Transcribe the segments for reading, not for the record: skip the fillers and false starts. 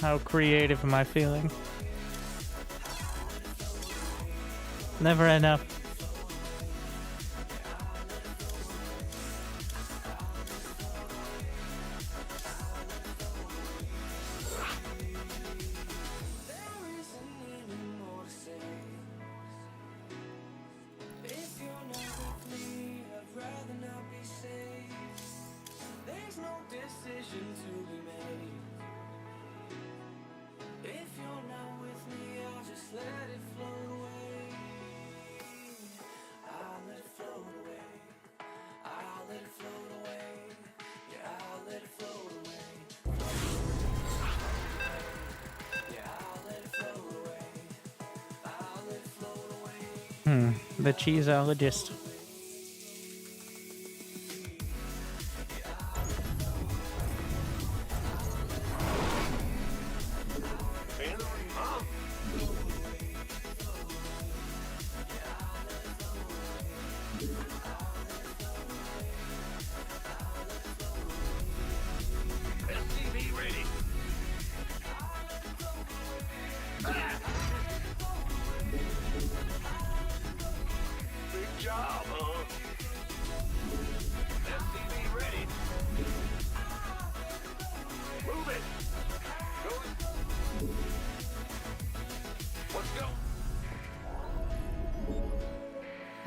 How creative am I feeling? Never enough. The cheeseologist.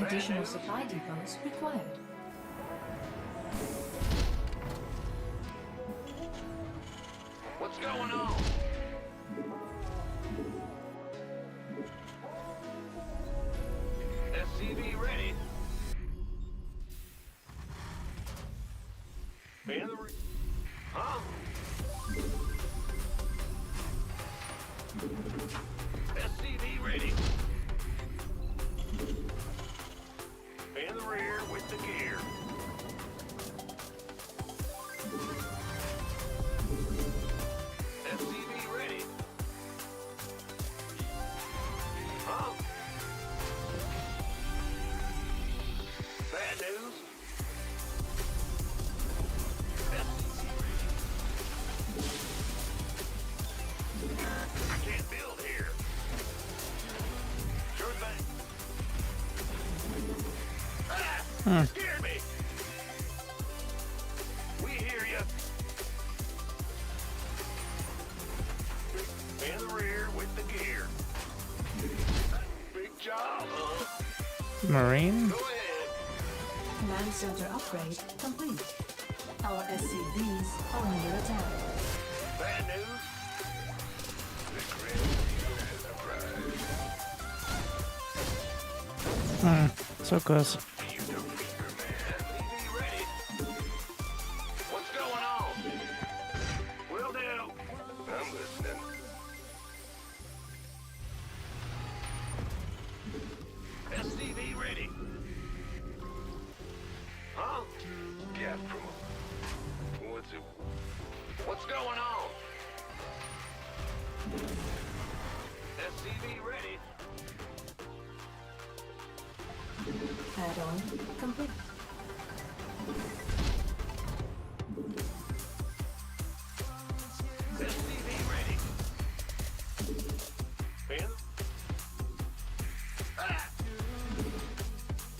Additional supply depots required. What's going on? SCV ready. Huh? SCV ready. In the rear with the gear. SCV ready. Huh? Bad news? SCV ready. I can't build here. Sure thing. You scared me. We hear you. In the rear with the gear. Big job, huh? Marine? Go ahead. Command center upgrade complete. Our SCVs are under attack. Bad news? So close. What's going on? Will do. I'm listening. SCV ready. Huh? Gas from what's it? What's going on? SCV ready. Add-on complete. SCV ready. Ben? Ah!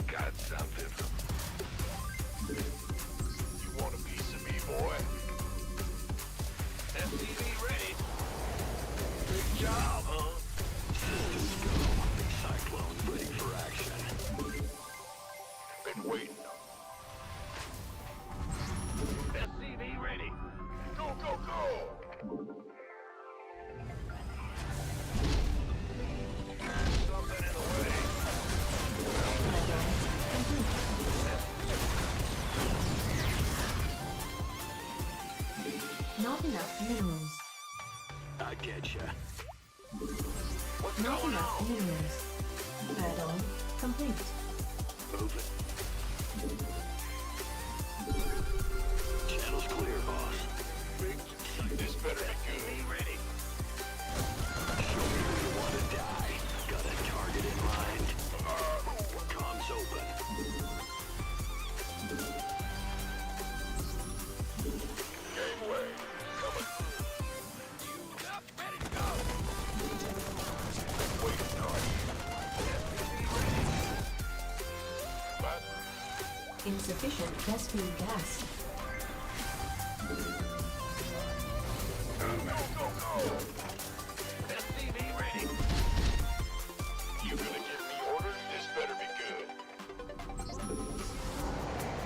Got something. You want a piece of me, boy? SCV ready. Good job, huh? Cyclone's ready for action. Been waiting. SCV ready. Go, go, go! Something in the way. Not enough minerals. I get ya. What's Not going enough on? minerals. Add-on complete. Move it. Channel's clear, boss. This better be good. Ready. Show me where you want to die. Got a target in mind. Comms open. Gangway. Coming. Insufficient Vespene gas. Combat. Go, go, go! SCV ready. You gonna give me orders? This better be good.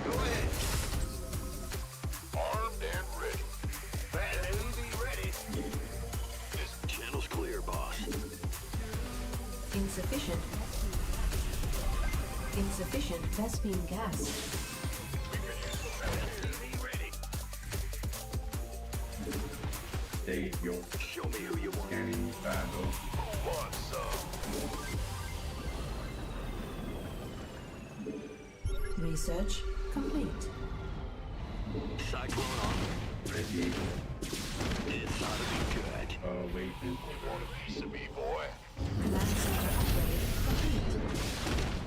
Go ahead. Armed and ready. Bad SCV ready. This channel's clear, boss. Insufficient. Insufficient Vespene gas. We could use some SCV ready. State your Show me who you want. scanning battle. Who wants some? Research complete. Cyclone on. Ready. It's ought to be good. Awaiting You want a piece of me, boy? Command center upgrade complete.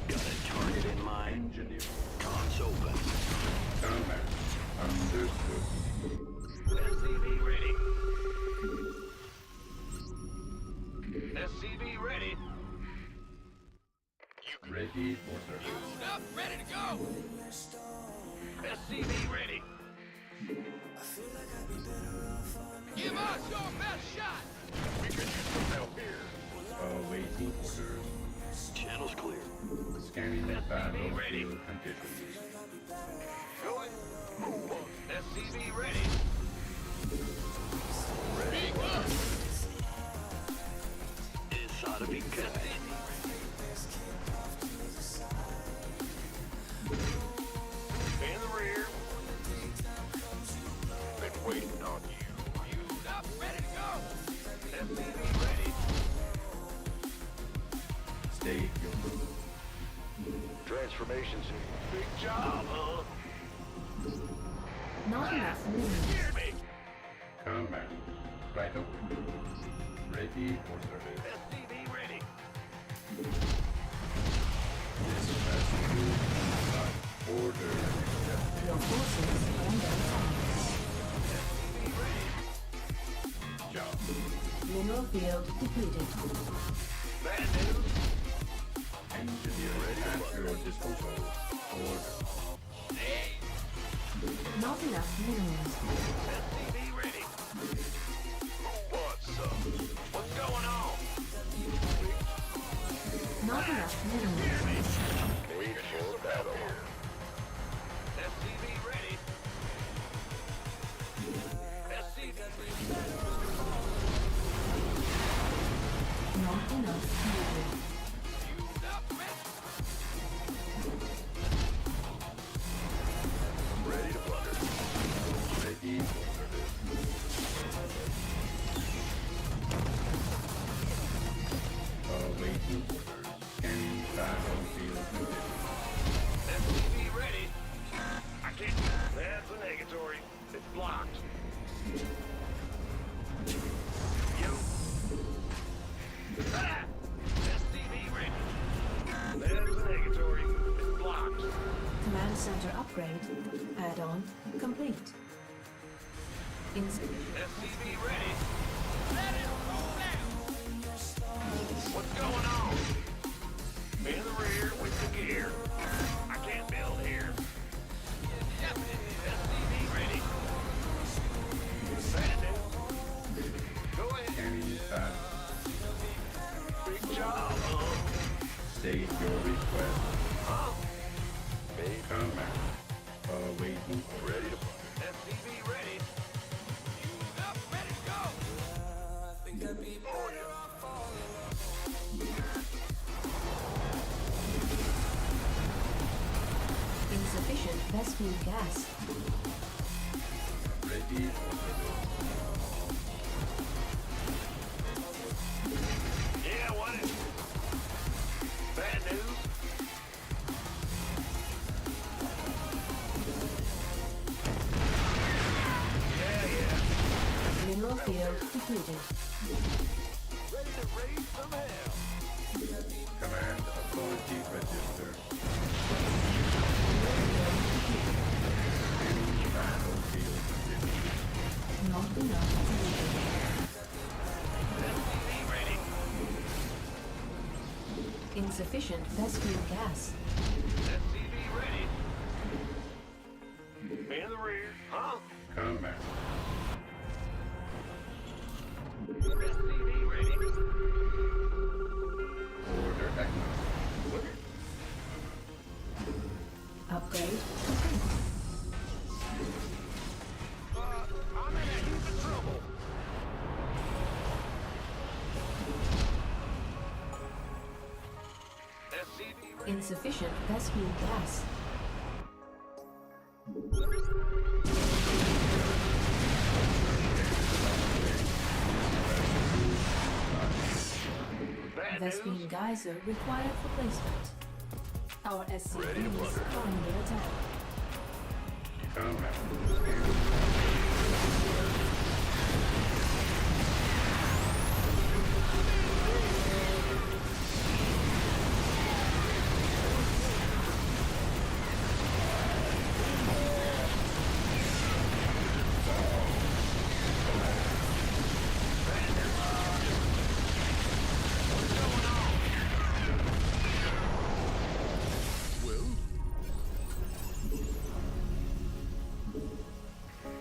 Got a target in mind? engineer. Comms open. Combat. Understood. SCV ready. SCV ready. You Ready for service. up, ready to go. SCV ready. Give us your best shot. We could use some help here. Awaiting orders. Channel's clear. Scanning the SCV ready. battlefield conditions. Go it. SCV ready. Ready. This ought to be good. In the rear. Been waiting on you. You up, ready to go. SCV ready. State your Transformations. Big job, huh? Not enough room. Hear me. combat. Right over. Ready for service. SCV ready. Dispatch to order accepted. Your forces are under attack. SCV ready. Job. Mineral field depleted. Bad news. Engineer at your disposal. Order. Hey. Not enough minerals. SCV ready. Who wants some? What's going on? Not enough minerals. Wait for battle. SCV ready. SCV ready. Not enough fuel. Queued up, ready to plunder. Ready for service. Awaiting orders. Scanning battlefield conditions. SCV ready. I can't. That's a negatory. It's blocked. You. Ah! SCV ready. That's a negatory. It's blocked. Command center upgrade. Add-on complete. SCV ready. Let it roll down. What's going on? In the rear with the gear. I can't build here. SCV ready. Bandit. Go ahead. Scanning battle. Big job, huh? State your request. Huh? Combat. Awaiting orders. Ready to SCV ready. Queued up, ready to go. Oh, yeah. Insufficient Vespene gas. Ready for service. Yeah, what is it? Bad news? Yeah. Mineral field depleted. Ready to raise some hell. Command authority register. Scanning battlefield conditions. Not enough fuel. SCV ready. Insufficient Vespene gas. SCV ready. In the rear, huh? Combat. SCV ready. Order acknowledged. Upgrade complete. I'm in a heap of trouble. SCV ready. Insufficient Vespene gas. Bad Vespene news. geyser required for placement. Our Ready to SCVs plunder. are under attack. Combat.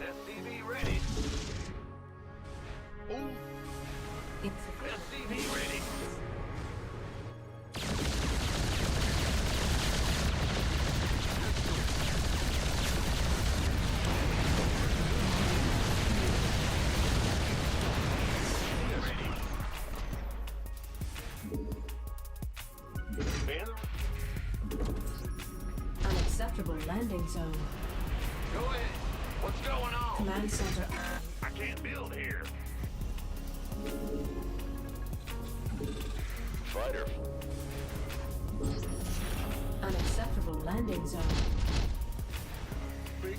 SCV ready. Insufficient. SCV ready. Unacceptable landing zone. Go ahead. What's going on? Command center. I can't build here. Fighter. Unacceptable landing zone.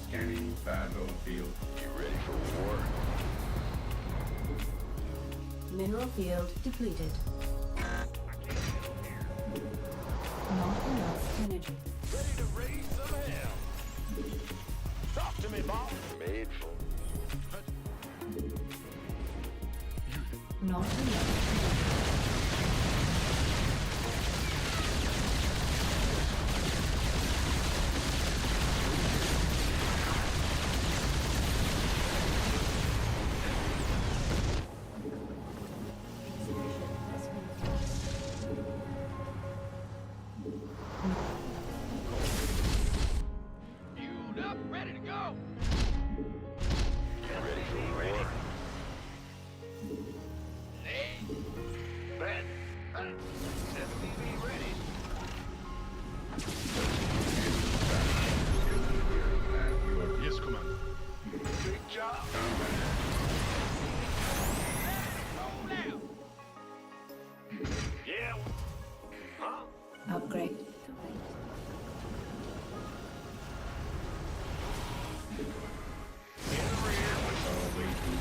Scanning battlefield. You ready for war? Mineral field depleted. Not enough energy. Ready to raise some hell. Talk to me, boss. Made for. Not enough. Queued up, ready to go. Ready for war. Hey. Bet. SCV ready. Yes, Commander. Big job. Hold out. Yeah. Huh? Upgrade complete. In the rear. Awaiting.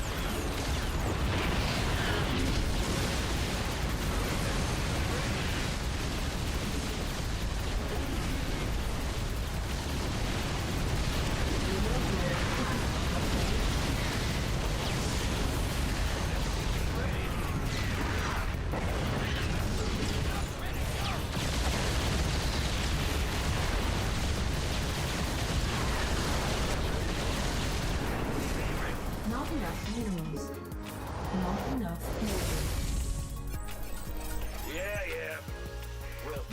Not enough minerals. Not enough energy. Yeah. Well,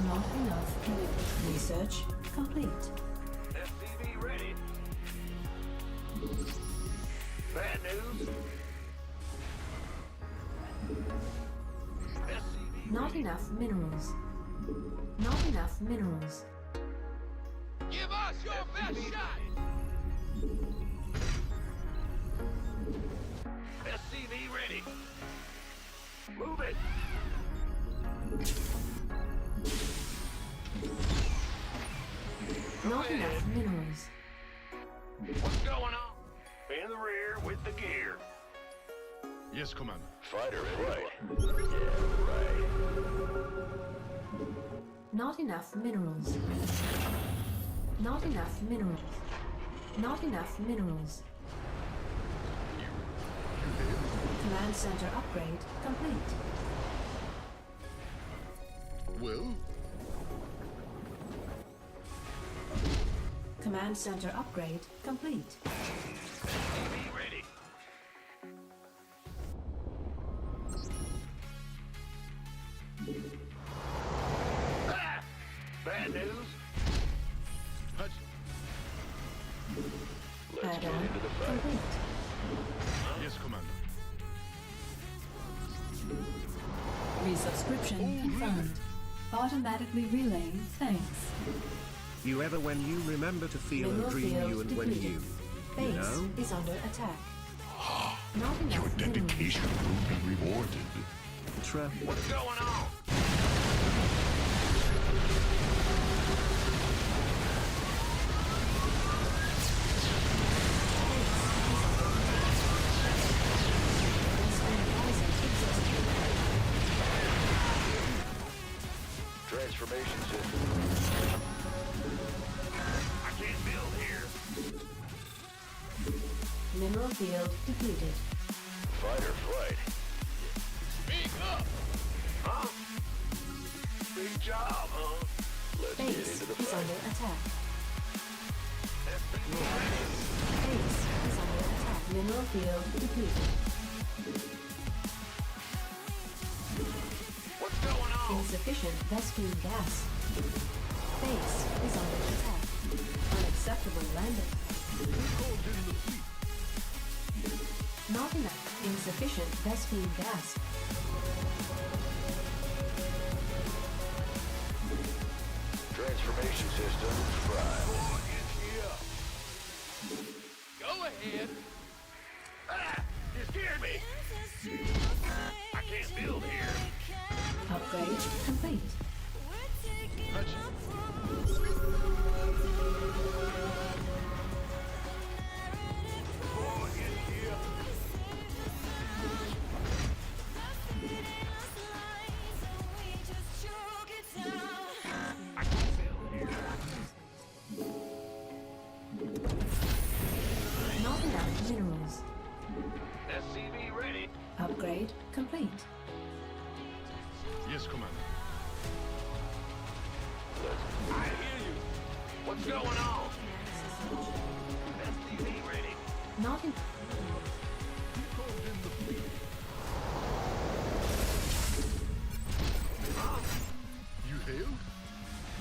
Not enough energy. Research complete. SCV ready. Bad news. SCV Not ready. enough minerals. Not enough minerals. Give us your best shot. SCV ready. Move it. Not enough minerals. What's going on? In the rear with the gear. Yes, Commander. Fighter ready. Yeah, right. Not enough minerals. Not enough minerals. Not enough minerals. Command center upgrade complete. Well, Command center upgrade complete. SCV ready. Ah! Bad news. Hutch. Let's get Add-on into the fight. complete. Yes, Commander. Resubscription confirmed. Automatically relaying thanks. You ever when you remember to feel Mineral and dream field you and when depleted. you Base know? is under attack. Not Your enough minerals. dedication will be rewarded. What's going on? Transformation system. I can't build here. Mineral field depleted. Fight or flight. Speak up! Huh? Big job, huh? Let's get Base into the is fight. under attack. SCV ready. Base is under attack. Mineral field depleted. What's going on? Insufficient Vespine gas. Base is under attack. Unacceptable landing. Not enough. Insufficient Vespine gas. Transformation system prime. Go ahead. Ah! You scared me! I can't build here. Upgrade complete. Hutch. Boy, in here. I can't build here. Not enough minerals. SCV ready. Upgrade complete. Yes, Commander. I hear you. What's going on? SCV ready. Not in. You hailed?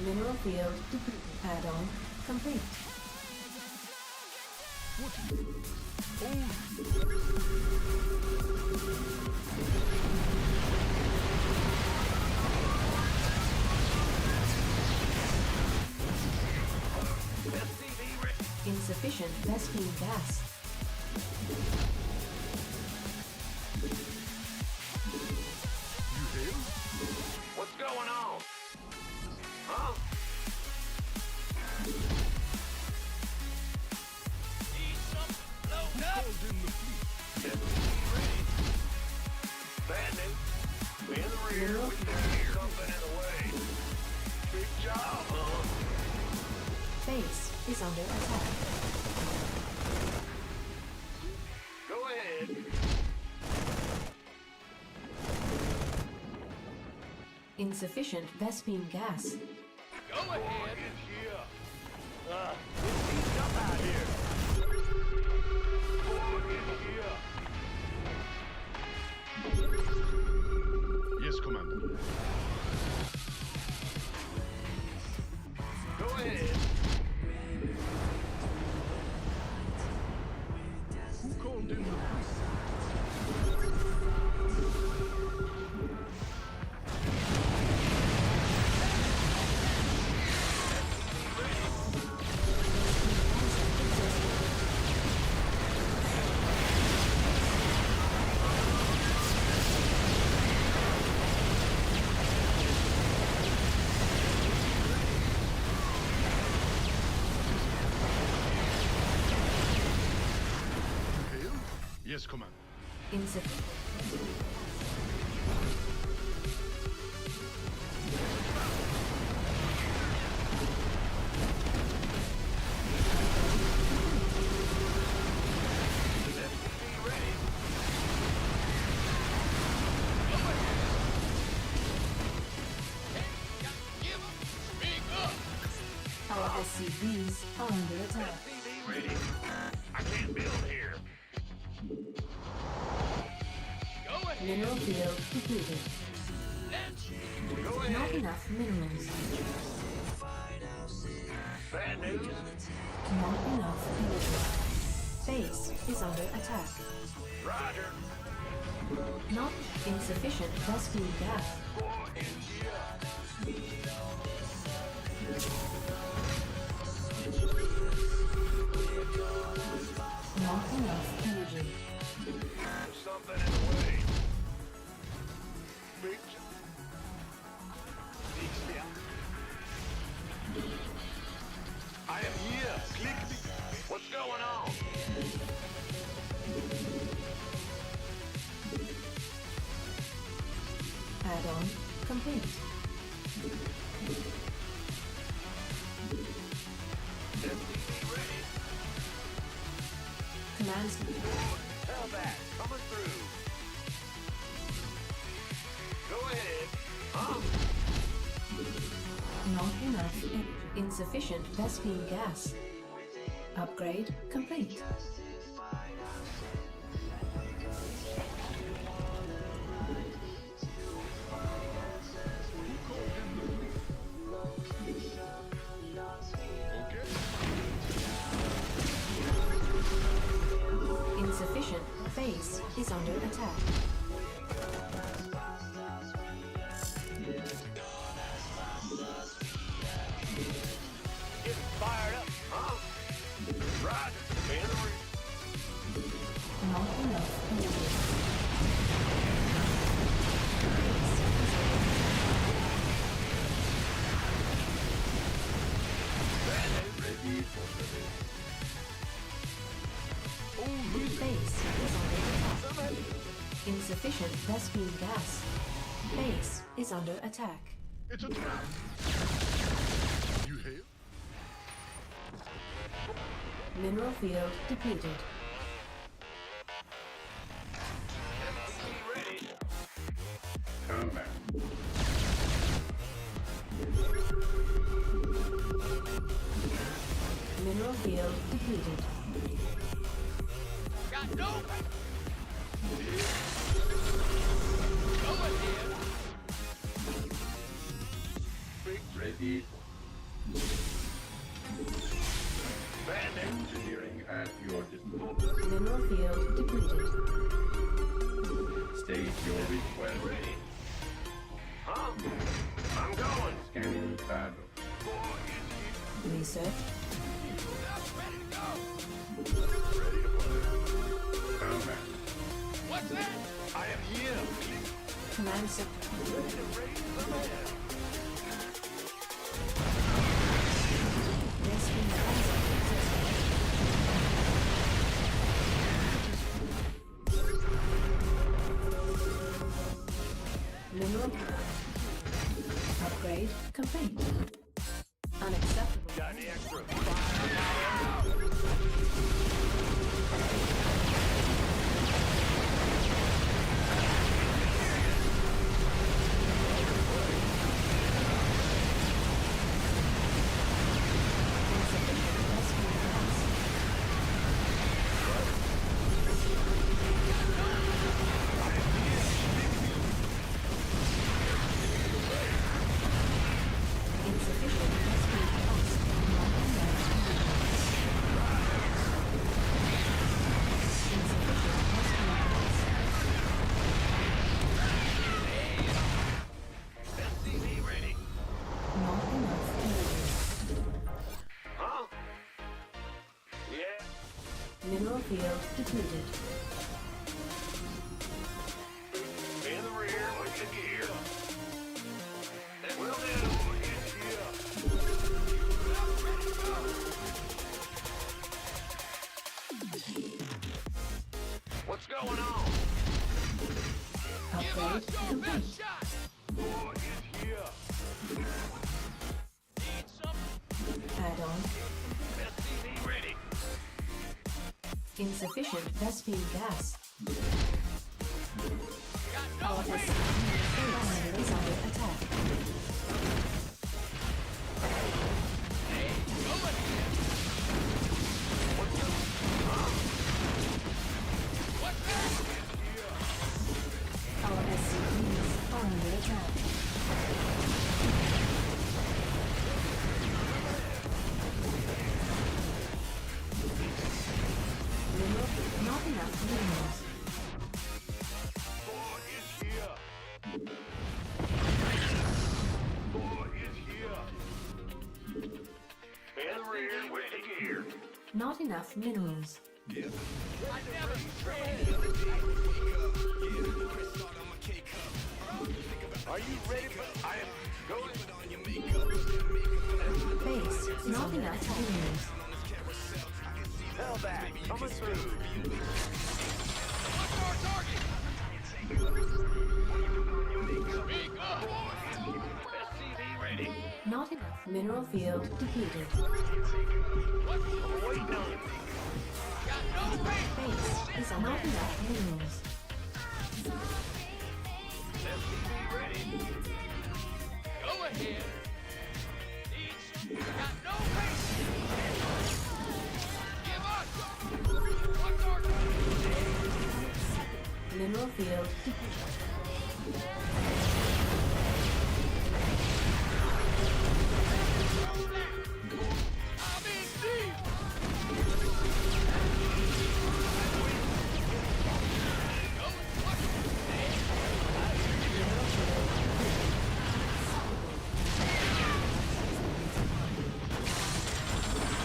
Mineral field depleted. Add-on complete. SCV ready. Insufficient Vespine gas. You hailed? What's going on? Huh? Need something loaded up? SCV ready. Bad news. We in the rear. We hear something in the way. Big job, huh? Base is under attack. Go ahead. Insufficient Vespine gas. Go ahead. It's here. It's heating up out here. Boy, it's here. Yes, Commander. Go ahead. Who called in the police? You hailed? Yes, Commander. Insufficient. SCV ready. Give 'em. Speak up. Our SC SCVs are under attack. SCV ready. I can't build here. Go ahead. Mineral field depleted. Let's Go Not ahead. enough minerals. Bad news. Not enough energy. Base is under attack. Roger. Not insufficient Vespene gas. War is here. Not enough energy. There's something in the way. Big I am here. Click me. What's going on? Add-on complete. SCV ready. Commands Tell that. Coming through. Go ahead. Huh? not enough insufficient Vespene gas. Upgrade complete. Insufficient base is under attack. Get fired up, huh? Roger. Man the rear. Not enough energy. Ready for Base is under attack. Insufficient Vespene gas. Base is under attack. It's a trap. You hail? Mineral field depleted. SCV ready. combat. Mineral field depleted. got no. Go ahead. Ready Bandit. engineering at your disposal. Mineral field depleted. State your request. Ready. Huh? I'm going. Scanning battle. War is here. Research. Ready to go. Ready to play. Combat. What's that? I am here. Command center. Ready to raise the man. Vespene gas. Mineral. Upgrade complete. Unacceptable. Got any extra fire? Insufficient Vespene gas. Insufficient Vespene gas. Not enough minerals. Insufficient Vespene gas. SCV ready. Not enough energy. Huh? Yeah. Mineral field depleted. In the rear. Look at gear. That will do. It's here. What's going on? Give Upgrade us your complete. best shot. War is here. Need something? Add-on. SCV ready. Insufficient Vespene gas. Got Our no base way. is under attack. Hey, go ahead. Not enough minerals. Are you ready for... I am going... Base. Not enough minerals. Tell that. Coming through. What's our target? Speak up! SCV ready. Not enough mineral field depleted. Waiting on it. Got no base! Base is not enough minerals. SCV ready. Go ahead! Need some... Got no base! Give us! What's our target? Mineral field depleted. I'm in deep!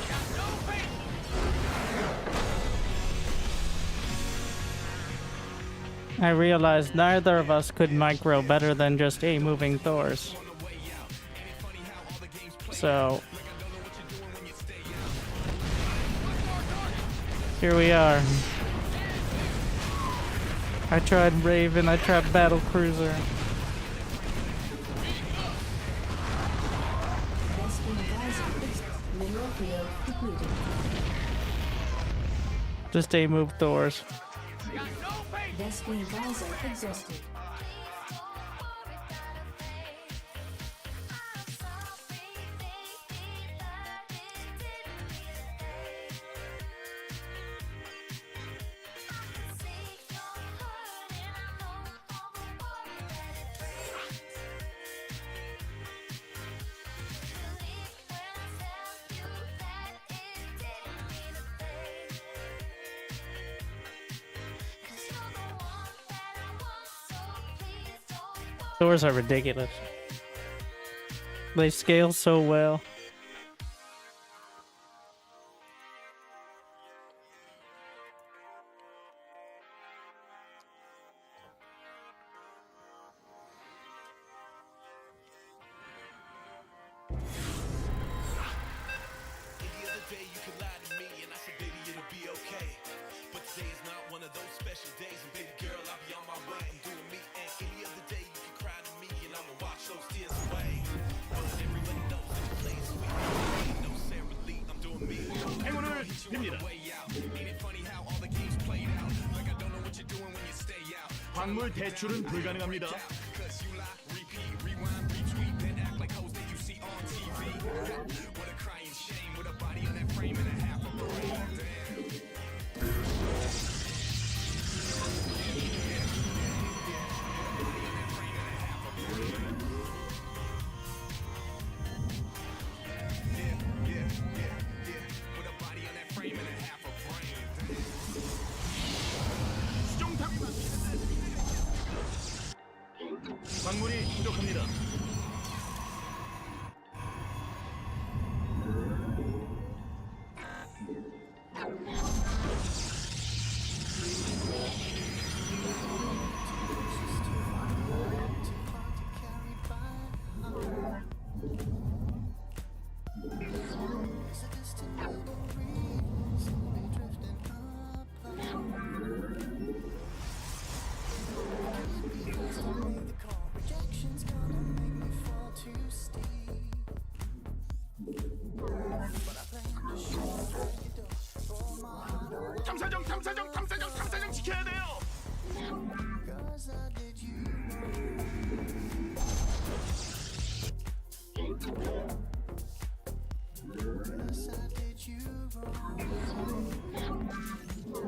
Got no base! I realized neither of us could micro better than just A moving Thors. So here we are. I tried Raven, I tried Battle Cruiser. Western geyser. Mineral field depleted. Just A move Thors. Got no base! Destiny geyser exhausted. Thors are ridiculous. They scale so well. Any other day you could lie to me and I said, baby, it'll be okay. But today is not one of those special days, and baby girl, I'll be on my way. I'm doing me, and any other day you can cry to me and I'ma wash those tears away. But everybody knows that the place we ain't no Sarah Lee, I'm doing me. 행운을 빕니다. Way out. Ain't it funny how all the games played out? Like I don't know what you're doing when you stay out. 광물 대출은 불가능합니다. Cause you lie, repeat, rewind, retweet, then act like hoes that you see on TV. What a crying shame, with a body on that frame and a half of brain. Damn. With a body on that frame and a half of brain. 수정탑이 광물이 부족합니다. 탐사정 지켜야 돼요.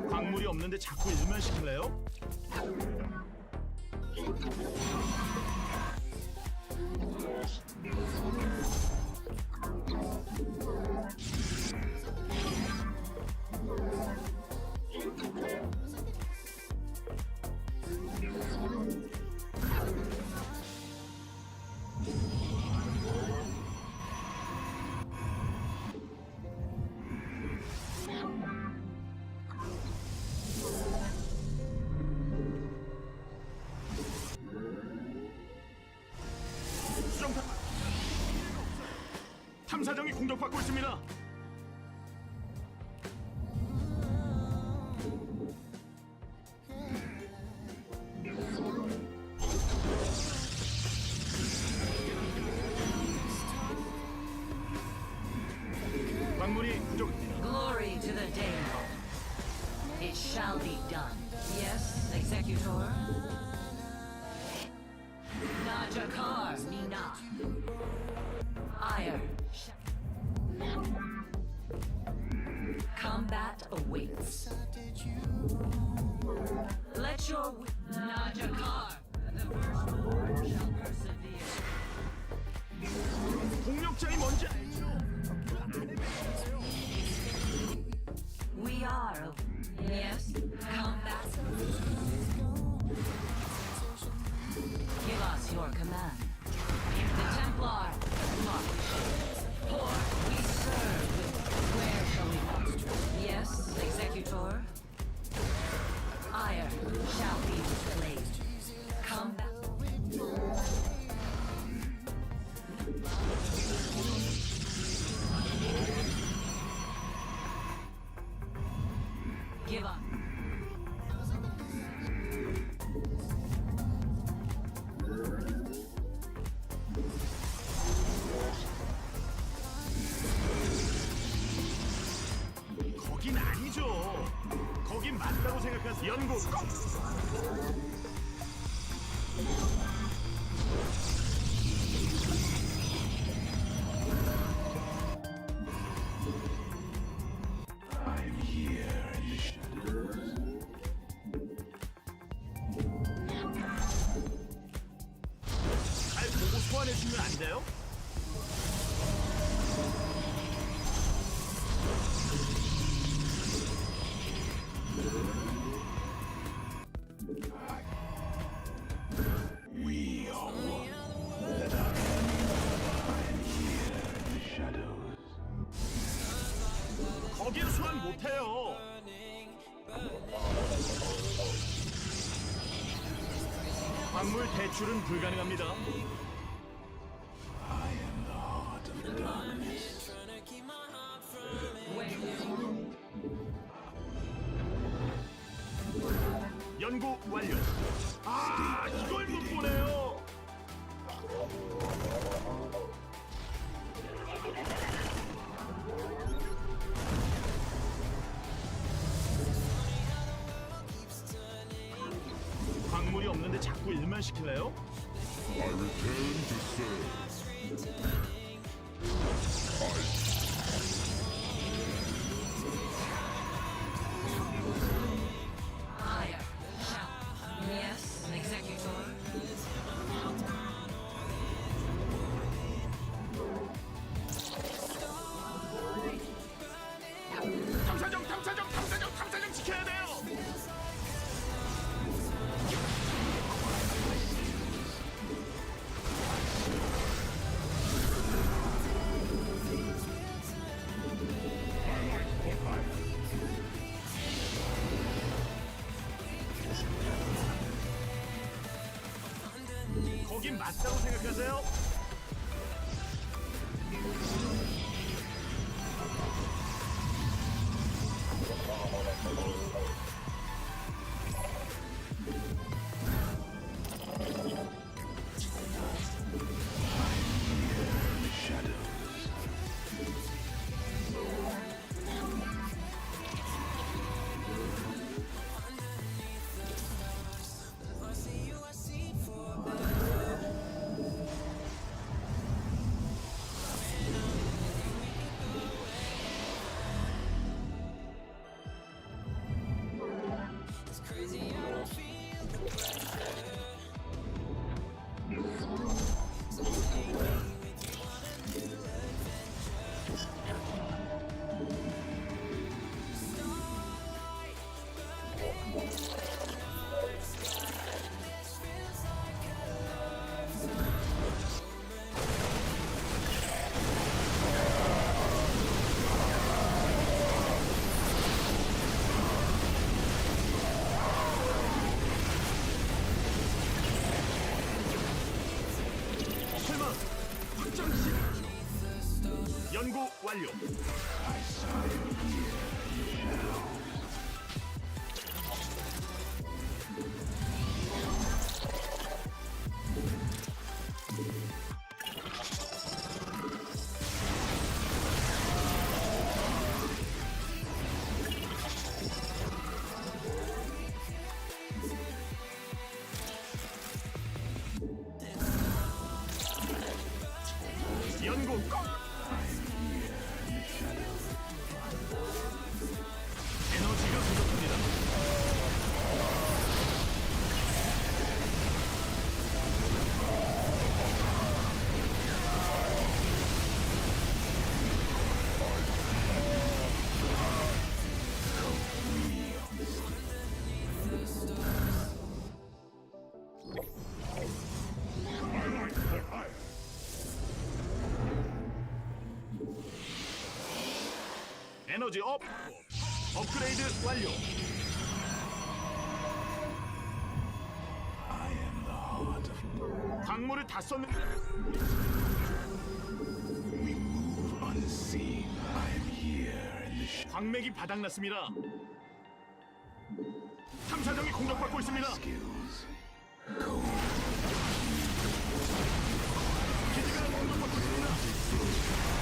광물이 없는데 자꾸 일만 시킬래요? 탐사정이 공격받고 있습니다. 광물이 부족합니다. Glory to the Dane. It shall be done. Yes, Executor. Najakar, Nina. Ire. Combat awaits. Let your Najakar. The firstborn shall persevere. 공격자이 뭔지 알죠? We are. Yes, combat. Give us your command. The Templar. March. For we serve. Where shall we go? Yes, Executor. Ire shall be displayed. Combat. Give up. 거긴 아니죠. 거긴 맞다고 생각하세요. 연구. I'm here in the shadows. 잘 보고 소환해주면 안 돼요? We are one. Let our I'm here in the shadows. 거긴 소환 못해요. 광물 대출은 불가능합니다. I am the heart of the darkness. 연구 완료. 아, 이걸 못 보네요. 광물이 없는데 자꾸 일만 시킬래요? I return to serve. Ire shall. Yes, Executor. 탐사정 지켜야 돼요. 거긴 맞다고 생각하세요? 연구 완료. 연구 끝. 에너지가 부족합니다. 에너지 업. 업그레이드 완료. 광물을 다 썼는데 Unseen, I am here in the 광맥이 바닥났습니다. 탐사정이 공격받고 있습니다. skills. 기지가 공격받고 있습니다.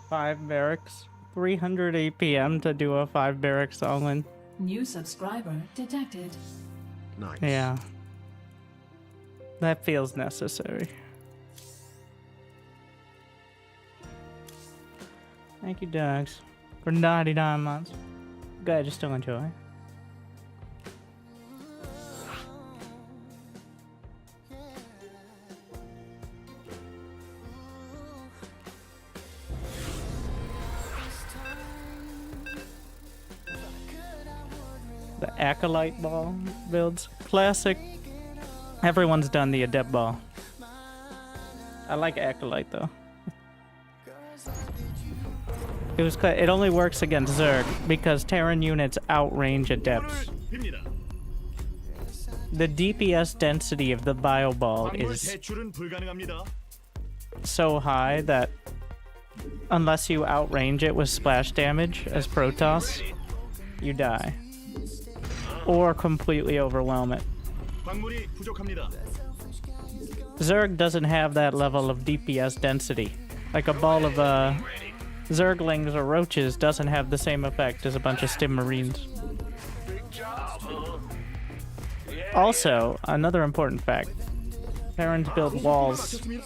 Five barracks, 300 APM to do a 5 barracks all in. New subscriber detected. Nice. Yeah. That feels necessary. Thank you, Dogs, for 99 months. Glad you still enjoy. The Acolyte ball builds. Classic. Everyone's done the Adept ball. I like Acolyte though. It only works against Zerg because Terran units outrange Adepts. 빕니다. The DPS density of the Bio Ball 광물 is 대출은 불가능합니다. so high that unless you outrange it with splash damage as Protoss, you die. Or completely overwhelm it. 광물이 부족합니다. Zerg doesn't have that level of DPS density. Like a ball of Zerglings or roaches doesn't have the same effect as a bunch of Stim Marines. Big job, huh? Yeah. Also, another important fact. Terrans build walls, 맞췄습니다.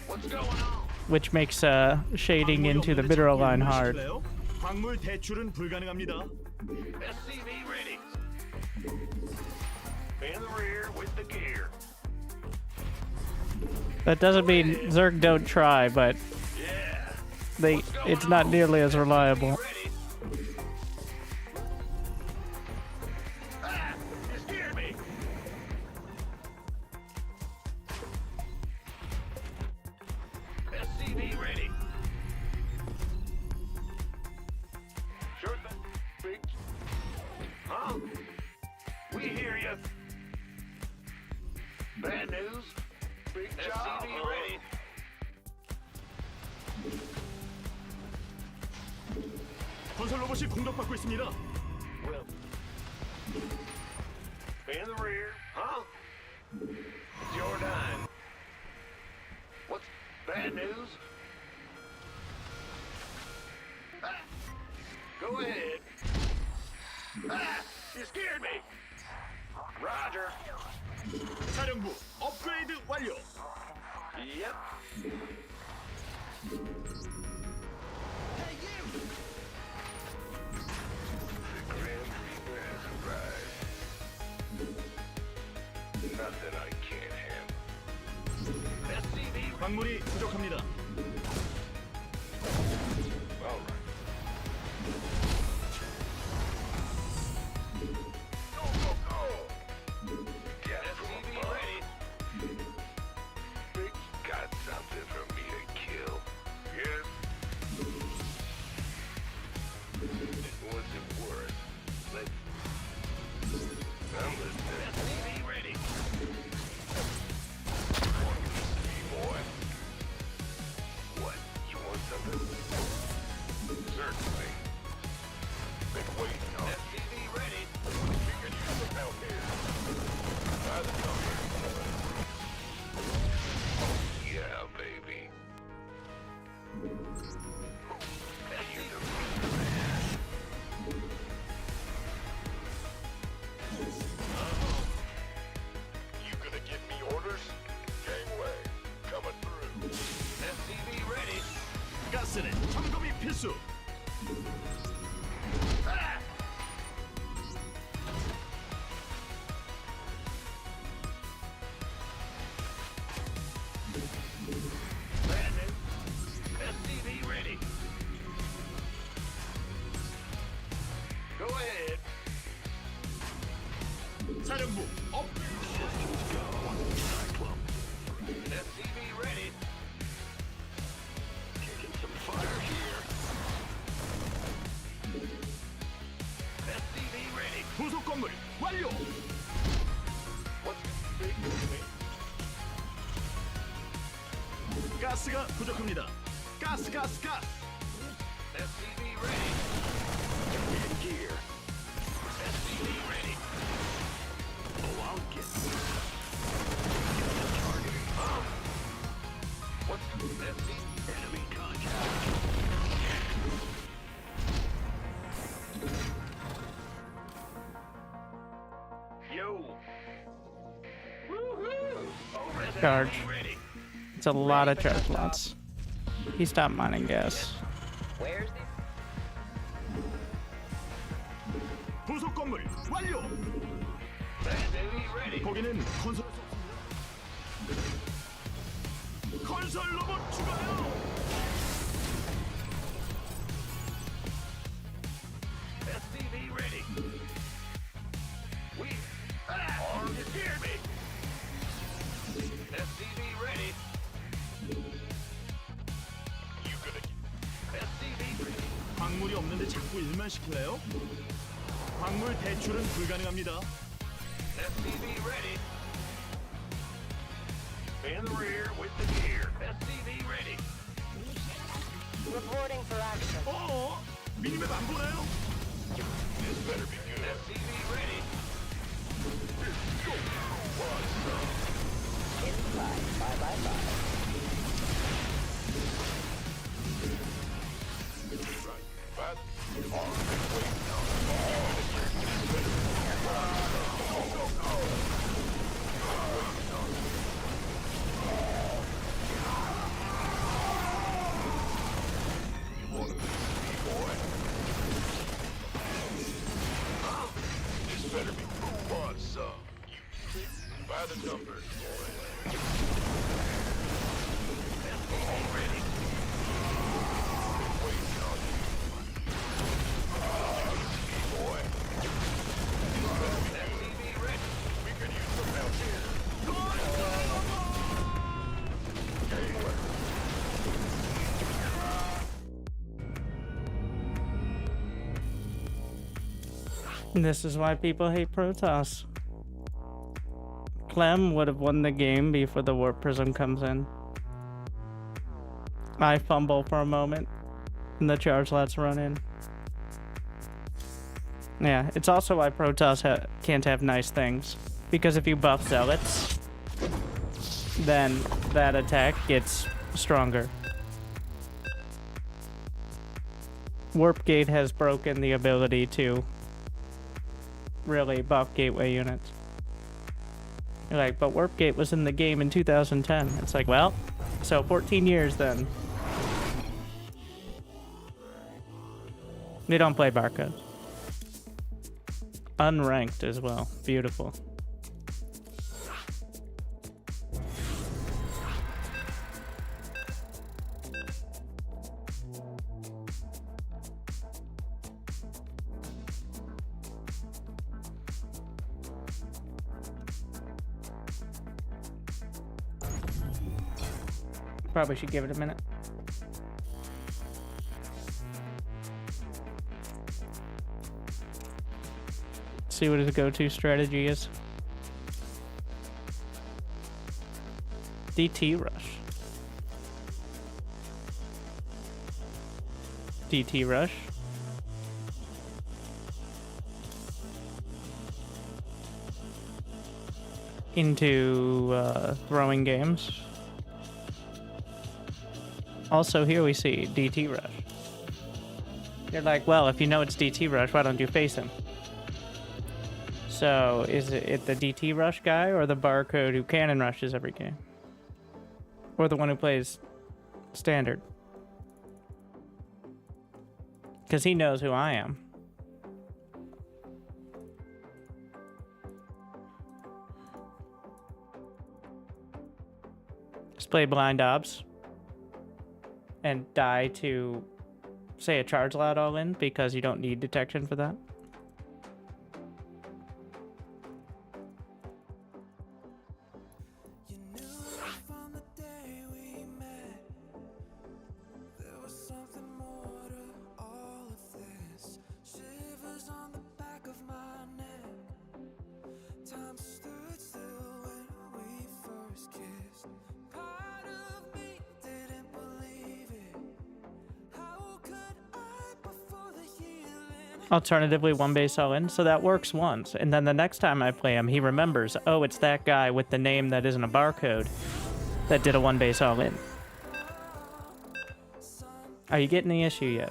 What's going on? which makes shading into the middle line hard. 광물 대출은 불가능합니다. SCV ready. In the rear with the gear. That doesn't mean Zerg don't try, but Yeah. it's not nearly as reliable. Ready. Ah, you scared me. SCV ready. Sure thing. Big. Huh? We hear you. Bad news. Big job. SCV ready. 건설 로봇이 공격받고 있습니다. Well, in the rear, huh? It's your dime. bad news? Ah, go ahead. Ah, you scared me. Roger. 사령부 업그레이드 완료. Yep. The Grand Reaper has arrived. Nothing I can't handle. SCV. 광물이 부족합니다. All right. Go, go, go. Get SCV ready. Big got something for me to kill. Yes. What's it worth? Let's. I'm listening. SCV ready. Boy. What? You want something? Certainly. Been waiting on SCV ready. We can use some help here. That's coming. Yeah, baby. You're the man. You gonna give me orders? Gangway, coming through. SCV ready. 가스는 점검이 필수. Ah! Landon, SCV ready. Go ahead. 사령부 업. SCV ready. Kicking some fire here. SCV ready. 부속 건물 완료. What's big with me? 가스가 부족합니다. 가스. SCV ready. In gear. SCV ready. Oh, I'll get targeting. What's SCV? Enemy contact. Yo. Woohoo! Oh, Charge. SCV ready. It's a lot of charge lots. He stopped mining gas. Where's the 부속 건물 완료. SCV ready. 거기는 건설 로봇 추가요. SCV ready. We. You scared me. SCV ready. You gonna. SCV ready. 광물이 없는데 자꾸 일만 시킬래요? 광물 대출은 불가능합니다. SCV ready. In the rear with the gear. SCV ready. reporting for action? 어? 미니맵 안 보나요? This better be good. SCV ready. Inside. Bye. But all been waiting on. You wanna be boy? This better be who wants some. You by the numbers, boy. SCV ready. Been waiting on you. Boy. SCV ready. We could use some help here. This is why people hate Protoss. Clem would have won the game before the Warp Prism comes in. I fumble for a moment, and the charge lets run in. Yeah, it's also why Protoss can't have nice things. Because if you buff Zealots, then that attack gets stronger. Warp Gate has broken the ability to really buff gateway units. You're like, but Warp Gate was in the game in 2010. It's like, well, so 14 years then. They don't play barcode. Unranked as well. Beautiful. Probably should give it a minute. See what his go-to strategy is. DT rush. DT rush. Into throwing games. Also here we see DT rush. You're like, well, if you know it's DT rush, why don't you face him? So, is it the DT rush guy or the barcode who cannon rushes every game? Or the one who plays standard? Because he knows who I am. Just play blind ops and die to, say, a charge loud all in because you don't need detection for that. Alternatively, one base all in, so that works once. And then the next time I play him, he remembers, oh, it's that guy with the name that isn't a barcode that did a one base all in. Are you getting the issue yet?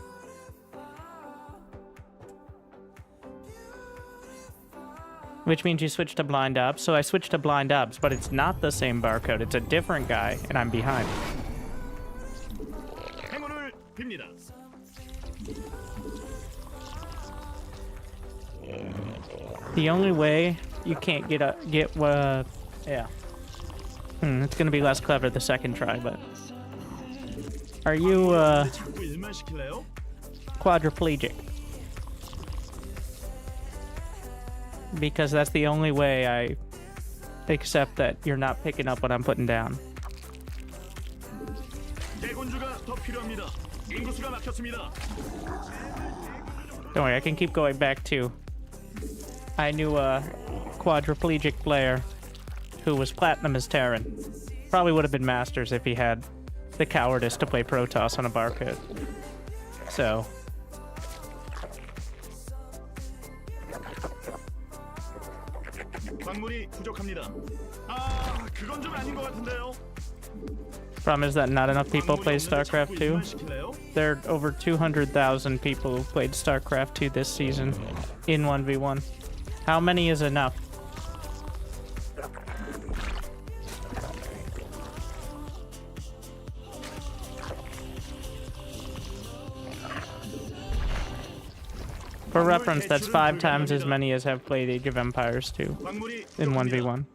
Which means you switch to blind ops. So I switched to blind ops, but it's not the same barcode. It's a different guy, and I'm behind. 행운을 빕니다. The only way you can't yeah. It's gonna be less clever the second try, but are you 자꾸 일만 시킬래요? quadriplegic? Because that's the only way I accept that you're not picking up what I'm putting down. 대군주가 더 필요합니다. 인구수가 막혔습니다. Don't worry, I can keep going back to. I knew a quadriplegic player who was platinum as Terran. Probably would have been Masters if he had the cowardice to play Protoss on a barcode. So. 광물이 부족합니다. 아, 그건 좀 아닌 것 같은데요. Problem is that not enough people play StarCraft 2. There are over 200,000 people who played StarCraft 2 this season in 1v1. How many is enough? For reference, that's 5 times as many as have played Age of Empires 2 in 1v1.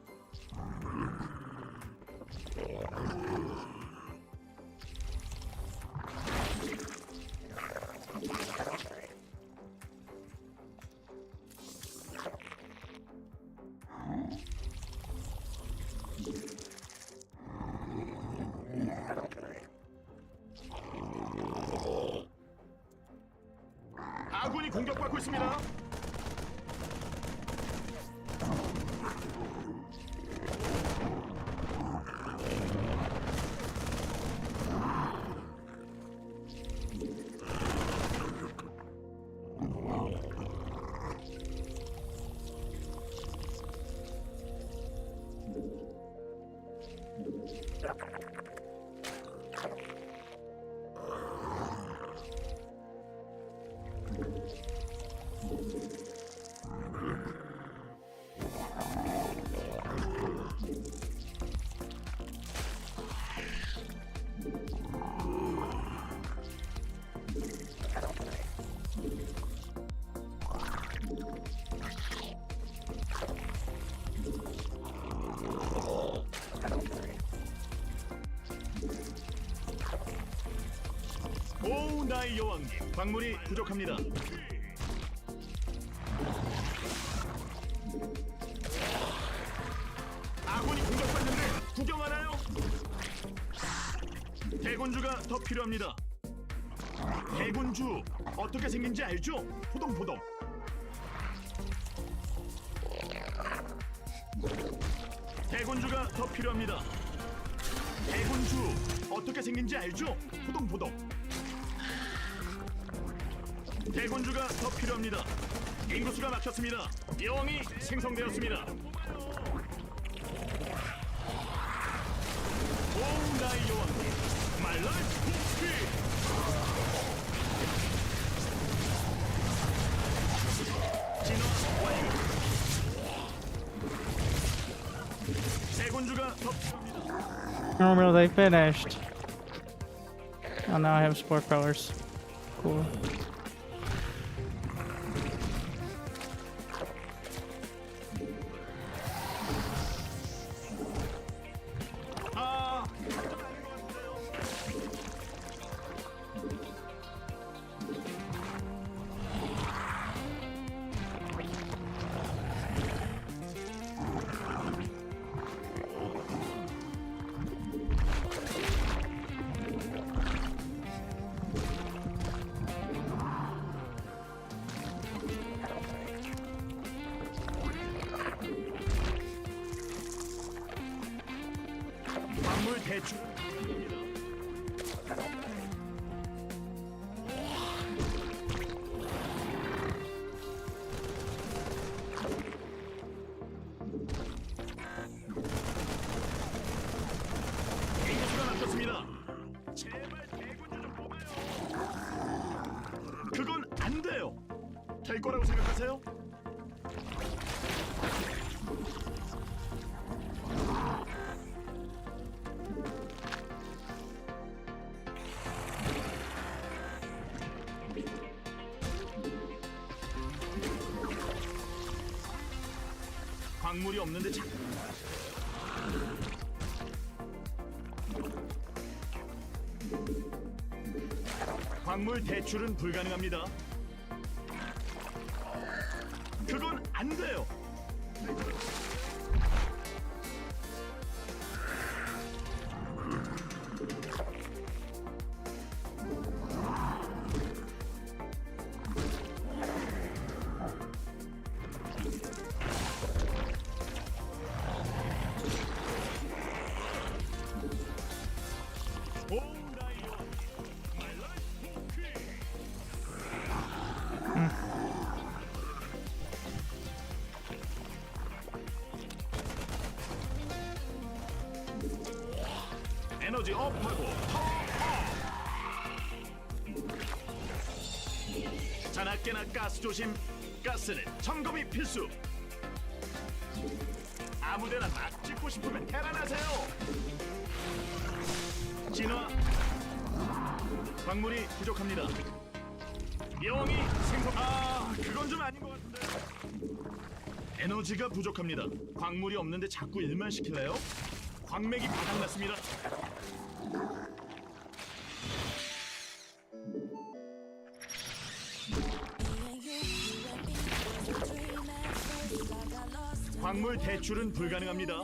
아군이 공격받고 있습니다. 나의 여왕님, 광물이 부족합니다. 아군이 공격받는데 구경하나요? 대군주가 더 필요합니다. 대군주 어떻게 생긴지 알죠? 포동포동. 대군주가 더 필요합니다. 대군주 어떻게 생긴지 알죠? 포동포동. 대군주가 더 필요합니다. 인구수가 막혔습니다. 여왕이 생성되었습니다. 오 나의 여왕님, 말라 스포츠. 진화 완료. 대군주가 더 필요합니다. Oh no, they finished. Oh, now I have sport colors. Cool. 아, 광물 대출. 인구수가 낮췄습니다. 제발 대군주 좀 뽑아요. 그건 안 돼요. 될 거라고 생각하세요? 광물이 없는데 자. 광물 대출은 불가능합니다. 그건 안 돼요. 에너지 업하고 파워 업. 자나깨나 가스 조심. 가스는 점검이 필수. 아무데나 막 찍고 싶으면 테란하세요. 진화. 광물이 부족합니다. 여왕이 생성. 아, 그건 좀 아닌 것 같은데. 에너지가 부족합니다. 광물이 없는데 자꾸 일만 시킬래요? 광맥이 바닥났습니다. 광물 대출은 불가능합니다.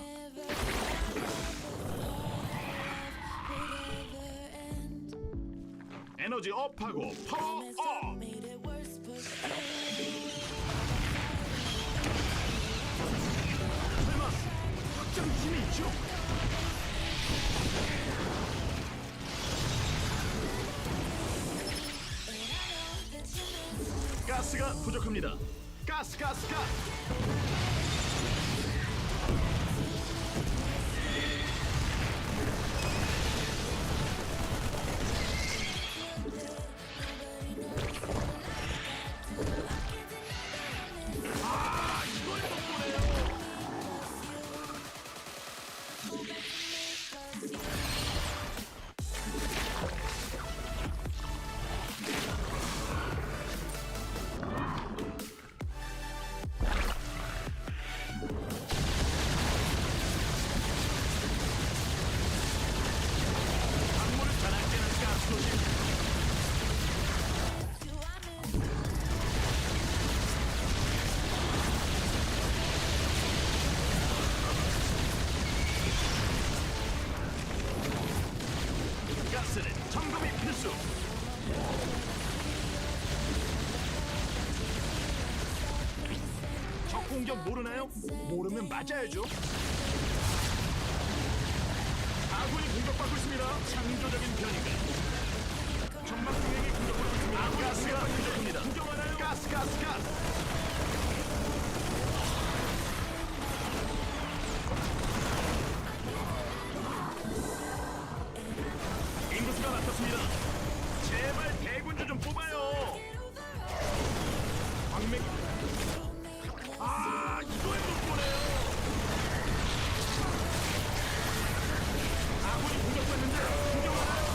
에너지 업하고 파워 업. 설마 확장팀이 있죠? 가스가 부족합니다. 가스. 아, 이걸 못 보네요. 필수. 적 공격 모르나요? 모르면 맞아야죠. 아군이 공격받고 있습니다. 창조적인 변이가. 전방 중에게 공격받고 있습니다. 가스가 공격합니다. 구경하나요? 가스. 인구수가 맞췄습니다. 제발 대군주 좀 뽑아요. 광맥. 이거에 못 보네요. 아군이 공격받는데 구경하나요?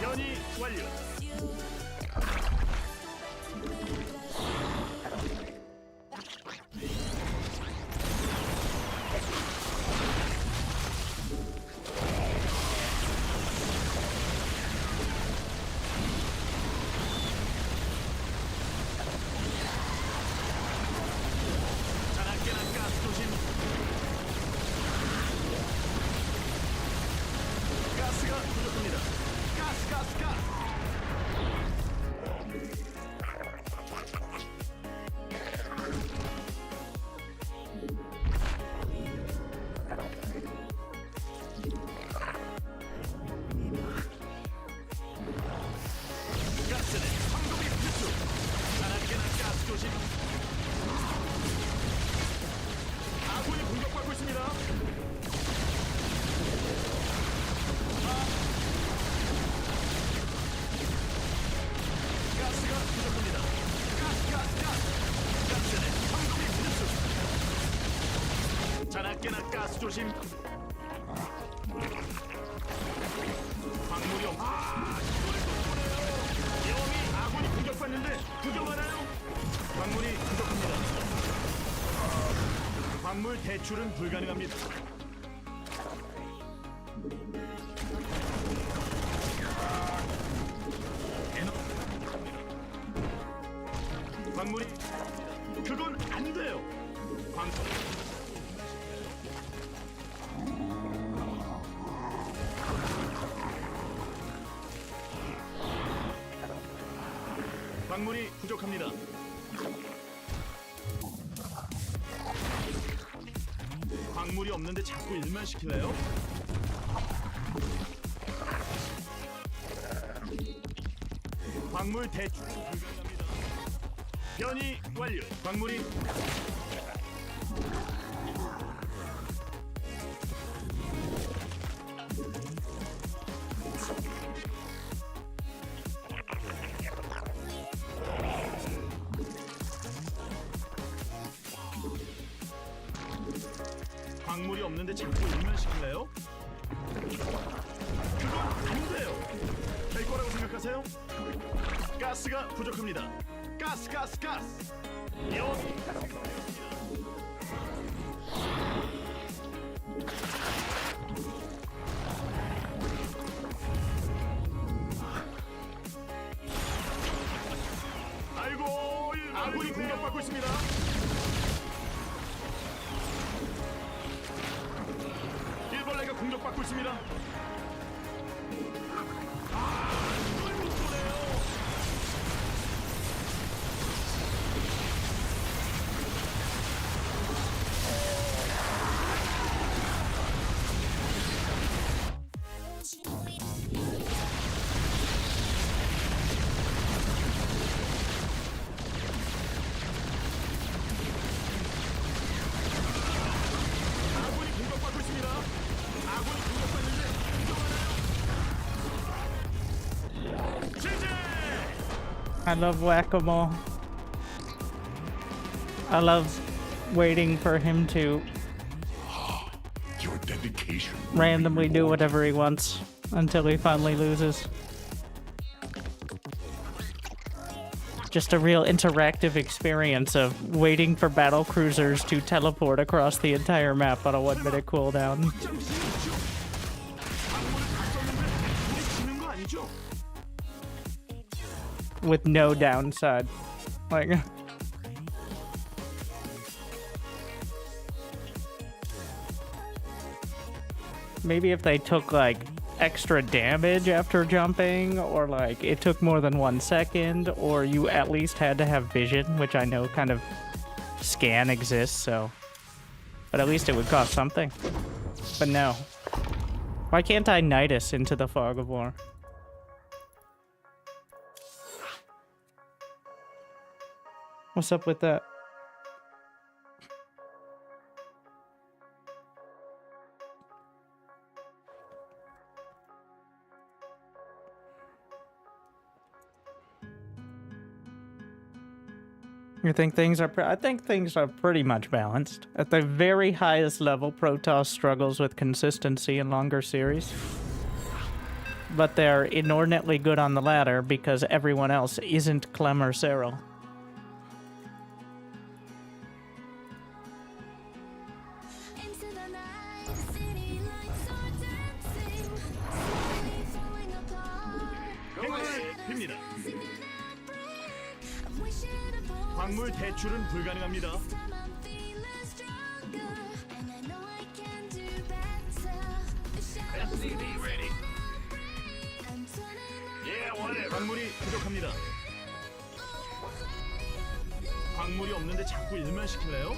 변이 완료. 자나깨나 가스 조심. 가스가 부족합니다. 가스. 가스는 황금이 필수. 자나깨나 가스 조심. 아군이 공격받고 있습니다. 가스가 부족합니다. 가스는 황금이 필수. 자나깨나 가스 조심. 광물이 없. 이거를 또 보네요. 영이 아군이 공격받는데 구경하나요? 광물이 부족합니다. 광물 대출은 불가능합니다. 광물이 그건 안 돼요. 광물이 부족합니다. 광물이 없는데 자꾸 일만 시킬래요? 광물 대출 불가능합니다. 변이 완료. 광물이 광물이 없는데 자꾸 일만 시킬래요? 그건 안 돼요. 될 거라고 생각하세요? 가스가 부족합니다. 가스. 여기. 아이고, 아군이 공격받고 있습니다. 일벌레가 공격받고 있습니다. 이걸 못 보네요. 아군이 공격받고 있습니다. 아군이 공격받는데 구경하나요? 제재! I love whack-a-mole. I love waiting for him to Your dedication. randomly do whatever he wants until he finally loses. just a real interactive experience of waiting for battle cruisers to teleport across the entire map on a 1-minute cooldown. 지는 거 아니죠? With no downside. Like, maybe if they took like extra damage after jumping, or like it took more than 1 second, or you at least had to have vision, which I know kind of scan exists, so. But at least it would cost something. But no. Why can't I Nidus into the Fog of War? What's up with that? You think things are... I think things are pretty much balanced. At the very highest level, Protoss struggles with consistency in longer series. But they're inordinately good on the ladder because everyone else isn't Clem or Cyril. 행운을 빕니다. 광물 대출은 불가능합니다. SCV ready. Yeah, whatever. 광물이 부족합니다. 광물이 없는데 자꾸 일만 시킬래요?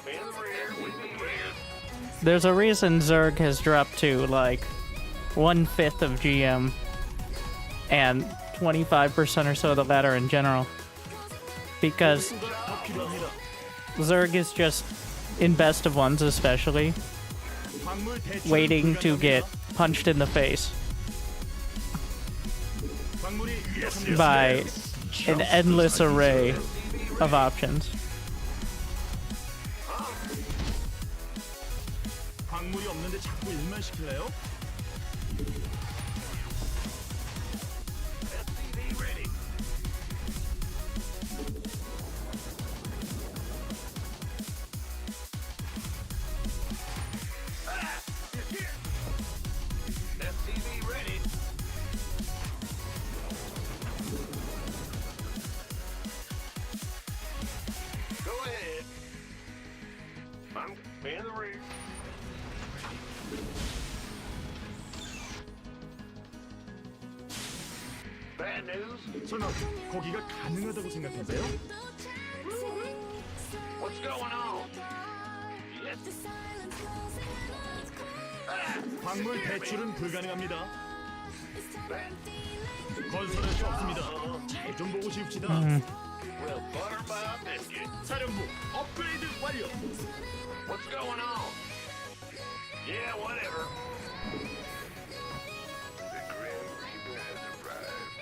In the rear, we can rear. There's a reason Zerg has dropped to like 1/5 of GM and 25% or so of the ladder in general. Because 더 필요합니다. Zerg is just, in best of ones especially, 광물 대출은 waiting to 불가능합니다. get punched in the face 광물이 부족합니다. by an endless array of options. 광물이 없는데 자꾸 일만 시킬래요? SCV ready. SCV ready. Go ahead. I'm in the rear. Bad news? 설마 거기가 가능하다고 생각하세요? What's going on? Yes. 광물 대출은 불가능합니다. Bad. 건설할 수 없습니다. 잘 좀 보고 싶시다. Well, butter my biscuit. 사령부 업그레이드 완료. What's going on? Yeah, whatever. The Grim Reaper has arrived.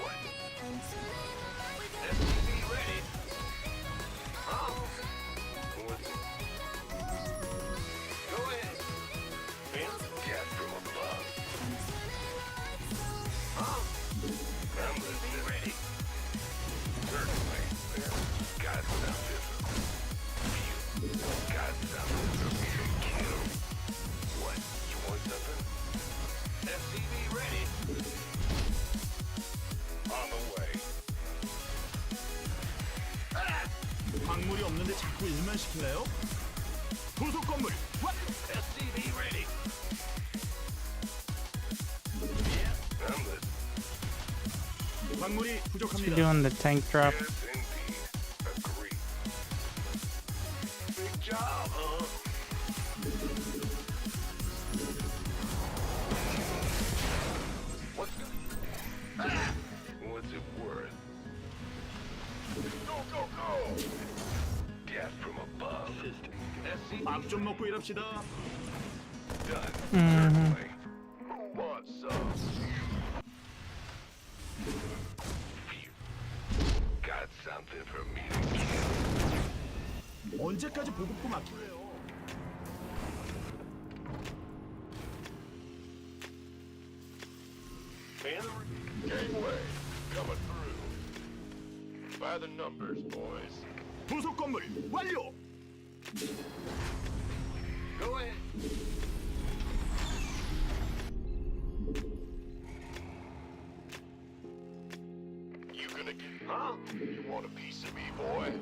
What? SCV ready? Huh? What's it? Go ahead. Finn, gas from above. Huh? I'm listening. Ready? Certainly. Got something. Got something for me to kill. What? You want something? SCV ready. On the way. 광물이 없는데 자꾸 일만 시킬래요? 도속 건물 와! SCV ready. Yeah, I'm listening. 광물이 You're 부족합니다. doing the tank drop. Yes, indeed. Agree. Big job, huh? What's it worth? Go, go, go! Gas from above. SCV 밥 좀 먹고 일합시다. done. Certainly. Who wants some? Got something for me to kill. 언제까지 보급고 막힐래요? Gateway. coming through. By the numbers, boys. 부속 건물 완료. Go ahead. You gonna get, huh? You want a piece of me, boy?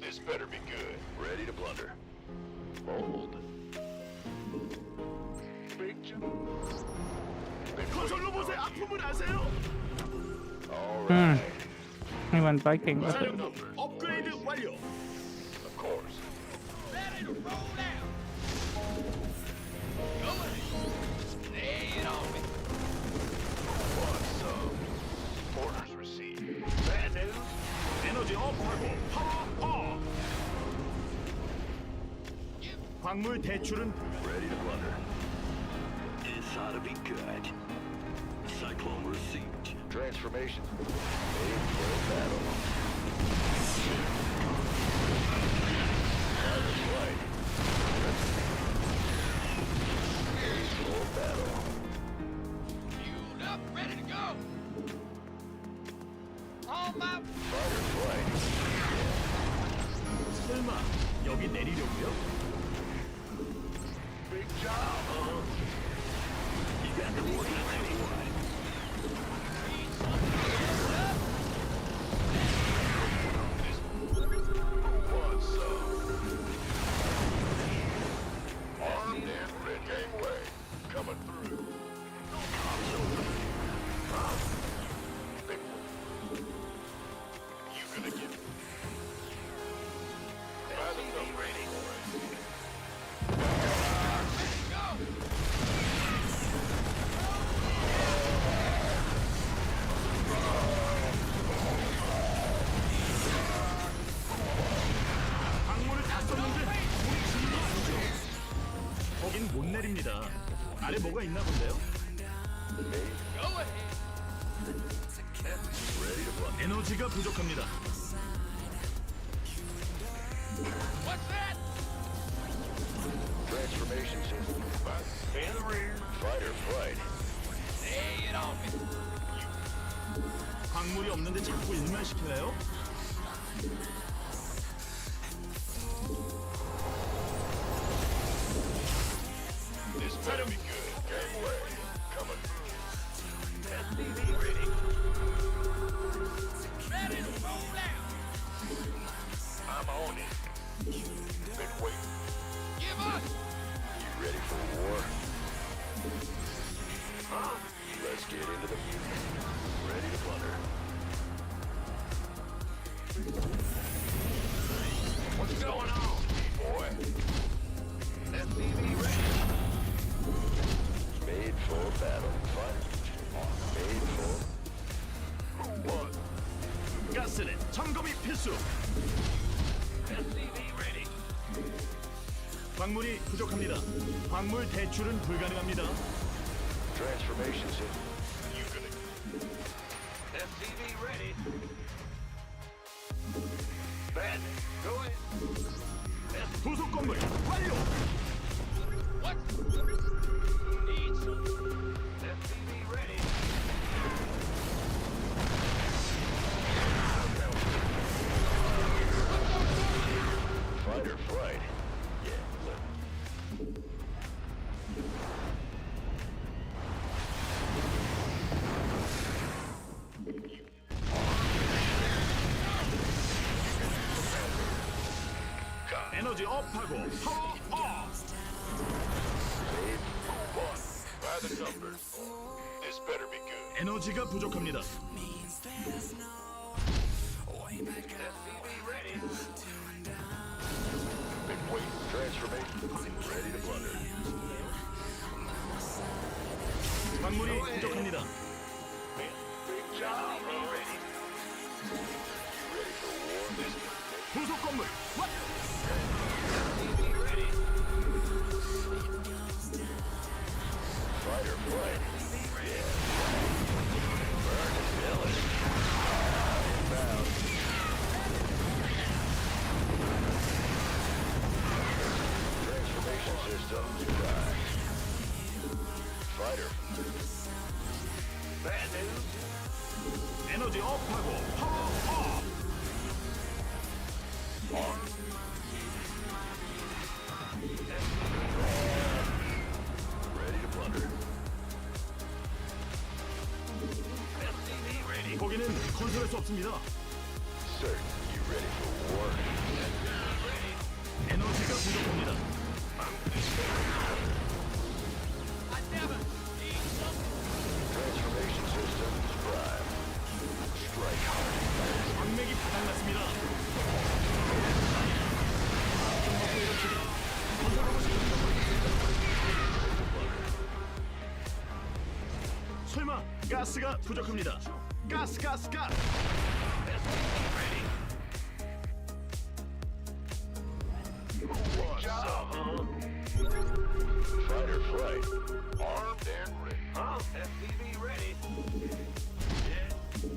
This better be good. Ready to blunder. Bold. Big jump. 건설 로봇의 아픔을 아세요? All right. He went Viking with it. 사령부 업그레이드 완료. Of course. Ready to roll out. Go ahead. Lay it on me. Want some? Orders received. Bad news? 에너지 업하고 파워 업. 광물 대출은 Ready to blunder. This ought to be good. Cyclone received. Transformation. Made for battle. Fighter flight. Made for battle. Fueled up, ready to go. On my Fighter flight. 설마 여기 내리려고요? Big job, huh? You got the orders anyway. Want some? Armed and ready. Gangway. Coming through. Big one. You gonna get it. By the number, ready, boys. 광물을 다 썼는데 우리 진도 아니죠? 거긴 못 내립니다. 아래 뭐가 있나 본데요? Ready to blunder. 에너지가 부족합니다. what's that? Transformation system. In the rear. Fighter flight. Lay it on me. 광물이 없는데 자꾸 일만 시킬래요? This better be good. Gangway. Coming through. SDV ready. Ready to roll out. I'm on it. Been waiting. Give us. You ready for war? Huh? Let's get into the ready to blunder. What's going on, boy? SDV ready. Made for battle. Fight. Made for. Who won? 가스는 점검이 필수. SDV ready. 광물이 부족합니다. 광물 대출은 불가능합니다. Transformation system. You gonna. SDV ready. Bad. Go ahead. 부속 건물 완료. What? Need some. SDV ready. Fighter flight. Yeah, look. 에너지 업하고 파워 업. Made for one. By the numbers. This better be good. 에너지가 부족합니다. SDV ready. Been waiting. Transformation. Ready to blunder. 광물이 부족합니다. Big job. Ready. You ready for war? This 부속 건물 완료. SDV ready. Fighter flight. Yeah. Burn and fill it. Inbound. Transformation systems. Right. Fighter. Bad news. 에너지 업하고 파워 업. Ready to plunder. 거기는 건설할 수 없습니다. Sir, you ready for war? 에너지가 부족합니다. Transformation systems prime. Strike hard. 광맥이 바닥났습니다. 설마 가스가 부족합니다. 가스. Fighter flight. Armed and ready. SCV ready.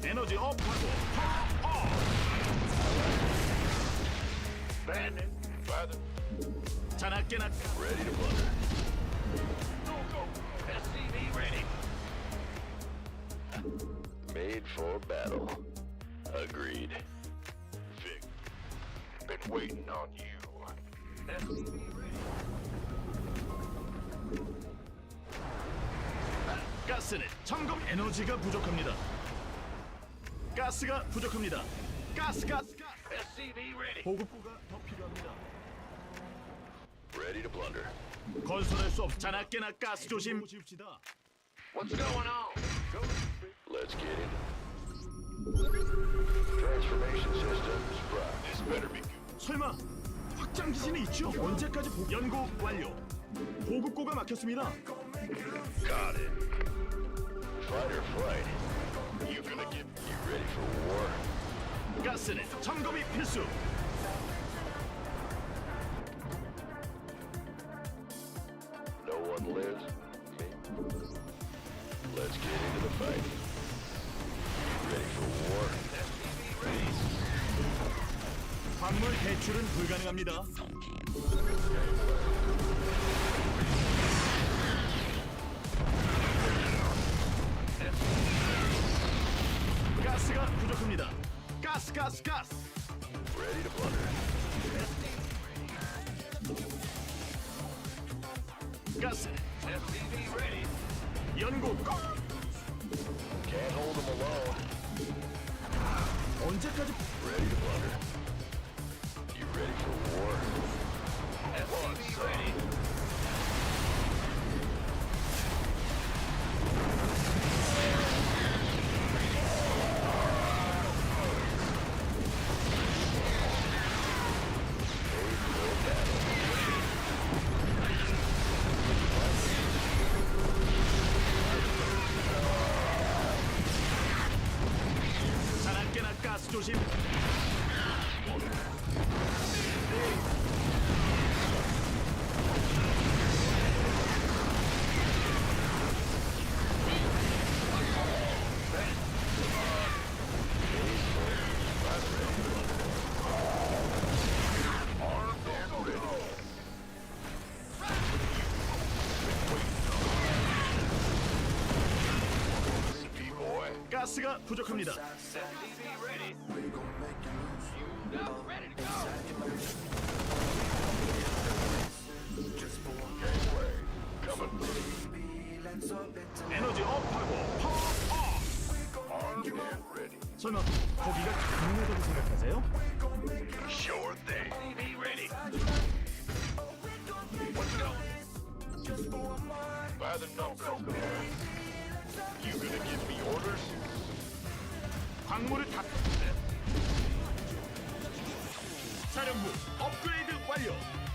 에너지 업하고 파워 업. Bandit. By the 자나깨나 ready to plunder. Go. SCV ready. Made for battle. Agreed. Vic, been waiting on you. SCV ready. 가스는 점검. 에너지가 부족합니다. 가스가 부족합니다. 가스. SCV ready. 보급고가 더 필요합니다. Ready to plunder. 건설할 수 없. 자나깨나 가스 조심. 지읍시다. What's going on? Let's get it. Transformation systems prime. This better be good. 설마 확장 기신이 있죠? 언제까지 연구 완료. 보급고가 막혔습니다. Got it. Fighter flight. You ready for war? 가스는 점검이 필수. No one lives? Me? Let's get into the fight. Ready for war? SCV ready. 광물 대출은 불가능합니다. 가스가 부족합니다. 가스. Ready to plunder. 가스. SCV ready. 연구 꼭. Can't hold them alone. 언제까지? Ready to plunder. You ready for war? SCV ready. 자나깨나 가스 조심. 가스가 부족합니다. SCV ready. Ready to go. 에너지 업하고 파워 업. Armed and ready. 설마 거기가 가능하다고 생각하세요? Sure thing. SCV ready. Let's go. By the number. You gonna give me orders? 광물을 다. 사령부 업그레이드 완료.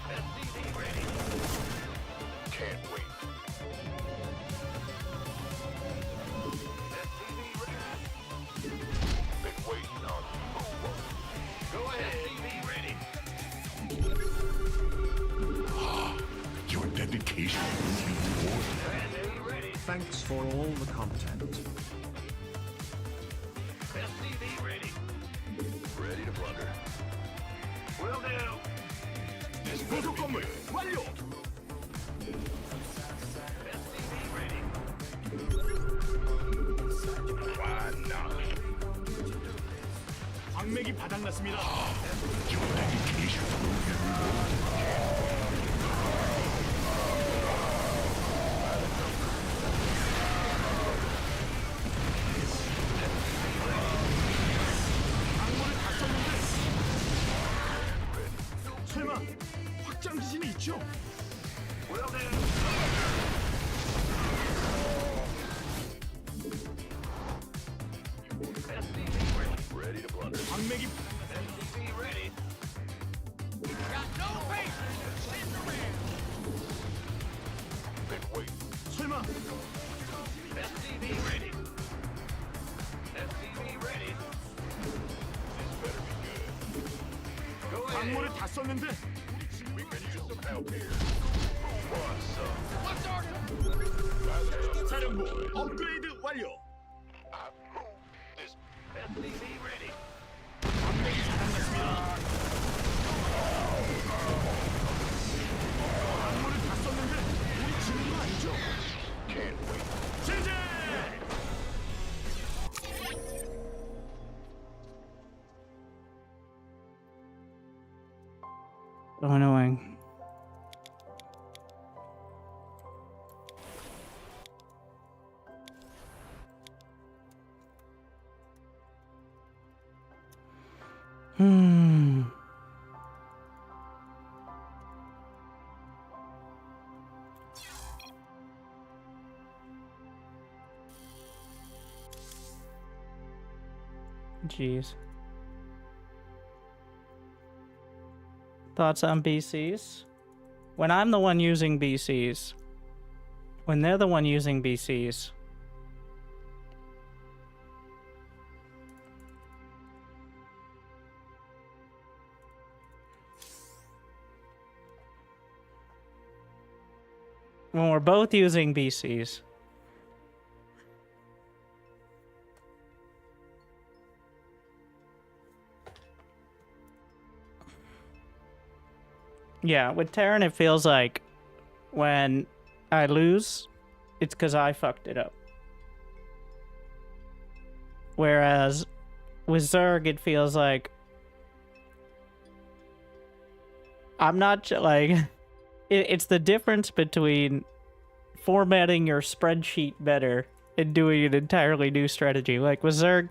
SCV ready. Can't wait. SCV ready. Been waiting on you. Go ahead. SCV ready. Your dedication will be rewarded. SCV ready. Thanks for all the content. SCV ready. Ready to plunder. Will do. This better 고속 be 건물 good. 완료. SCV ready. Why not? 바닥났습니다. 강물을 다 썼는데 설마 확장 기신이 있죠? Well then, SCV ready to blunder. 광맥이 SCV ready. Been waiting. 설마 SCV ready. SCV ready. This better be good. Go ahead. 광물을 다 썼는데 We could use some help here. Who wants some? 사령부 업그레이드 완료. This SCV ready. 광맥이 바닥났습니다. 광물을 다 썼는데 우리 지는 거 아니죠? Can't wait. 제재! So annoying. Jeez. Thoughts on BCs? When I'm the one using BCs, when they're the one using BCs, when we're both using BCs, yeah, with Terran, it feels like when I lose, it's because I fucked it up. Whereas with Zerg, it feels like I'm not like it's the difference between formatting your spreadsheet better and doing an entirely new strategy. Like with Zerg,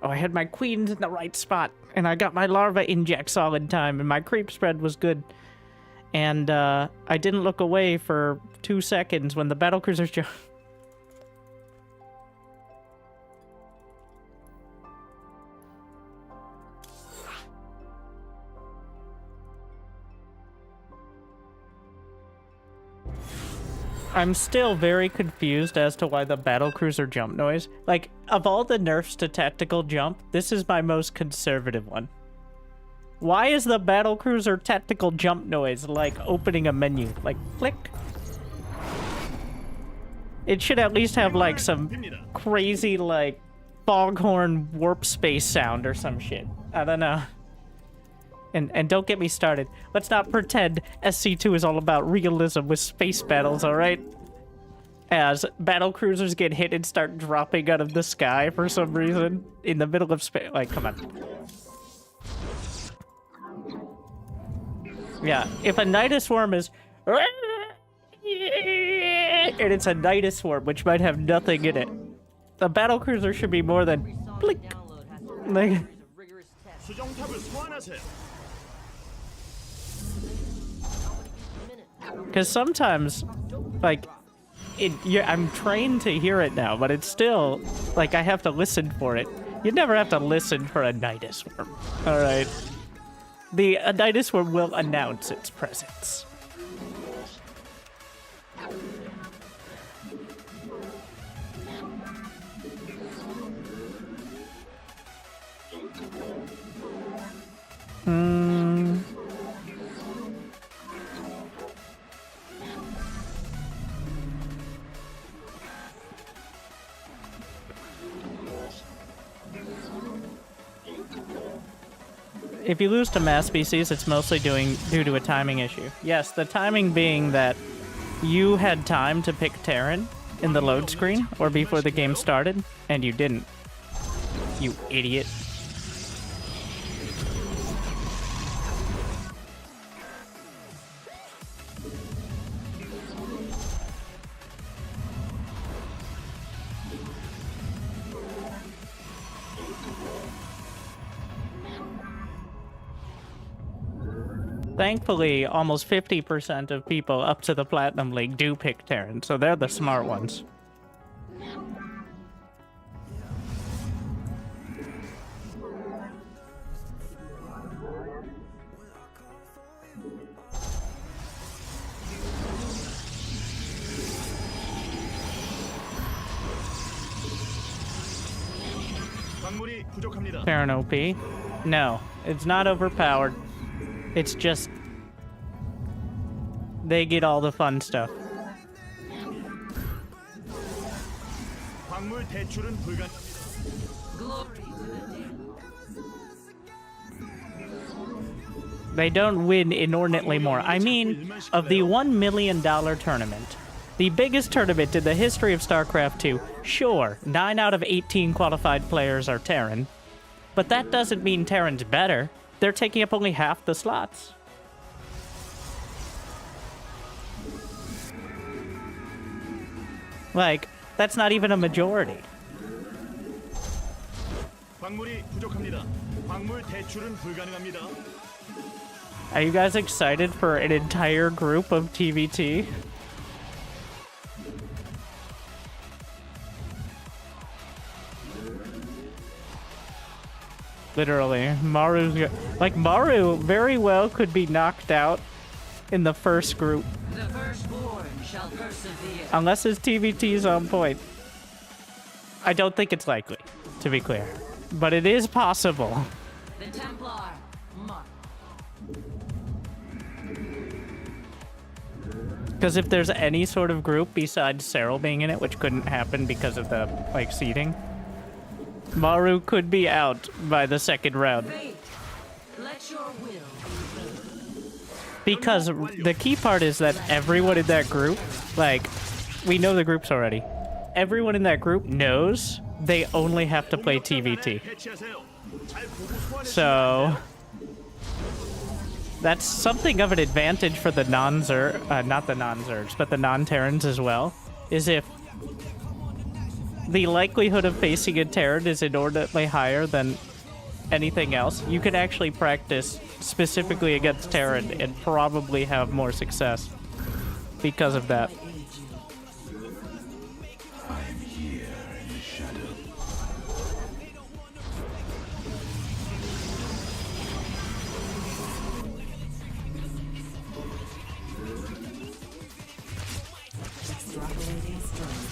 oh, I had my queens in the right spot, and I got my larva injects all in time, and my creep spread was good. And I didn't look away for 2 seconds when the battlecruisers jumped. I'm still very confused as to why the battlecruiser jump noise. Like, of all the nerfs to tactical jump, this is my most conservative one. Why is the battlecruiser tactical jump noise like opening a menu? Like, click? It should at least have like some crazy like foghorn warp space sound or some shit. I don't know. And don't get me started. Let's not pretend SC2 is all about realism with space battles, alright? As battlecruisers get hit and start dropping out of the sky for some reason in the middle of space. Like, come on. Yeah, if a Nidus Swarm is... And it's a Nidus Swarm, which might have nothing in it. The battlecruiser should be more than... Blink. Like... 수정탑을 소환하세요. Because sometimes, like, I'm trained to hear it now, but it's still, like, I have to listen for it. You never have to listen for a Nidus Swarm. Alright. The Nidus Swarm will announce its presence. If you lose to mass species, it's mostly due to a timing issue. Yes, the timing being that you had time to pick Terran in the load screen or before the game started, and you didn't. You idiot. thankfully, almost 50% of people up to the Platinum League do pick Terran, so they're the smart ones. 광물이 부족합니다. Terran OP? No, it's not overpowered. It's just they get all the fun stuff. 광물 대출은 불가능. They don't win inordinately more. I mean, of the $1 million tournament, the biggest tournament in the history of StarCraft 2, sure, 9 out of 18 qualified players are Terran, but that doesn't mean Terran's better. They're taking up only half the slots. Like, that's not even a majority. 광물이 부족합니다. 광물 대출은 불가능합니다. Are you guys excited for an entire group of TVT? Literally, like Maru very well could be knocked out in the first group. The firstborn shall persevere. Unless his TVT is on point. I don't think it's likely, to be clear. But it is possible. The Templar mark. Because if there's any sort of group besides Cyril being in it, which couldn't happen because of the, like, seeding, Maru could be out by the second round. Fate, let your will be done. Because the key part is that everyone in that group, like, we know the groups already. Everyone in that group knows they only have to play TVT. So that's something of an advantage for the non-Zerg, not the non-Zergs, but the non-Terrans as well, is if the likelihood of facing a Terran is inordinately higher than anything else, you could actually practice specifically against Terran and probably have more success because of that. I'm here in the shadow. Extrapolating strength.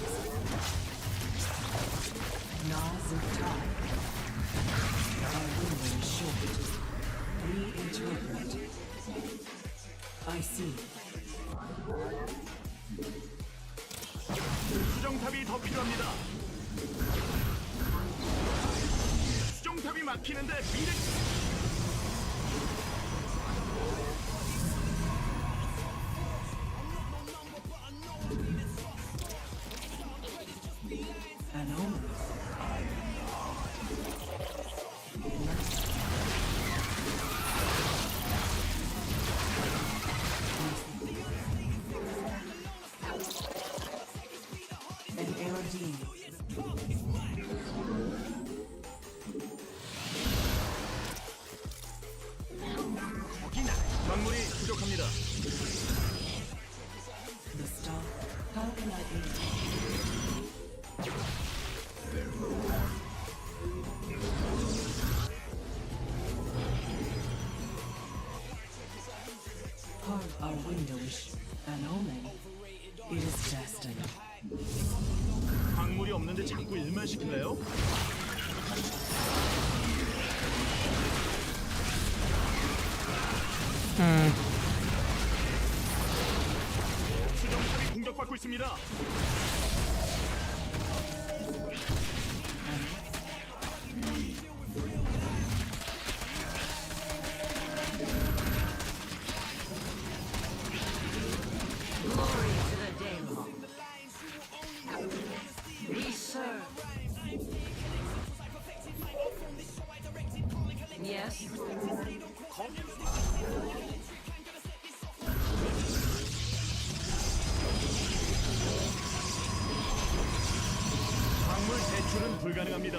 Gnaws of time. Our window is short. Reinterpret. I see. 수정탑이 더 필요합니다. 수정탑이 막히는데 미래. An omen. An Erodine. 광물이 부족합니다. The star. How can I aid? Part our windowish. An omen. It is destined. 광물이 없는데 자꾸 일만 시킬래요? 수정탑이 공격받고 있습니다. Glory to the Daemon. We serve. Yes. 광물 대출은 불가능합니다.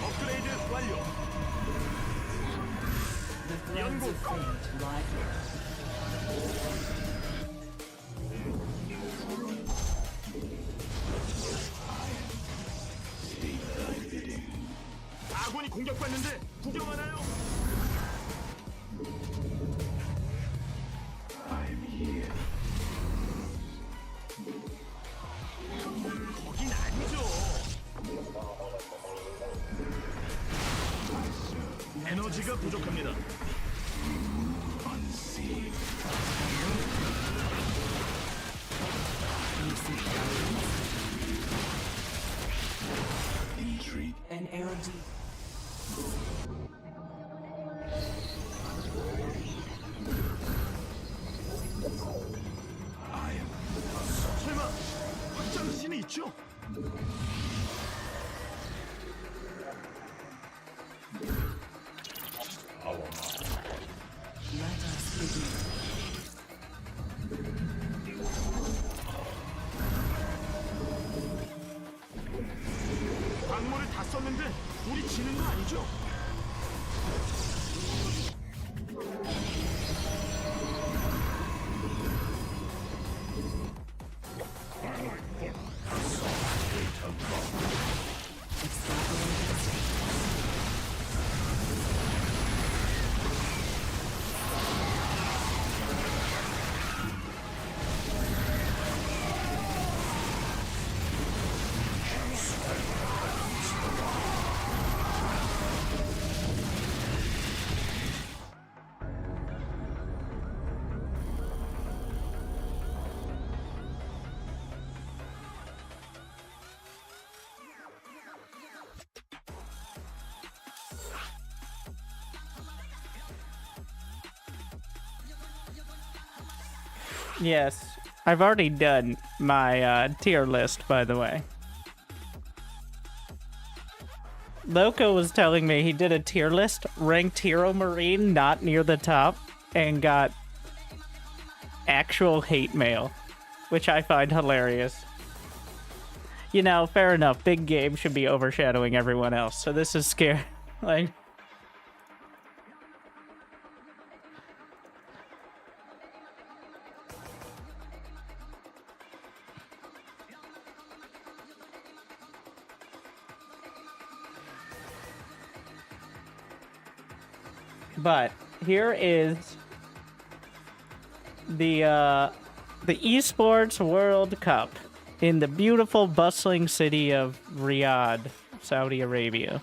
업그레이드 Strands of fate lie here. 아군이 공격받는데 구경하나요? 거긴 아니죠. 에너지가 부족합니다. An AOD. 설마 확장 신이 있죠? Let us begin. 광물을 다 썼는데 우리 지는 거 아니죠? Yes, I've already done my tier list, by the way. Loco was telling me he did a tier list, ranked Hero Marine not near the top, and got actual hate mail, which I find hilarious. You know, fair enough, big game should be overshadowing everyone else, so this is scary. Like... But here is the Esports World Cup in the beautiful, bustling city of Riyadh, Saudi Arabia.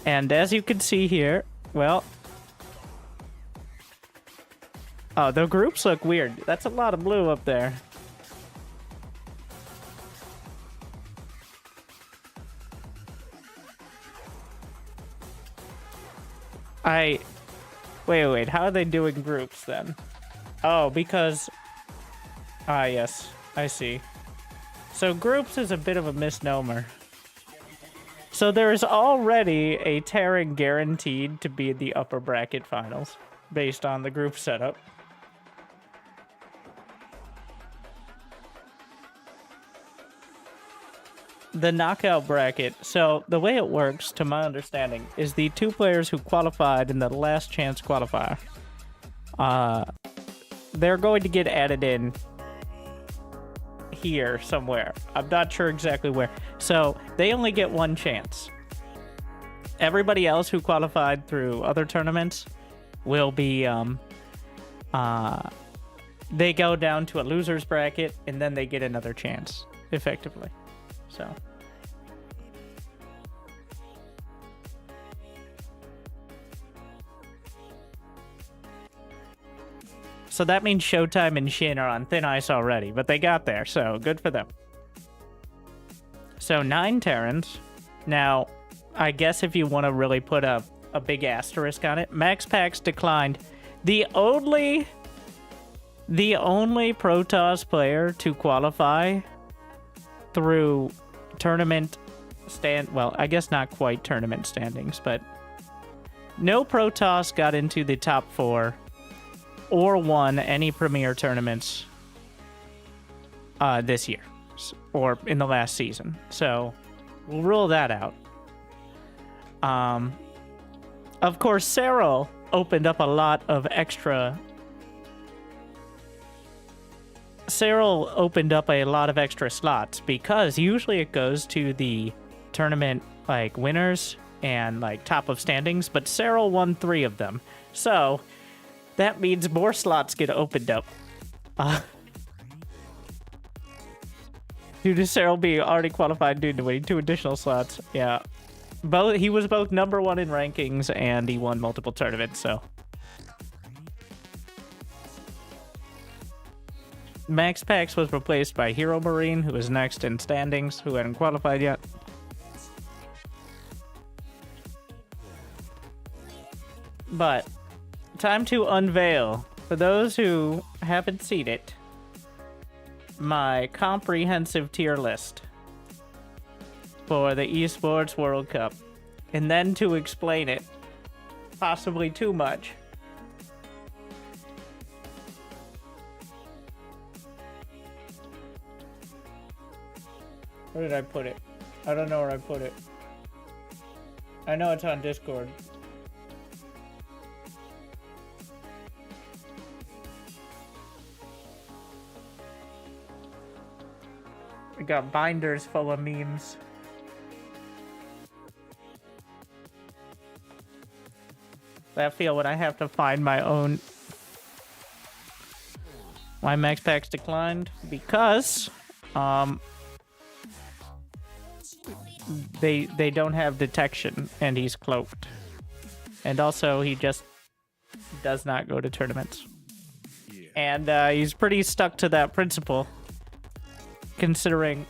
And as you can see here, well... Oh, the groups look weird. That's a lot of blue up there. Wait, how are they doing groups then? Oh, because... Ah, yes, I see. So groups is a bit of a misnomer. So there is already a Terran guaranteed to be in the upper bracket finals, based on the group setup. The knockout bracket. So the way it works, to my understanding, is the two players who qualified in the last chance qualifier. They're going to get added in here somewhere. I'm not sure exactly where. So they only get one chance. Everybody else who qualified through other tournaments will be, they go down to a loser's bracket and then they get another chance, effectively. So that means Showtime and Shin are on thin ice already, but they got there, so good for them. So 9 Terrans. Now, I guess if you want to really put a big asterisk on it, Max Pax declined. The only Protoss player to qualify through tournament well, I guess not quite tournament standings, but no Protoss got into the top 4 or won any premier tournaments this year or in the last season. So we'll rule that out. Of course, Cyril opened up a lot of extra... Cyril opened up a lot of extra slots because usually it goes to the tournament, like, winners and, like, top of standings, but Cyril won 3 of them. So, that means more slots get opened up. Due to Cyril being already qualified due to winning 2 additional slots. Yeah. He was both number 1 in rankings and he won multiple tournaments, so. Max Pax was replaced by Hero Marine, who is next in standings, who hadn't qualified yet. But, time to unveil, for those who haven't seen it, my comprehensive tier list for the Esports World Cup. And then to explain it, possibly too much. Where did I put it? I don't know where I put it. I know it's on Discord. We got binders full of memes. I feel when I have to find my own. Why Max Packs declined? Because they don't have detection and he's cloaked. And also he just does not go to tournaments. And he's pretty stuck to that principle, considering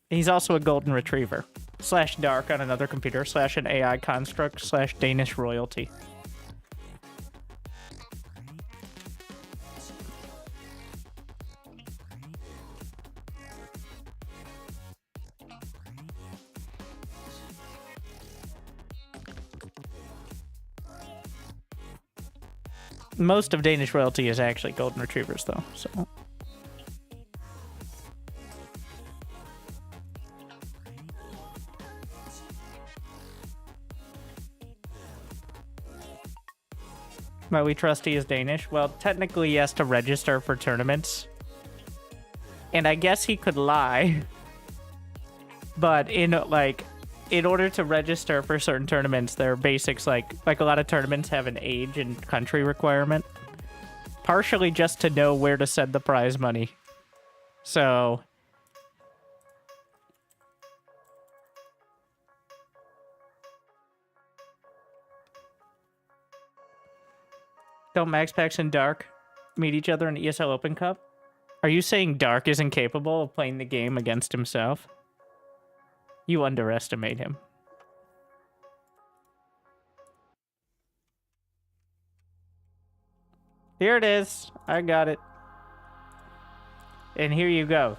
he's also a golden retriever / dark on another computer / an AI construct / Danish royalty. Most of Danish royalty is actually golden retrievers, though, so. But we trust he is Danish. Well, technically he has to register for tournaments. And I guess he could lie. But in order to register for certain tournaments, there are basics like a lot of tournaments have an age and country requirement. Partially just to know where to send the prize money. So don't Max Pax and Dark meet each other in ESL Open Cup? Are you saying Dark is incapable of playing the game against himself? You underestimate him. Here it is. I got it. And here you go.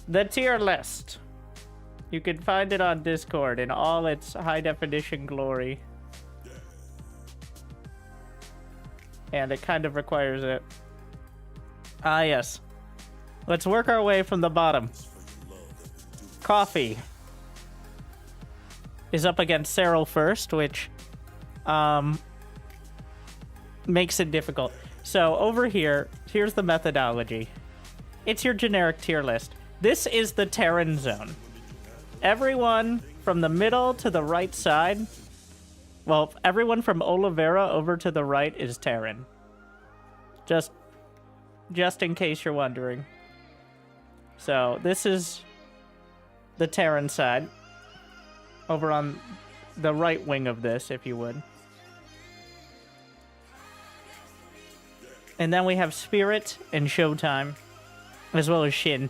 The tier list. You can find it on Discord in all its high definition glory. And it kind of requires it. Ah, yes. Let's work our way from the bottom. Coffee is up against Cyril first, which makes it difficult. So over here, here's the methodology. It's your generic tier list. This is the Terran zone. Everyone from the middle to the right side, well, everyone from Oliveira over to the right is Terran. Just in case you're wondering. So this is the Terran side, over on the right wing of this, if you would. And then we have Spirit and Showtime, as well as Shin.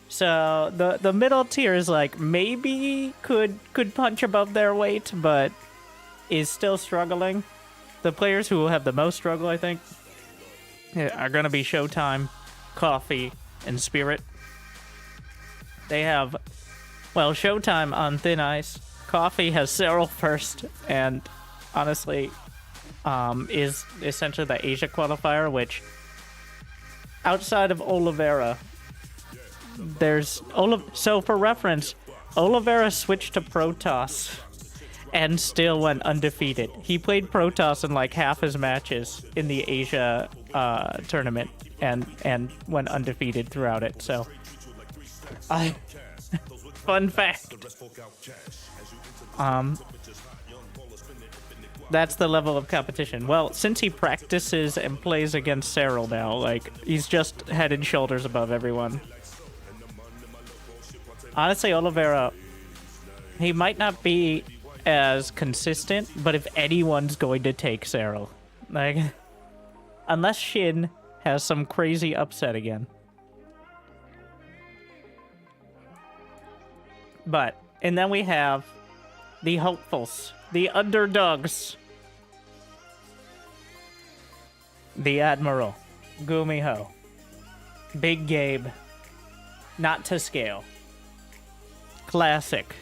So the middle tier is like maybe could punch above their weight, but is still struggling. The players who will have the most struggle, I think, are gonna be Showtime, Coffee, and Spirit. They have, well, Showtime on thin ice. Coffee has Cyril first, and honestly, is essentially the Asia qualifier, which outside of Oliveira, there's so for reference, Oliveira switched to Protos, and still went undefeated. He played Protoss in like half his matches in the Asia tournament and went undefeated throughout it. So, fun fact. That's the level of competition. Well, since he practices and plays against Cyril now, like, he's just head and shoulders above everyone. Honestly, Oliveira, he might not be as consistent, but if anyone's going to take Cyril, like, unless Shin has some crazy upset again. But, and then we have the hopefuls, the underdogs, the Admiral, Gumiho, Big Gabe, Not to Scale, Classic,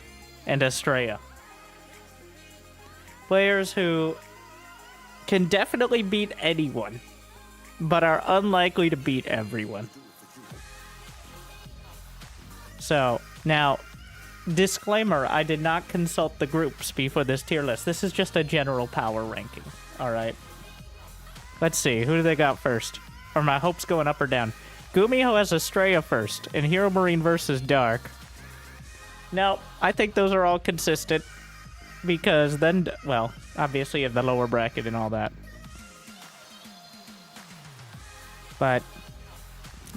and Estrella. Players who can definitely beat anyone, but are unlikely to beat everyone. So, now, disclaimer, I did not consult the groups before this tier list. This is just a general power ranking, alright? Let's see, who do they got first? Are my hopes going up or down? Gumiho has Estrella first, and Hero Marine versus Dark. Now, I think those are all consistent, because then, well, obviously you have the lower bracket and all that. But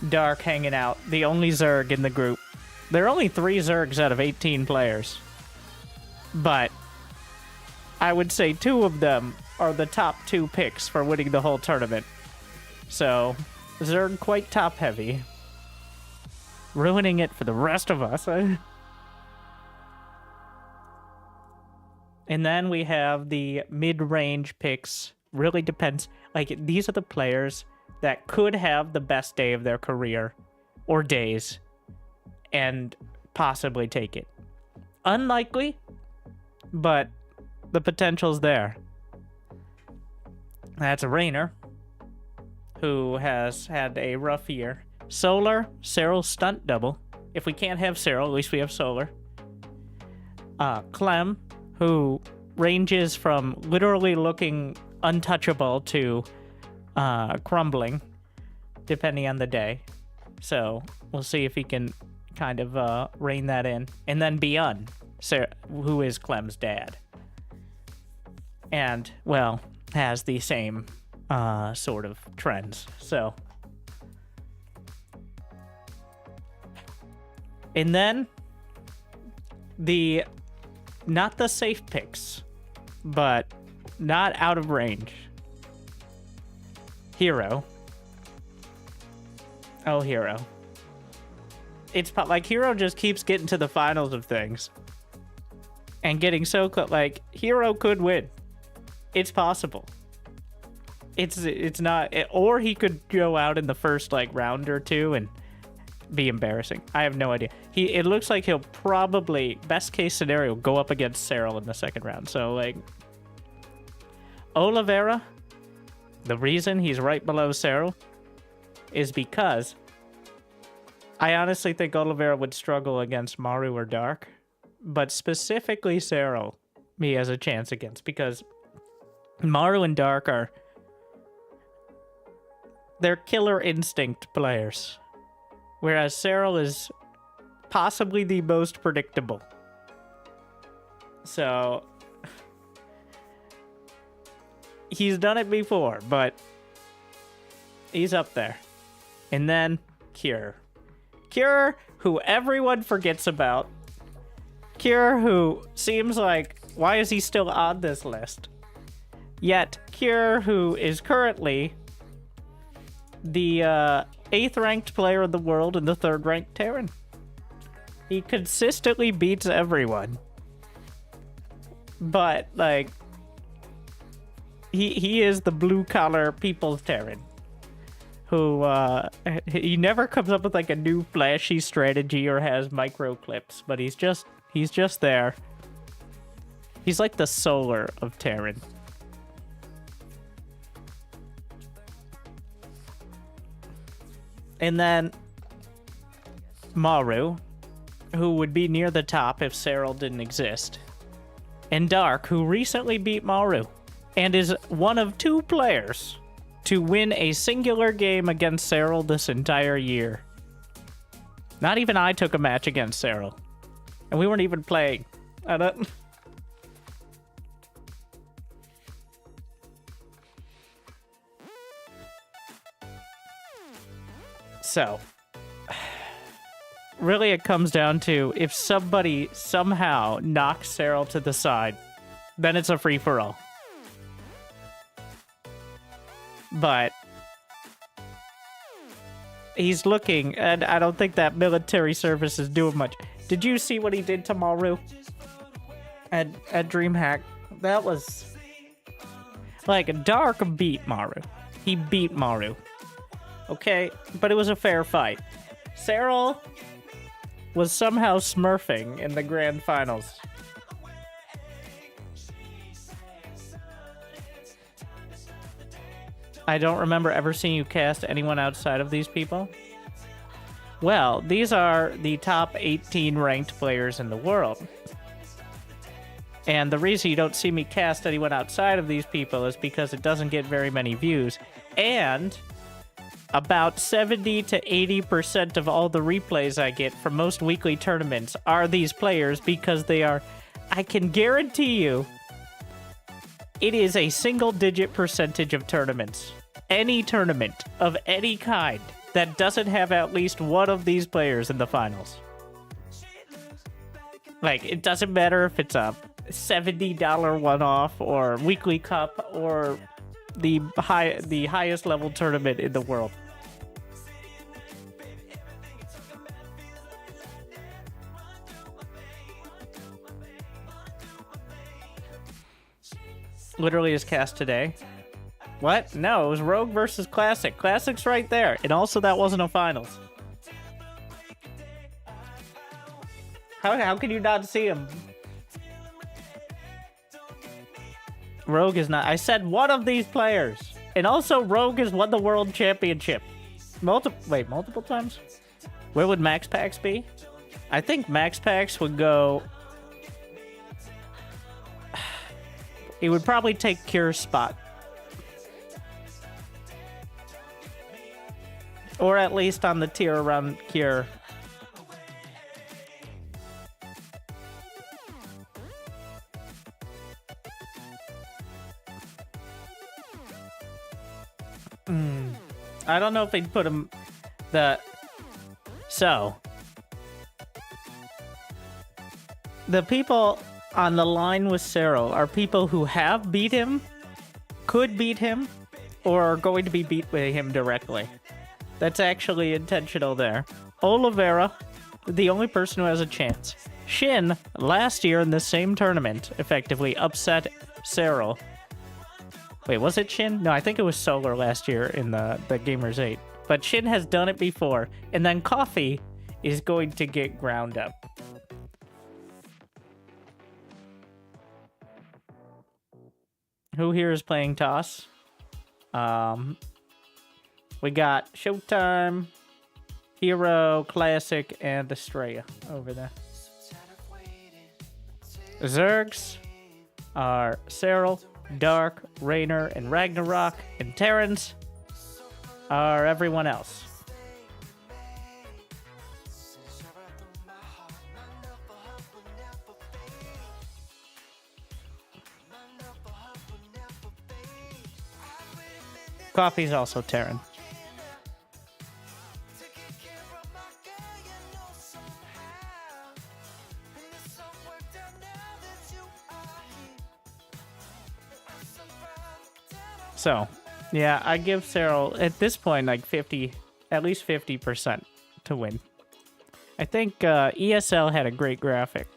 Dark hanging out, the only Zerg in the group. There are only 3 Zergs out of 18 players. But I would say 2 of them are the top 2 picks for winning the whole tournament. So, Zerg quite top heavy. Ruining it for the rest of us. And then we have the mid-range picks. Really depends. Like, these are the players that could have the best day of their career. Or days. And possibly take it. Unlikely. But the potential's there. That's a Rainer. Who has had a rough year. Solar, Cyril's stunt double. If we can't have Cyril, at least we have Solar. Clem, who ranges from literally looking untouchable to crumbling, depending on the day. So we'll see if he can kind of rein that in. And then Beyond, who is Clem's dad. And, well, has the same sort of trends. So, and then not the safe picks, but not out of range. Hero. Oh, Hero. It's like Hero just keeps getting to the finals of things. And getting so close. Like, Hero could win. It's possible. It's not, or he could go out in the first like round or two and be embarrassing. I have no idea. It looks like he'll probably, best case scenario, go up against Cyril in the second round. So like Oliveira, the reason he's right below Cyril is because I honestly think Oliveira would struggle against Maru or Dark, but specifically Cyril he has a chance against, because Maru and Dark they're killer instinct players. Whereas Cyril is possibly the most predictable. So, he's done it before, but he's up there. And then, Cure. Cure, who everyone forgets about. Cure, who seems like, why is he still on this list? Yet, Cure, who is currently the 8th ranked player in the world and the 3rd ranked Terran. He consistently beats everyone. But, like, he is the blue-collar people's Terran. Who, he never comes up with, like, a new flashy strategy or has micro clips, but he's just there. He's like the Solar of Terran. And then Maru, who would be near the top if Cyril didn't exist. and Dark, who recently beat Maru, and is one of 2 players to win a singular game against Cyril this entire year. Not even I took a match against Cyril. And we weren't even playing. I don't... So, really it comes down to if somebody somehow knocks Cyril to the side, then it's a free-for-all. But he's looking, and I don't think that military service is doing much. Did you see what he did to Maru at DreamHack? That was like Dark beat Maru. He beat Maru. Okay, but it was a fair fight. Cyril was somehow smurfing in the grand finals. I don't remember ever seeing you cast anyone outside of these people. Well, these are the top 18 ranked players in the world. And the reason you don't see me cast anyone outside of these people is because it doesn't get very many views. And about 70 to 80% of all the replays I get from most weekly tournaments are these players because they are, I can guarantee you, it is a single-digit percentage of tournaments. Any tournament of any kind that doesn't have at least one of these players in the finals. Like, it doesn't matter if it's a $70 one-off or weekly cup or the highest level tournament in the world. Literally is cast today. What? No, it was Rogue versus Classic. Classic's right there. And also that wasn't a finals. How can you not see him? Rogue is not. I said one of these players. And also Rogue has won the world championship. Multiple times? Where would Max Pax be? I think Max Pax would go... He would probably take Cure's spot. Or at least on the tier around Cure. I don't know if they'd put him... So... The people on the line with Cyril are people who have beat him, could beat him, or are going to be beat by him directly. That's actually intentional there. Oliveira, the only person who has a chance. Shin, last year in the same tournament, effectively upset Cyril. Wait, was it Shin? No, I think it was Solar last year in the Gamers 8. But Shin has done it before, and then Coffee is going to get ground up. Who here is playing Toss? We got Showtime, Hero, Classic, and Estrella over there. Zergs are Cyril, Dark, Raynor, and Ragnarok, and Terrans are everyone else. Coffee's also Terran. So, yeah, I give Cyril, at this point, like at least 50% to win. I think ESL had a great graphic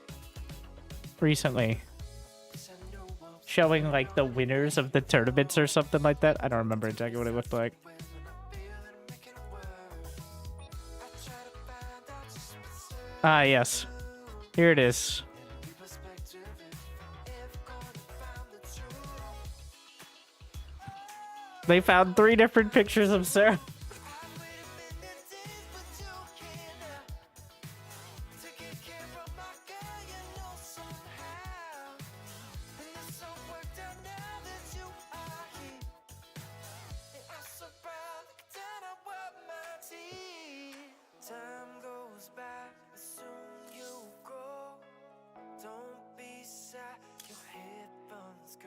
recently showing, like, the winners of the tournaments or something like that. I don't remember exactly what it looked like. Ah, yes. Here it is. They found 3 different pictures of Sarah.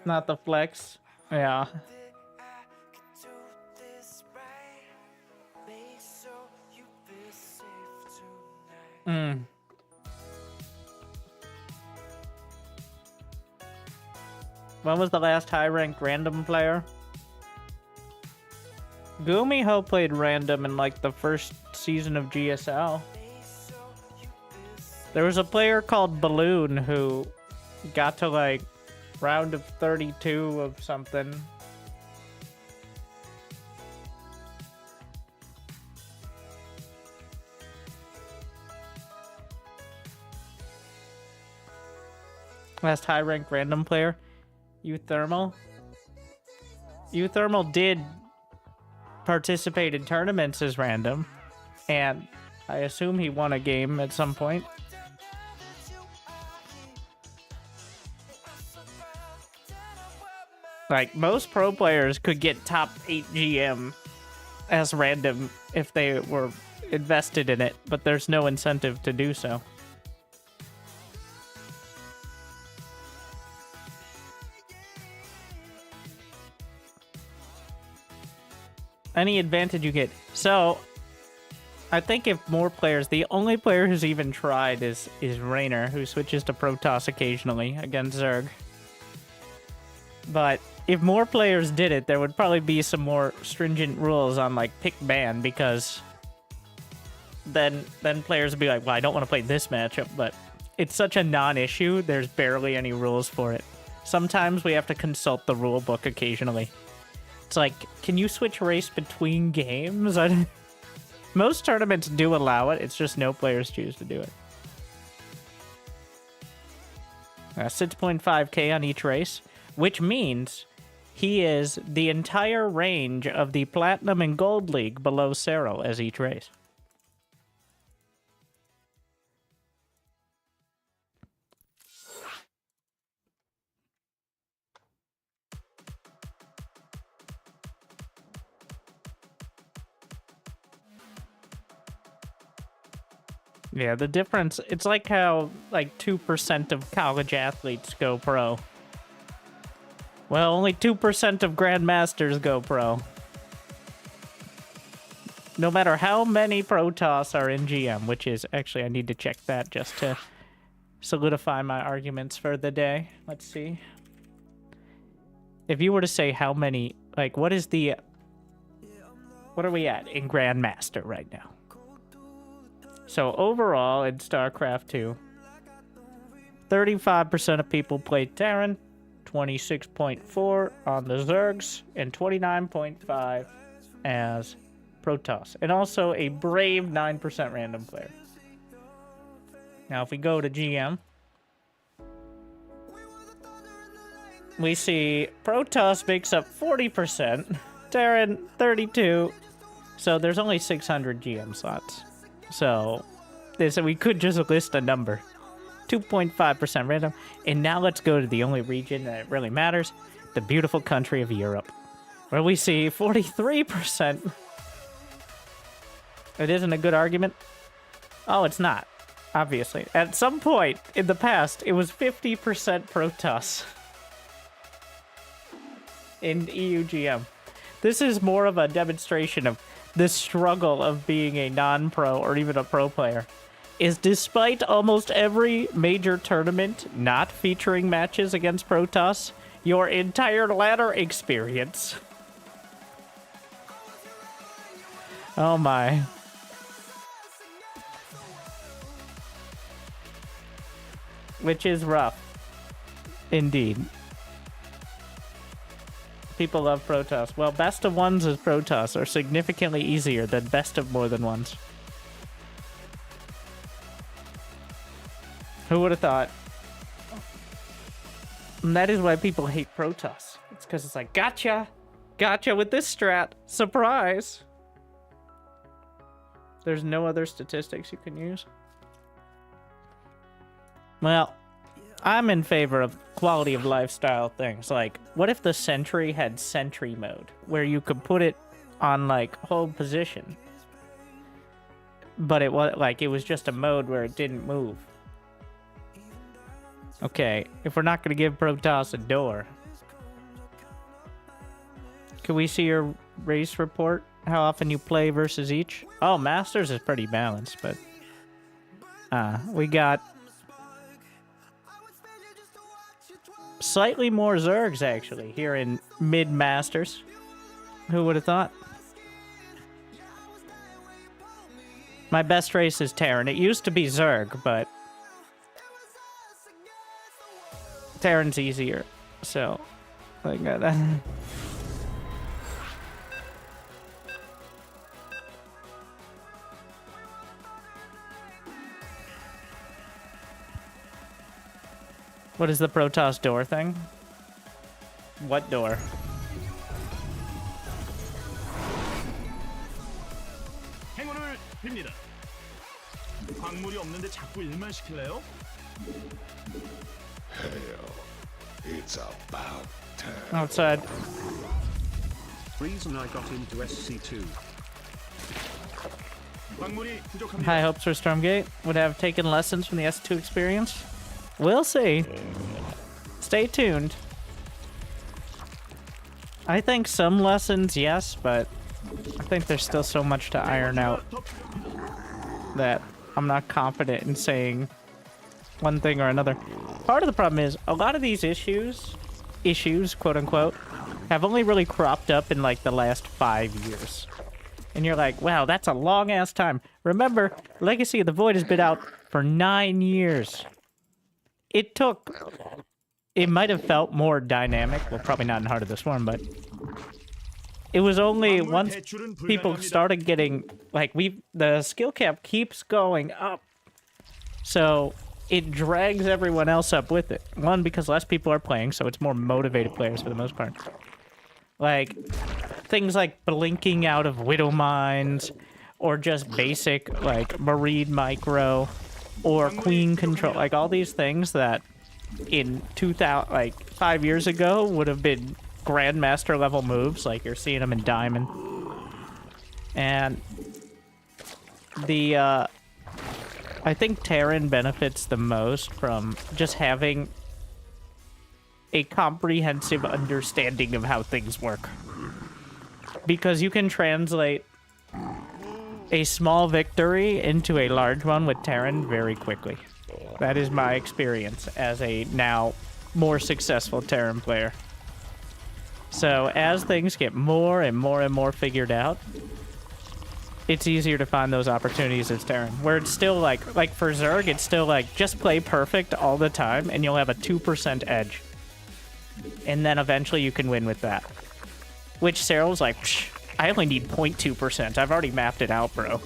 Not the flex. Yeah. Mm. When was the last high-ranked random player? Gumiho played random in like the first season of GSL. There was a player called Balloon who got to like round of 32 of something. Last high-ranked random player, Euthermal. Euthermal did participate in tournaments as random, and I assume he won a game at some point. Like, most pro players could get top 8 GM as random if they were invested in it, but there's no incentive to do so. Any advantage you get. So, I think if more players, the only player who's even tried is Raynor, who switches to Protoss occasionally against Zerg. But if more players did it, there would probably be some more stringent rules on like pick ban, because then players would be like, well, I don't want to play this matchup, but it's such a non-issue, there's barely any rules for it. Sometimes we have to consult the rule book occasionally. It's like, can you switch race between games? Most tournaments do allow it, it's just no players choose to do it. 6.5k on each race, which means he is the entire range of the Platinum and Gold League below Cyril as each race. Yeah, the difference, it's like how like 2% of college athletes go pro. Well, only 2% of Grandmasters go pro. No matter how many Protoss are in GM, which is, actually I need to check that just to solidify my arguments for the day. Let's see. If you were to say how many, like what is the, what are we at in Grandmaster right now? So overall in StarCraft 2, 35% of people played Terran, 26.4 on the Zergs, and 29.5 as Protoss. And also a brave 9% random player. Now if we go to GM, we see Protoss makes up 40%, Terran 32, so there's only 600 GM slots. So we could just list a number. 2.5% random. And now let's go to the only region that really matters, the beautiful country of Europe, where we see 43%. It isn't a good argument? Oh, it's not. Obviously. At some point in the past, it was 50% Protoss in EUGM. This is more of a demonstration of the struggle of being a non-pro or even a pro player. Is despite almost every major tournament not featuring matches against Protoss, your entire ladder experience. Oh my. Which is rough. Indeed. People love Protoss. Well, best of ones as Protoss are significantly easier than best of more than ones. Who would have thought? And that is why people hate Protoss. It's because it's like, gotcha! Gotcha with this strat! Surprise! There's no other statistics you can use. Well, I'm in favor of quality of lifestyle things. Like, what if the Sentry had Sentry mode, where you could put it on, like, hold position, but it was, like, it was just a mode where it didn't move. Okay, if we're not going to give Protoss a door, Can we see your race report? How often you play versus each? Oh, Masters is pretty balanced, but... we got... slightly more Zergs, actually, here in mid-Masters. Who would have thought? My best race is Terran. It used to be Zerg, but... Terran's easier, so... I got that. What is the Protoss door thing? What door? 행운을 빕니다. 광물이 없는데 자꾸 일만 시킬래요? It's about time. Outside. Reason I got into SC2. 광물이 부족합니다. High hopes for Stormgate. Would have taken lessons from the S2 experience. We'll see. Stay tuned. I think some lessons, yes, but I think there's still so much to iron out that I'm not confident in saying one thing or another. Part of the problem is a lot of these issues, quote unquote, have only really cropped up in like the last 5 years. And you're like, wow, that's a long ass time. Remember, Legacy of the Void has been out for 9 years. It might have felt more dynamic. Well, probably not in Heart of the Swarm, but it was only once people started getting, like, the skill cap keeps going up. So it drags everyone else up with it. One, because less people are playing, so it's more motivated players for the most part. Like, things like blinking out of Widow Mines, or just basic, like, Marine Micro, or Queen Control. Like, all these things that in 2000, like 5 years ago, would have been Grandmaster level moves. Like, you're seeing them in Diamond. And the, I think Terran benefits the most from just having a comprehensive understanding of how things work. Because you can translate a small victory into a large one with Terran very quickly. That is my experience as a now more successful Terran player. So as things get more and more and more figured out, it's easier to find those opportunities as Terran. Where it's still like for Zerg, it's still like, just play perfect all the time and you'll have a 2% edge. And then eventually you can win with that. Which Cyril's like, psh, I only need 0.2%. I've already mapped it out, bro.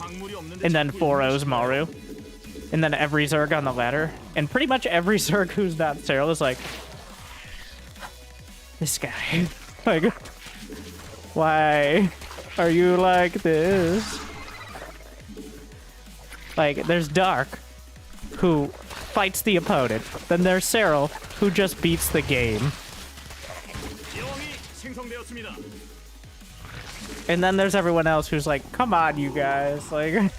And then 4-0's Maru. And then every Zerg on the ladder. And pretty much every Zerg who's not Cyril is like, this guy. Like, why are you like this? Like, there's Dark, who fights the opponent. Then there's Cyril, who just beats the game. And then there's everyone else who's like, come on, you guys. Like,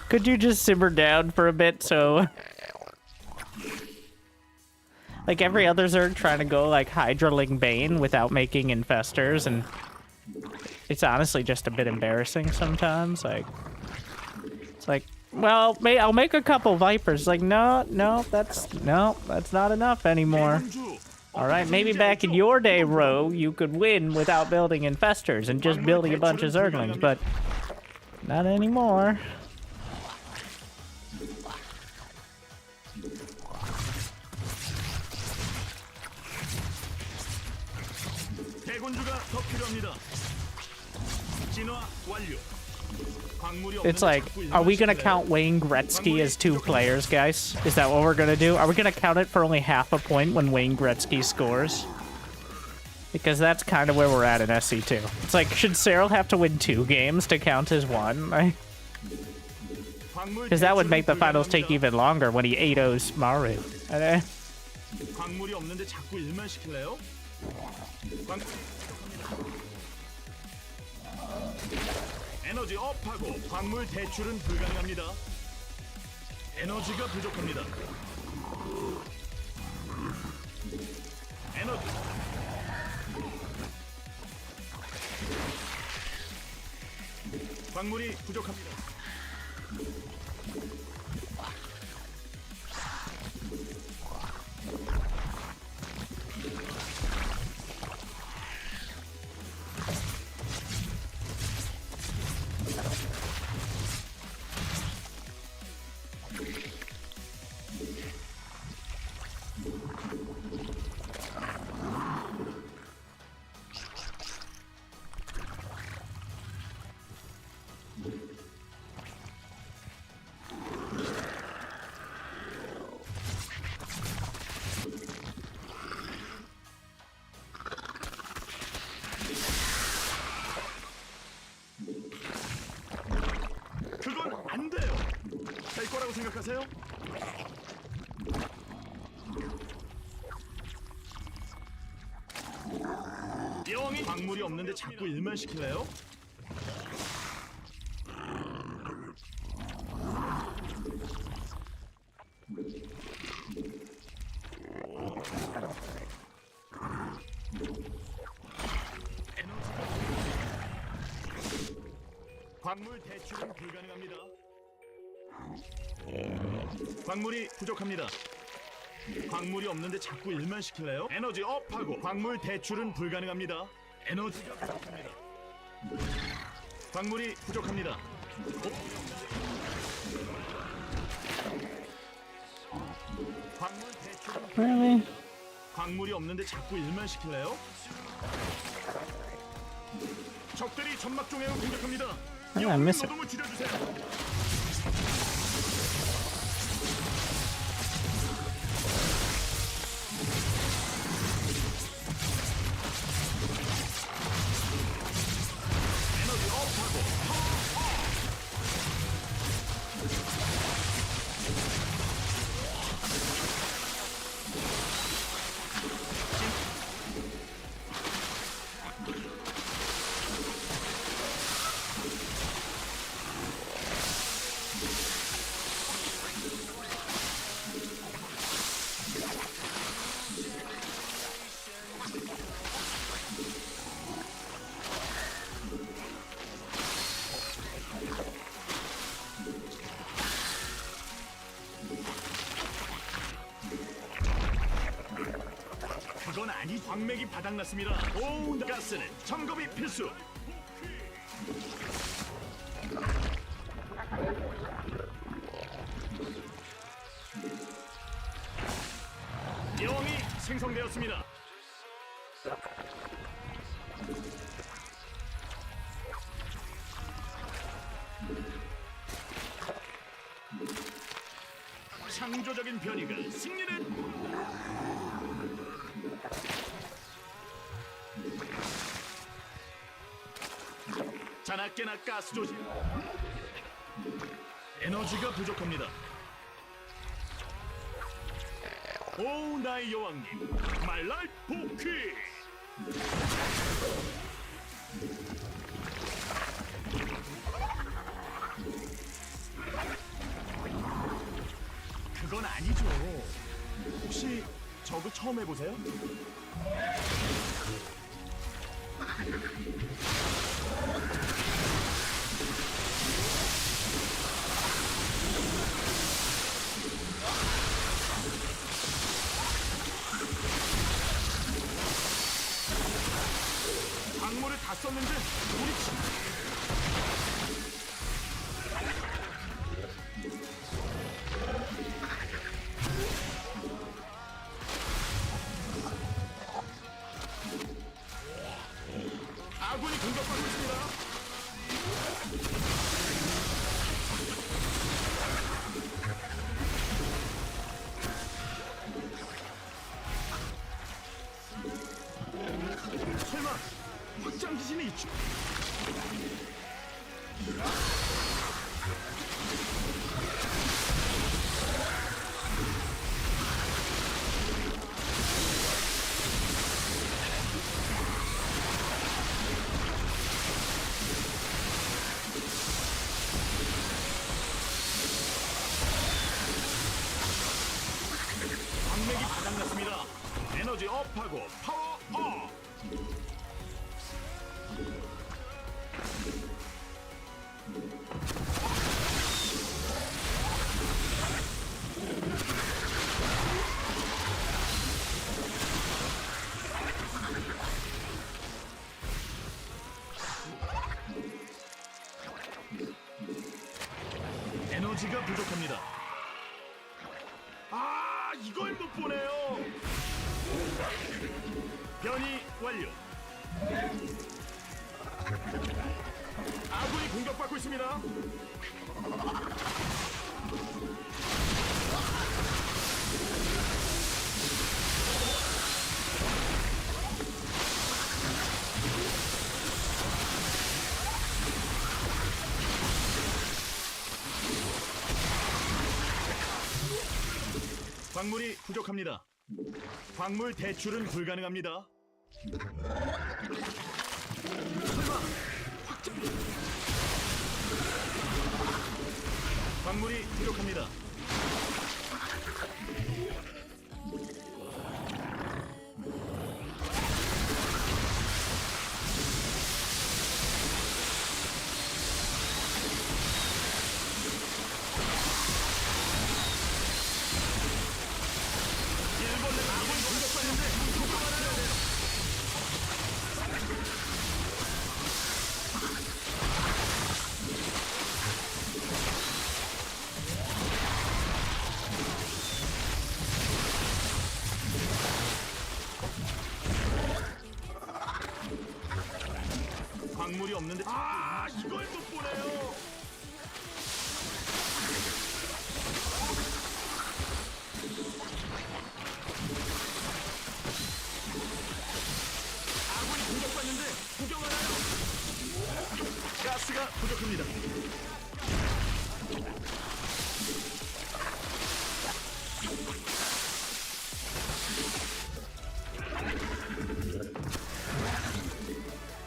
could you just simmer down for a bit so... Like, every other Zerg trying to go, like, Hydraling Bane without making Infestors, and it's honestly just a bit embarrassing sometimes. Like, it's like, well, I'll make a couple Vipers. Like, no, that's not enough anymore. All right, maybe back in your day, Ro, you could win without building Infestors and just building a bunch of Zerglings, but not anymore. It's like, are we gonna count Wayne Gretzky as 2 players, guys? Is that what we're gonna do? Are we gonna count it for only half a point when Wayne Gretzky scores? Because that's kind of where we're at in SC2. It's like, should Cyril have to win 2 games to count as 1? Because that would make the finals take even longer when he 8-0's Maru. 에너지 업하고 광물 대출은 불가능합니다. 에너지가 부족합니다. 에너지 광물이 부족합니다. 그건 안 돼요. 될 거라고 생각하세요? 여왕이 광물이 없는데 자꾸 일만 시킬래요? 광물 대출은 불가능합니다. 광물이 부족합니다. 광물이 없는데 자꾸 일만 시킬래요? 에너지 업하고 광물 대출은 불가능합니다. 에너지가 부족합니다. 광물이 부족합니다. 광물 대출은 Really? 광물이 없는데 자꾸 일만 시킬래요? 적들이 점막 중에 공격합니다. I miss it. 노동을 줄여주세요. 에너지 업하고 그건 아니. 광맥이 바닥났습니다. 오, 가스는 점검이 필수. 여왕이 생성되었습니다. 창조적인 변이가 승리를 자나깨나 가스 조짐. 에너지가 부족합니다. 오, 나의 여왕님, 말랄 복귀. 그건 아니죠. 혹시 저거 처음 해보세요? 광물을 다 썼는데 우리 아군이 공격받고 있습니다. 설마 확장 기신이 있죠? 광맥이 바닥났습니다. 에너지 업하고 파워 업. 에너지가 부족합니다. 아, 이걸 못 보네요. 변이 완료. 아군이 공격받고 있습니다. 광물이 부족합니다. 광물 대출은 불가능합니다. 설마 확장... 광물이 부족합니다. 일본은 아군 공격받는데 누가 많아요? 광물이 없는데 아, 이걸 못 보네요. 아군이 공격받는데 구경하나요? 가스가 부족합니다.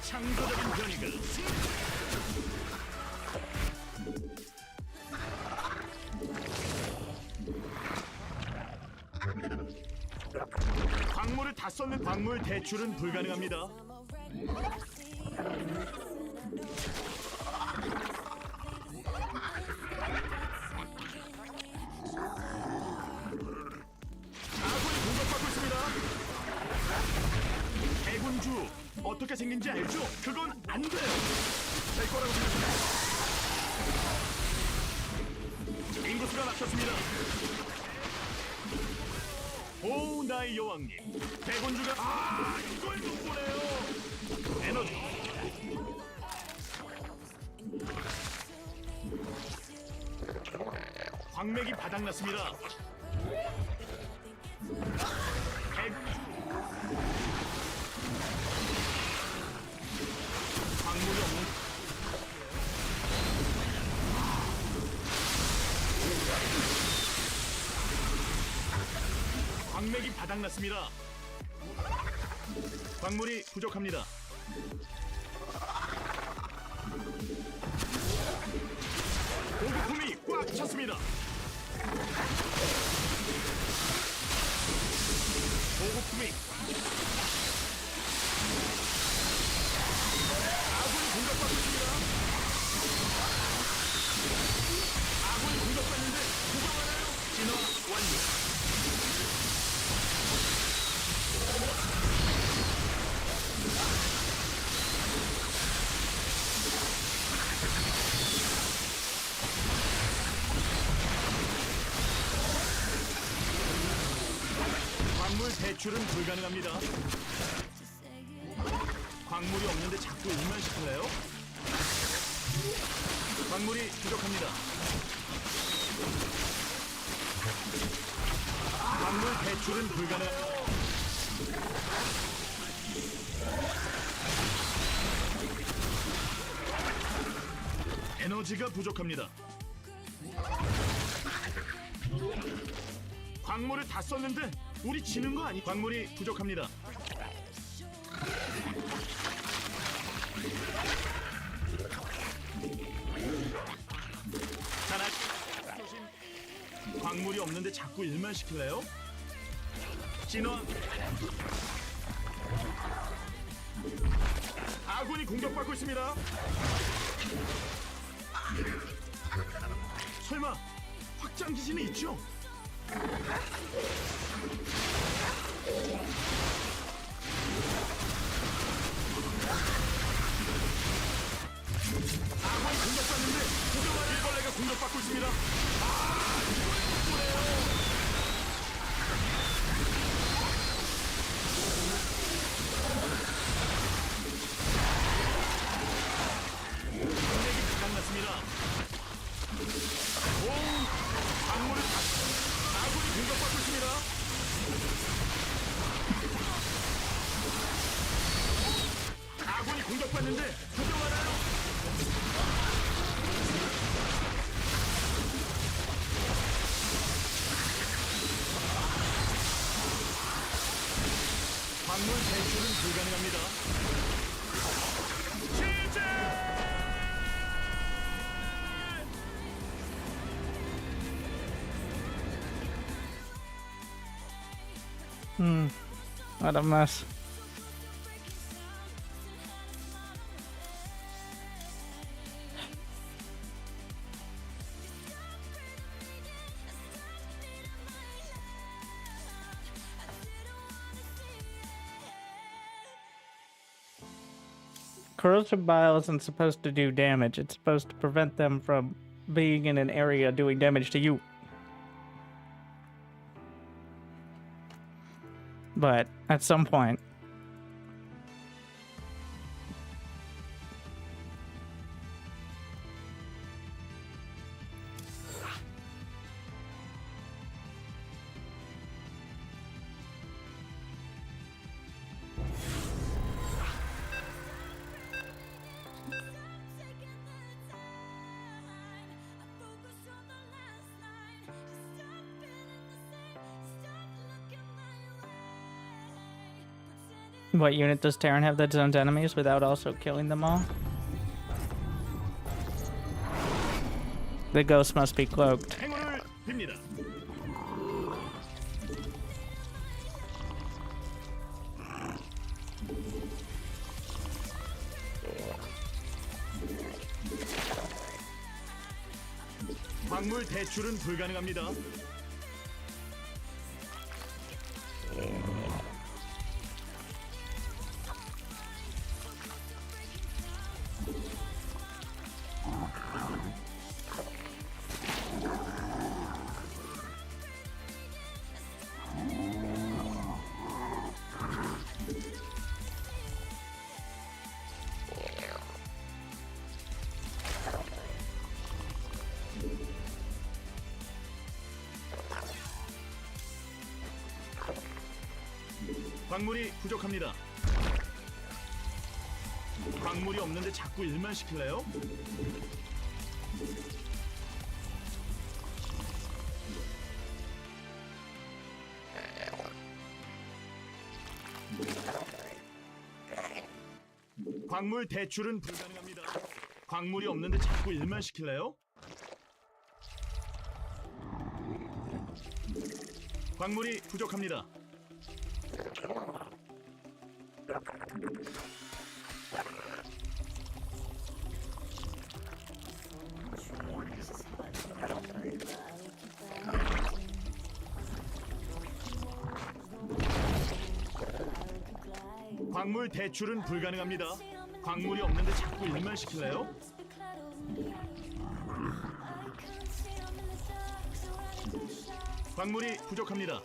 창조적인 변이가 광물을 다 썼는 광물 대출은 불가능합니다. 아군이 공격받고 있습니다. 대군주 어떻게 생긴지 알죠? 그건 안 돼요. 될 거라고 생각합니다. 인구수가 막혔습니다. 오, 나의 여왕님. 대군주가 아, 이걸 못 보네요. 에너지. 광맥이 바닥났습니다. 대군주. 광물이 없는 광맥이 바닥났습니다. 광물이 부족합니다. 보급품이 꽉 찼습니다. 보급품이 아군이 공격받고 있습니다. 아군이 공격받는데 구경하나요? 진화 완료. 광물 대출은 불가능합니다. 광물이 없는데 자꾸 일만 시킬래요? 광물이 부족합니다. 광물 대출은 불가능. 에너지가 부족합니다. 광물을 다 썼는데 우리 지는 거 아니? 광물이 부족합니다. 하나 조심. 광물이 없는데 자꾸 일만 시킬래요? 진화. 아군이 공격받고 있습니다. 설마 확장 기진이 있죠? 아군이 공격받는데 구경하는 일벌레가 공격 공격받고 있습니다. 바닥났습니다. 오, 광물을 아군이 공격받고 있습니다. 아군이 공격받는데 구경하나요? 광물 대출은 불가능합니다. What a mess. Corrosive bile isn't supposed to do damage. It's supposed to prevent them from being in an area doing damage to you. But at some point, what unit does Terran have that zones enemies without also killing them all? The ghost must be cloaked. 행운을 빕니다. 광물 대출은 불가능합니다. 광물이 부족합니다. 광물이 없는데 자꾸 일만 시킬래요? 광물 대출은 불가능합니다. 광물이 없는데 자꾸 일만 시킬래요? 광물이 부족합니다. 광물 대출은 불가능합니다. 광물이 없는데 자꾸 일만 시킬래요? 광물이 부족합니다.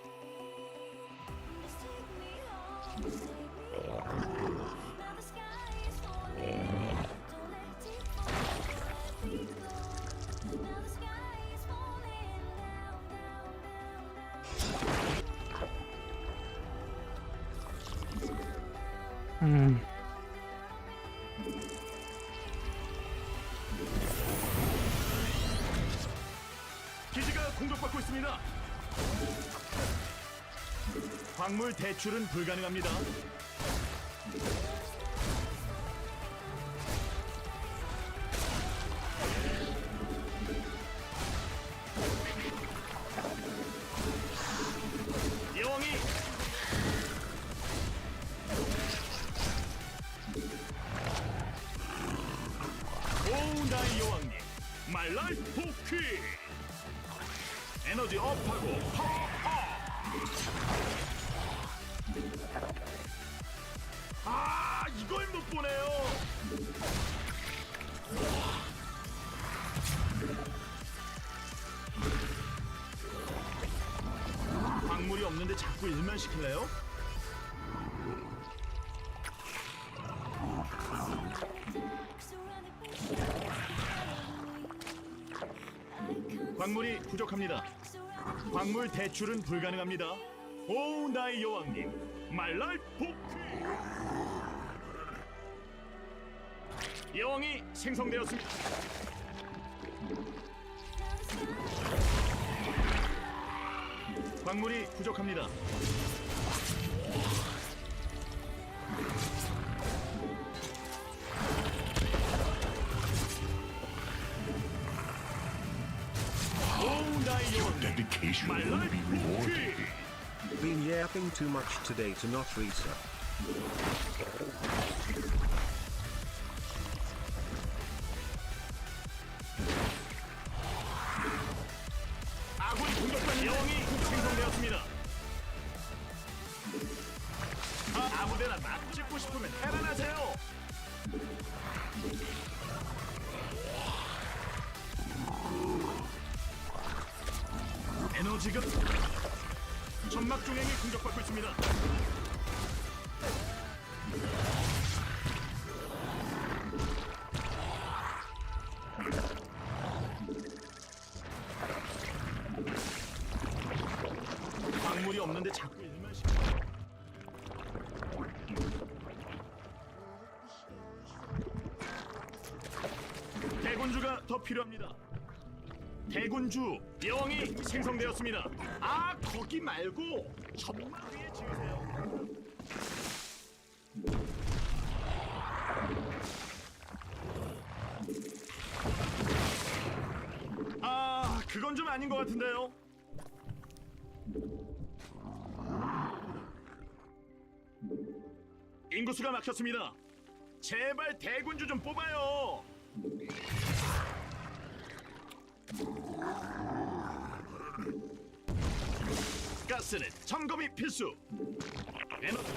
기지가 공격받고 있습니다. 광물 대출은 불가능합니다. 여왕이 오 나의 여왕님 마이 라이프 포키 에너지 업하고 아 이걸 못 보네요. 없는데 자꾸 일만 시킬래요? 광물이 부족합니다. 광물 대출은 불가능합니다. 오, 나의 여왕님, 말랄 복귀! 여왕이 생성되었습니다. 광물이 부족합니다. 오, 나의 여왕님, Dedication will 말랄 be rewarded. 복귀! Been yapping too much today to not research. 아군이 공격받는 여왕이 생성되었습니다. 아무데나 막 찍고 싶으면 테란하세요. 에너지가 점막 중행이 공격받고 있습니다. 광물이 없는데 자꾸 일만 시켜. 대군주가 더 필요합니다. 대군주 여왕이 생성되었습니다. 아, 거기 말고 점막 위에 지으세요. 아, 그건 좀 아닌 것 같은데요. 인구수가 막혔습니다. 제발 대군주 좀 뽑아요. 가스는 점검이 필수. 에너지.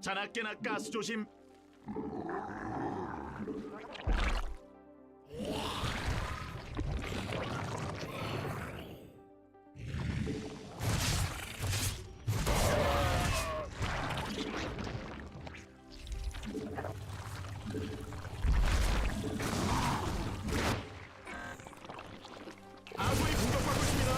자나깨나 가스 조심. 아군이 공격받고 있습니다.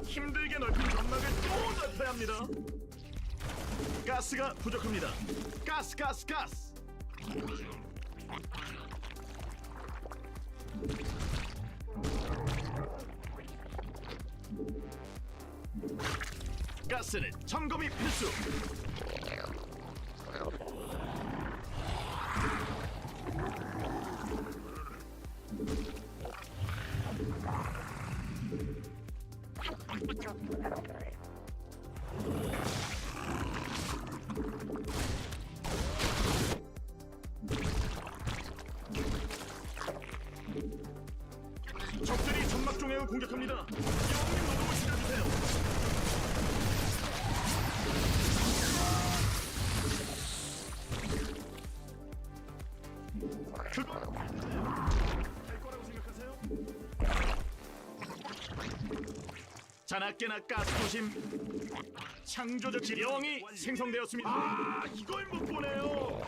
힘들게 넓힌 점막을 또 넓혀야 합니다. 가스가 부족합니다. 가스. 가스는 점검이 필수. 적들이 점막 중앙을 공격합니다. 영웅님 노동을 시작주세요. 그거 할 거라고 생각하세요? 자나깨나 가스 조심. 창조적 지령이 생성되었습니다. 아, 이걸 못 보네요.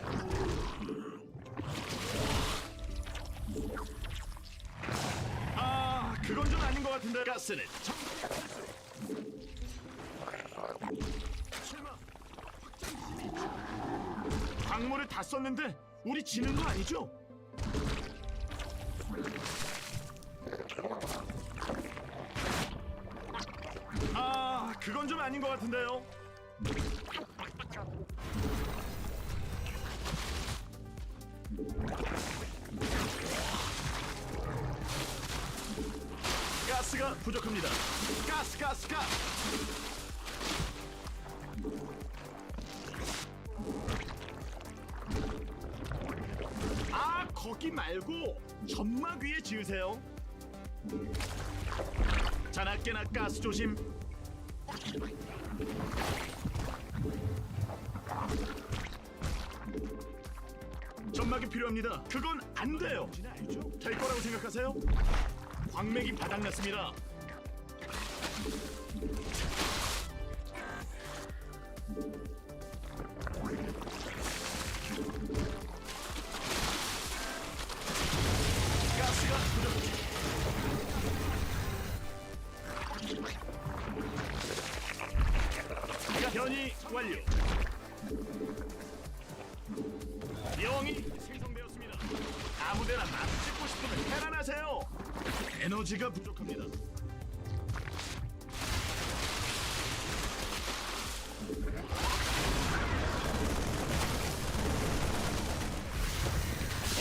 아, 그건 좀 아닌 것 같은데. 가스는 설마 광물을 다 썼는데 우리 지는 거 아니죠? 아, 그건 좀 아닌 것 같은데요. 가스가 부족합니다. 가스. 아, 거기 말고 점막 위에 지으세요. 자나깨나 가스 조심. 점막이 필요합니다. 그건 안 돼요. 될 거라고 생각하세요? 광맥이 바닥났습니다. 가스가 부족합니다. 변이 완료. 영이 생성되었습니다. 아무데나 막 찍고 싶으면 테란하세요. 에너지가 부족합니다.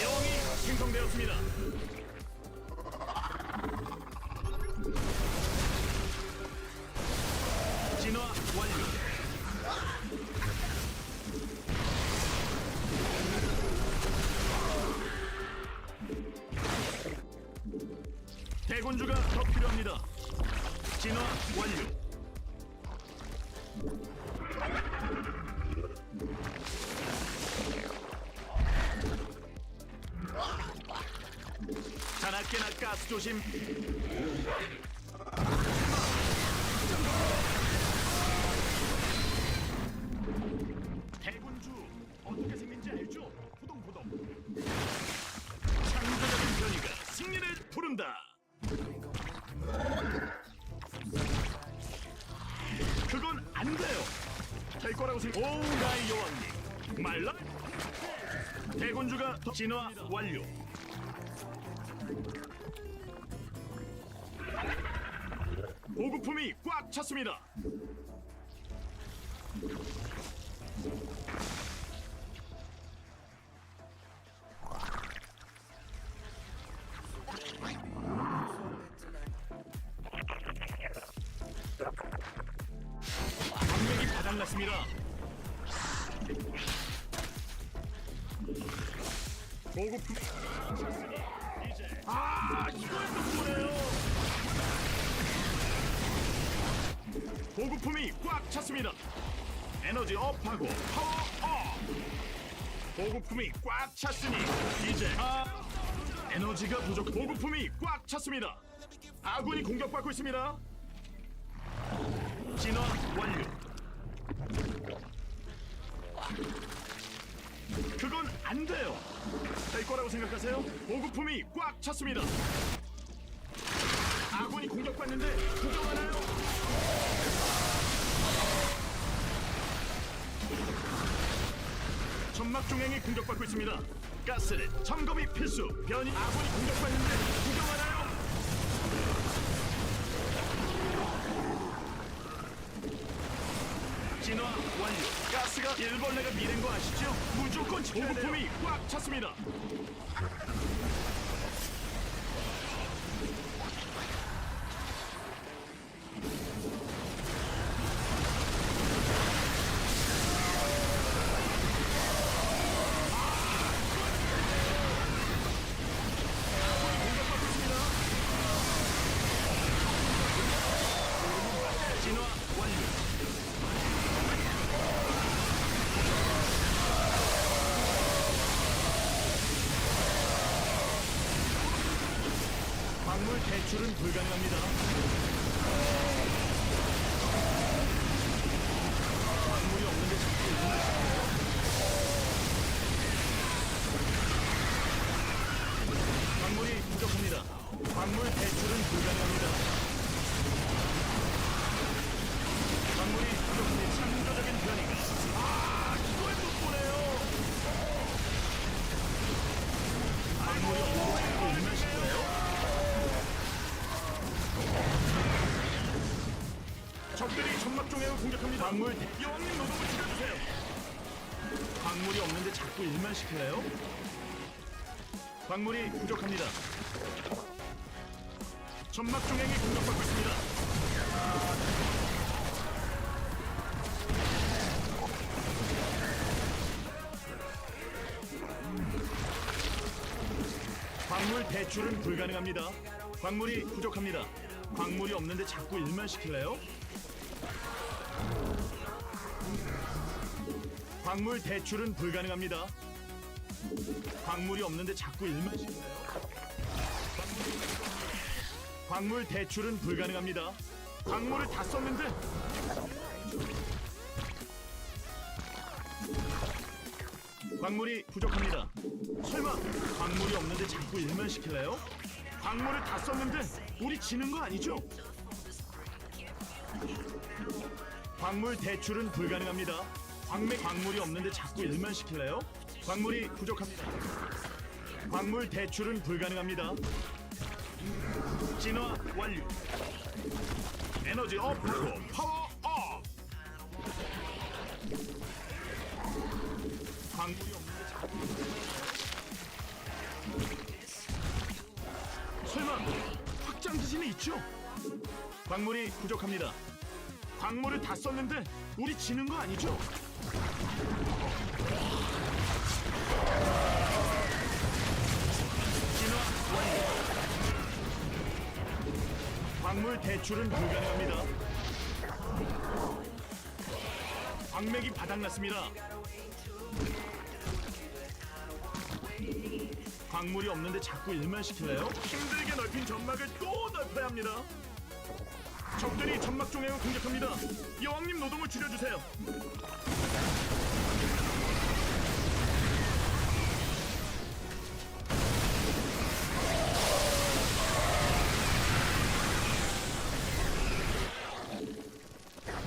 영이 생성되었습니다. 진화 완료. 대군주가 더 필요합니다. 진화 완료. 자나깨나 가스 조심. 대군주 어떻게 생긴지 알죠? 포동포동. 창조적인 변이가 승리를 부른다. 그건 안 돼요. 될 거라고 생각. 오, 나의 여왕님. 말라. 대군주가 더 진화 완료. 보급품이 꽉 찼습니다. 광맥이 바닥났습니다. 보급품 이제 이걸 또 보네요. 보급품이 꽉 찼습니다. 에너지 업하고 파워 업. 보급품이 꽉 찼으니 이제 에너지가 부족. 보급품이 꽉 찼습니다. 아군이 공격받고 있습니다. 진화 완료. 그건 안 돼요. 될 거라고 생각하세요? 보급품이 꽉 찼습니다. 아군이 공격받는데 구경하나요? 점막 중행이 공격받고 있습니다. 가스는 점검이 필수. 변이 아군이 공격받는데 구경하나요? 진화 완료. 가스가 일벌레가 미는 거 아시죠? 무조건 보급품이 꽉 찼습니다. 진화 완료. 광물 대출은 불가능합니다. 광물이 없는데 자꾸 일어나시네요. 광물이 부족합니다. 광물 대출은 불가능합니다. 광물이 부족합니다. 창조적인 변이가 이걸 못 보네요. 광물이 없는데 자꾸 일어나시네요. 적들이 점막 중행을 공격합니다. 광물 여왕님 노동을 줄여주세요. 광물이 없는데 자꾸 일만 시켜요. 광물이 부족합니다. 점막 중행이 공격받고 있습니다. 광물 대출은 불가능합니다. 광물이 부족합니다. 광물이 없는데 자꾸 일만 시킬래요? 광물 대출은 불가능합니다. 광물이 없는데 자꾸 일만 시킬래요? 광물 대출은 불가능합니다. 광물을 다 썼는데. 광물이 부족합니다. 설마 광물이 없는데 자꾸 일만 시킬래요? 광물을 다 썼는데 우리 지는 거 아니죠? 광물 대출은 불가능합니다. 광물이 없는데 자꾸 일만 시킬래요? 광물이 부족합니다. 광물 대출은 불가능합니다. 진화 완료. 에너지 업하고 파워 업. 광물이 없는데 자꾸 설마 확장 기신이 있죠? 광물이 부족합니다. 광물을 다 썼는데 우리 지는 거 아니죠? 진화 완료. 광물 대출은 불가능합니다. 광맥이 바닥났습니다. 광물이 없는데 자꾸 일만 시킬래요? 힘들게 넓힌 점막을 또 넓혀야 합니다. 적들이 점막 중앙을 공격합니다. 여왕님 노동을 줄여주세요.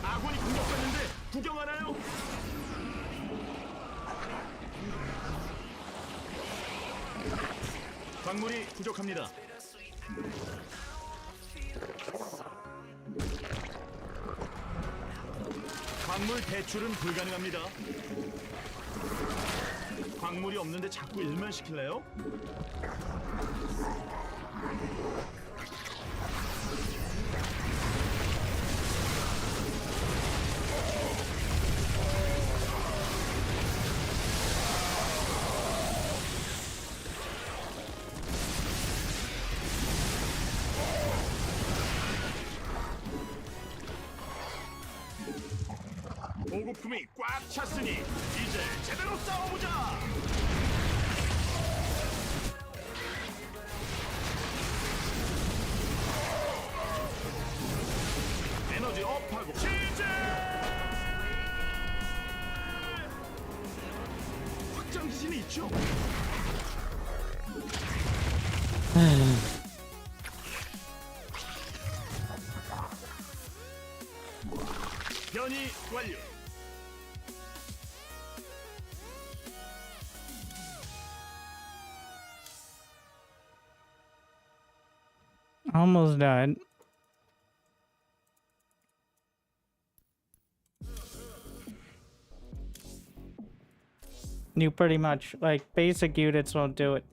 아군이 공격받는데 구경하나요? 광물이 부족합니다. 광물 대출은 불가능합니다. 광물이 없는데 자꾸 일만 시킬래요? 보급품이 꽉 찼으니 이제 제대로 싸워보자. 에너지 업하고 시제. 확장 기신이 있죠? 변이 완료. Almost done. You pretty much, like, basic units won't do it.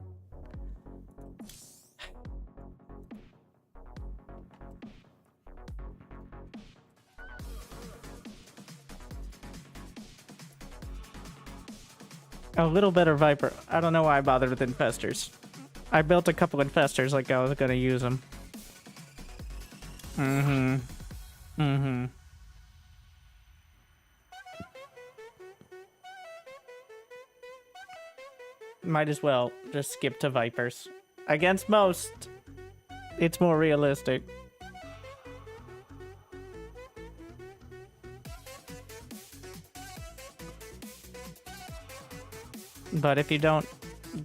A little better Viper. I don't know why I bothered with infestors. I built a couple infestors like I was gonna use them. Might as well just skip to Vipers. Against most, it's more realistic. But if you don't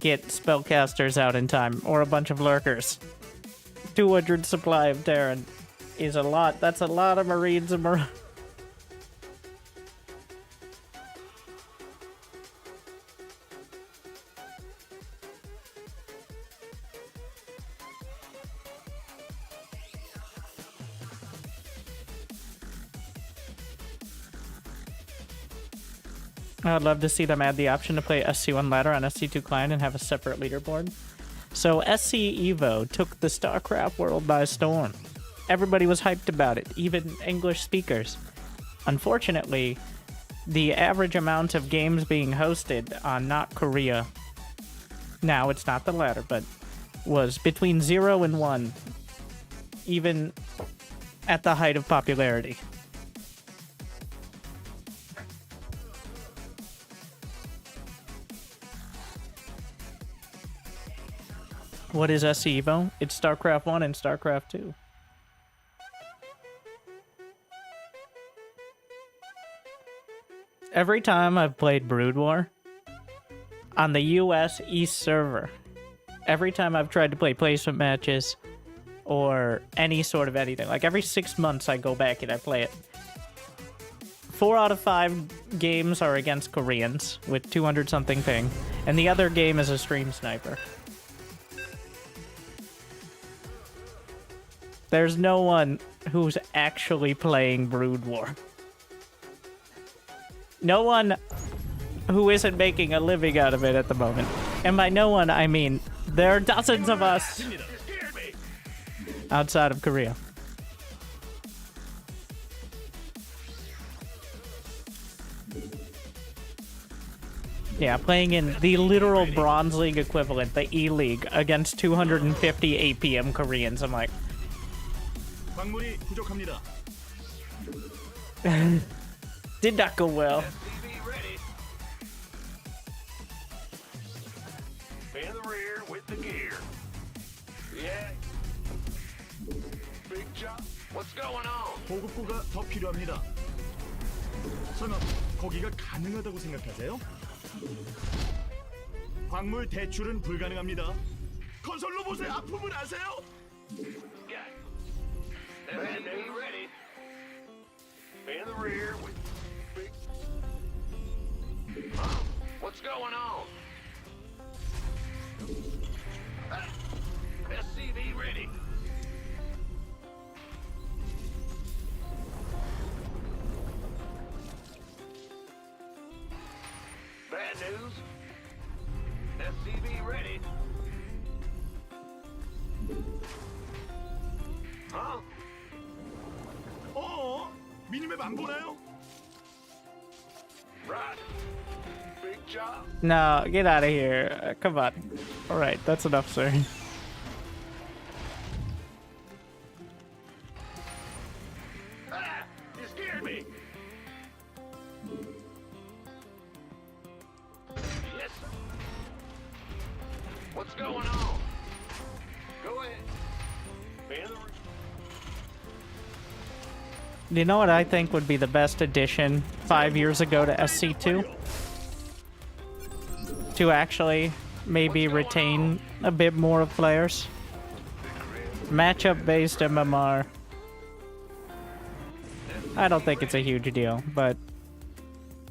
get spellcasters out in time, or a bunch of lurkers, 200 supply of Terran is a lot. That's a lot of Marines and I'd love to see them add the option to play SC1 ladder on SC2 client and have a separate leaderboard. So SC Evo took the StarCraft world by storm. Everybody was hyped about it, even English speakers. Unfortunately, the average amount of games being hosted on not Korea, now it's not the ladder, but was between 0 and 1. Even at the height of popularity. What is SC Evo? It's StarCraft 1 and StarCraft 2. Every time I've played Brood War on the US East server, every time I've tried to play placement matches or any sort of anything, like every 6 months I go back and I play it. 4 out of 5 games are against Koreans with 200 something ping, and the other game is a stream sniper. There's no one who's actually playing Brood War. No one who isn't making a living out of it at the moment. And by no one, I mean there are dozens of us outside of Korea. Yeah, playing in the literal Bronze League equivalent, the E League, against 250 APM Koreans. I'm like, 광물이 부족합니다. did not go well. SCV ready. In the rear with the gear. Yeah. Big job. What's going on? 보급고가 더 필요합니다. 설마 거기가 가능하다고 생각하세요? 광물 대출은 불가능합니다. 건설 로봇의 아픔을 아세요? Got it. SCV ready. In the rear with big. Huh? What's going on? SCV ready. Bad news. SCV ready. Huh? 미니맵 안 보나요? Right. Big job. No, get out of here. Come on. Alright, that's enough, sir. Ah! You scared me. Yes, sir. What's going on? Go ahead. In the You know what I think would be the best addition 5 years ago to SC2? To actually maybe retain a bit more of players? Matchup-based MMR. I don't think it's a huge deal, but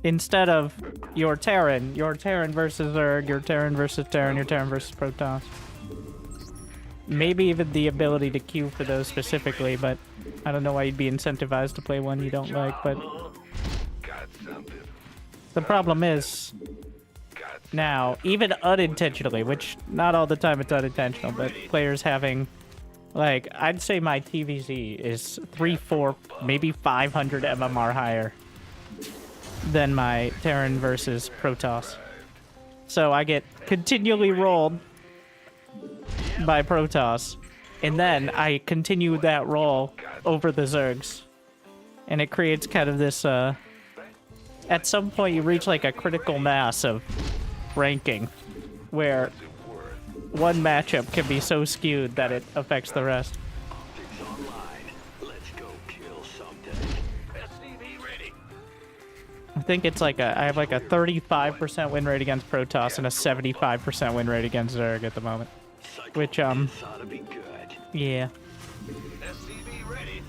instead of your Terran versus Zerg, your Terran versus Terran, your Terran versus Protoss. Maybe even the ability to queue for those specifically, but I don't know why you'd be incentivized to play one you don't like, but got something. the problem is now, even unintentionally, which not all the time it's unintentional, but players having, like, I'd say my TVZ is 3, 4, maybe 500 MMR higher than my Terran versus Protoss. So I get continually rolled by Protoss, and then I continue that roll over the Zergs. And it creates kind of this, at some point you reach like a critical mass of ranking, where one matchup can be so skewed that it affects the rest. Optics online. Let's go kill something. SCV ready. I think it's like I have like a 35% win rate against Protoss and a 75% win rate against Zerg at the moment. Which, This ought to be good. yeah. SCV ready.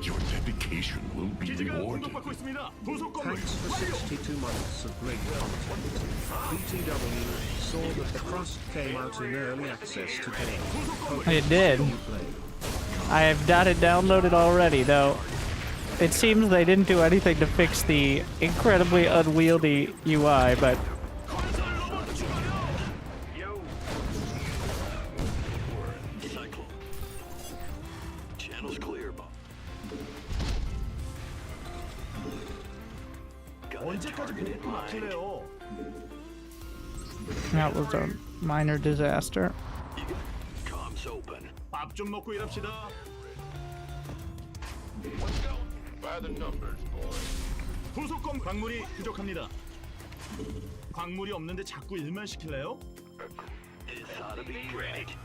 Your dedication will be 기지가 rewarded. 공격받고 있습니다. 부속 건물 Thanks for 완료. 62 months of great content. BTW saw that the crust came out in early access today. It did. You play. I have got it downloaded already, though. It seems they didn't do anything to fix the incredibly unwieldy UI, but Yo. Cyclone. Channel's clear, Bob. Got a 언제까지 target in 보급고 mind. 막힐래요? that was a minor disaster. You got comms open. 밥 좀 먹고 일합시다. Let's go. By the numbers, boys. 부속검 광물이 부족합니다. 광물이 없는데 자꾸 일만 시킬래요? This ought to be great.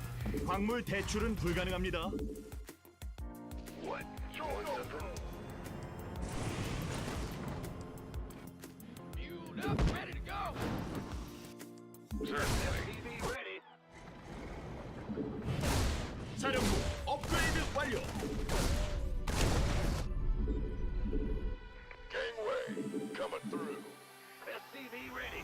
광물 대출은 불가능합니다. What? You want something? Fueled up, ready to go. SCV ready. 사령부 업그레이드 완료. Gangway coming through. SCV ready.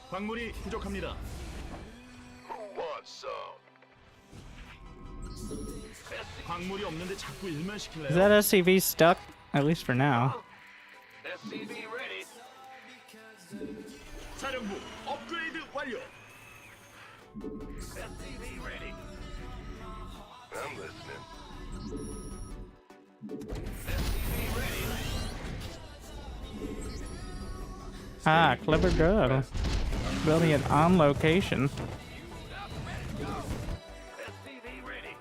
광물이 부족합니다. Who wants some? 광물이 없는데 자꾸 일만 Is 시킬래요? that SCV stuck? At least for now. SCV ready. 사령부 업그레이드 완료. SCV ready. I'm listening. SCV ready. Ah, clever girl. Building it on location. SCV ready.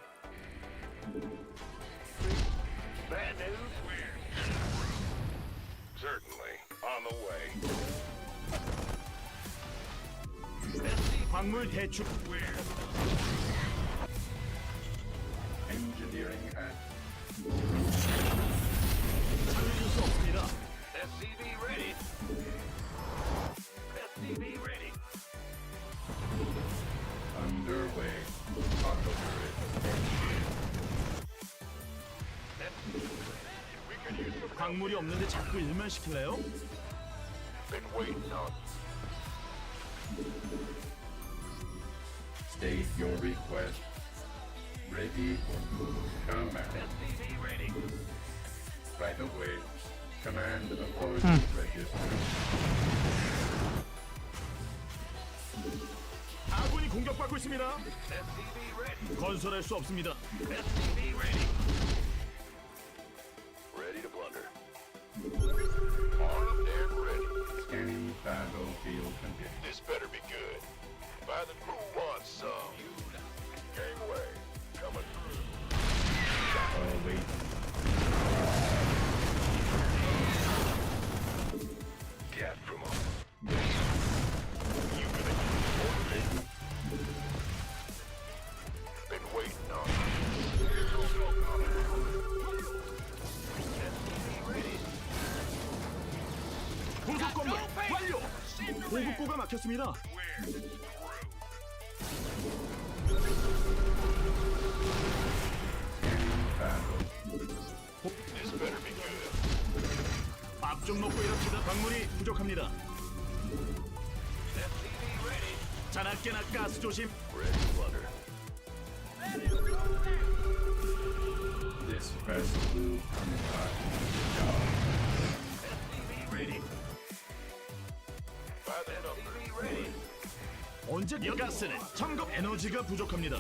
Bad news? Certainly. On the way. 광물 대출. Engineering at 살려줄 수 없습니다. SCV ready. SCV ready. underway. Auto turret We could use some 광물이 없는데 자꾸 일만 시킬래요? been waiting on. State your request. Ready for command. SCV ready. Right away. Command authority registered. 아군이 공격받고 있습니다. SCV ready. 건설할 수 없습니다. SCV ready. Ready to plunder. Armed and ready. Scanning battlefield conditions. This better be good. By the crew wants some. Gangway coming through. Awaiting. Get from them. You gonna order it? Been waiting on. SCV ready. 부속 건물 완료. 보급고가 막혔습니다. Where's the crew? Battle. This better be good. 밥 좀 먹고 일합시다. 광물이 부족합니다. SCV ready. 자나깨나 가스 조심. Ready to plunder. This vessel will conduct SCV ready. By the numbers. Ready. 언제 가스는 점검 에너지가 부족합니다.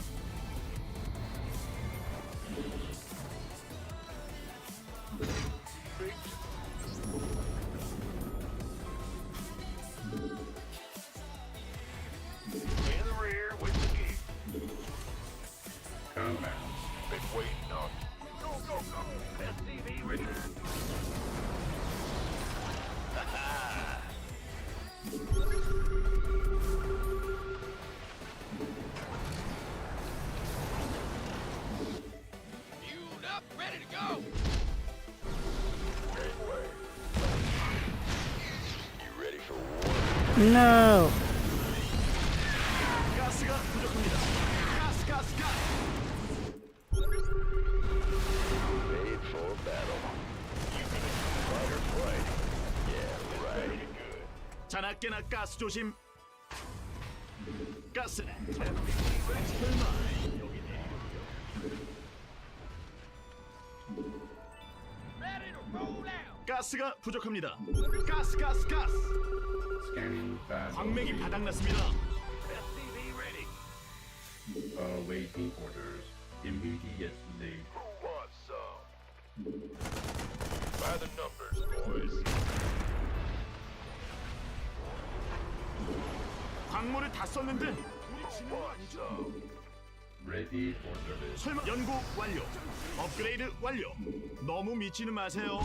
In the rear with the geek. command. Been waiting on. Go, go, go. SCV ready. Fueled up, ready to go. Gangway. You ready for war? No. 가스가 부족합니다. 가스, 가스, 가스. Made for battle. You gonna fight or flight? Yeah, right. Good. 자나깨나 가스 조심. 가스는 SCV ready. 설마 여기 Ready to roll out. 가스가 부족합니다. 가스, 가스, 가스. Scanning 광맥이 battlefield. 바닥났습니다. SCV ready. Awaiting orders. Immediately. Who wants some? By the numbers, boys. 광물을 다 썼는데 우리 지는 거 아니죠? Ready for service. 설마 연구 완료. 업그레이드 완료. 너무 미치는 마세요.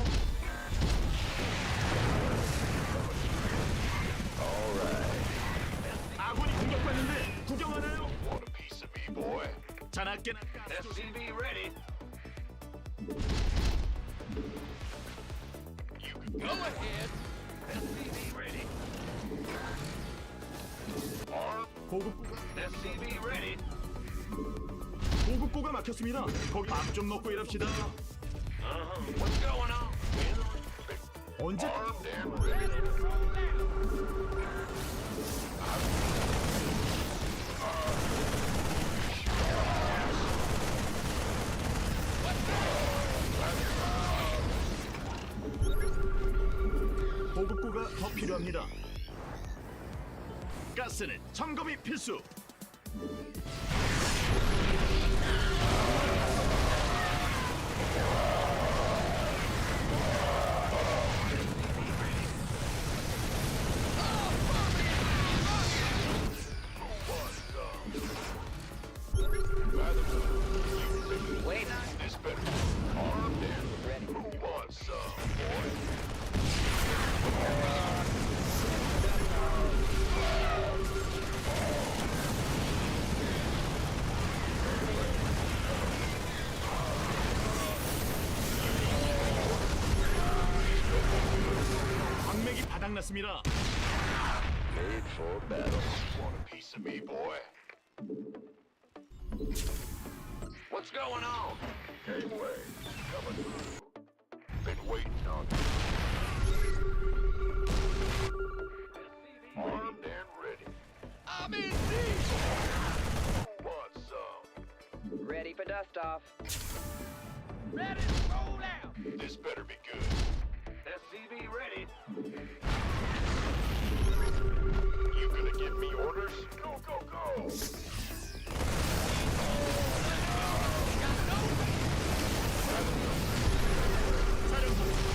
아군이 공격받는데 구경하나요? Want a piece of me, boy? 자나깨나 SCV ready. You can go ahead. SCV ready. Arm. 보급고가 SCV ready. 보급고가 막혔습니다. 거기 밥 좀 먹고 일합시다. What's going on? 언제 Armed and ready. 보급고가 더 필요합니다. 가스는 점검이 필수. Wait. This better be armed and Ready. who wants some, boy? 광맥이 바닥났습니다. Made for battle. Want a piece of me, boy? What's going on? Gateway, coming through. Been waiting on you. Armed and ready. I'm in deep. Who wants some? Ready for dust off. Ready to roll out. This better be good. SCV ready. You gonna give me orders? Go, go, go!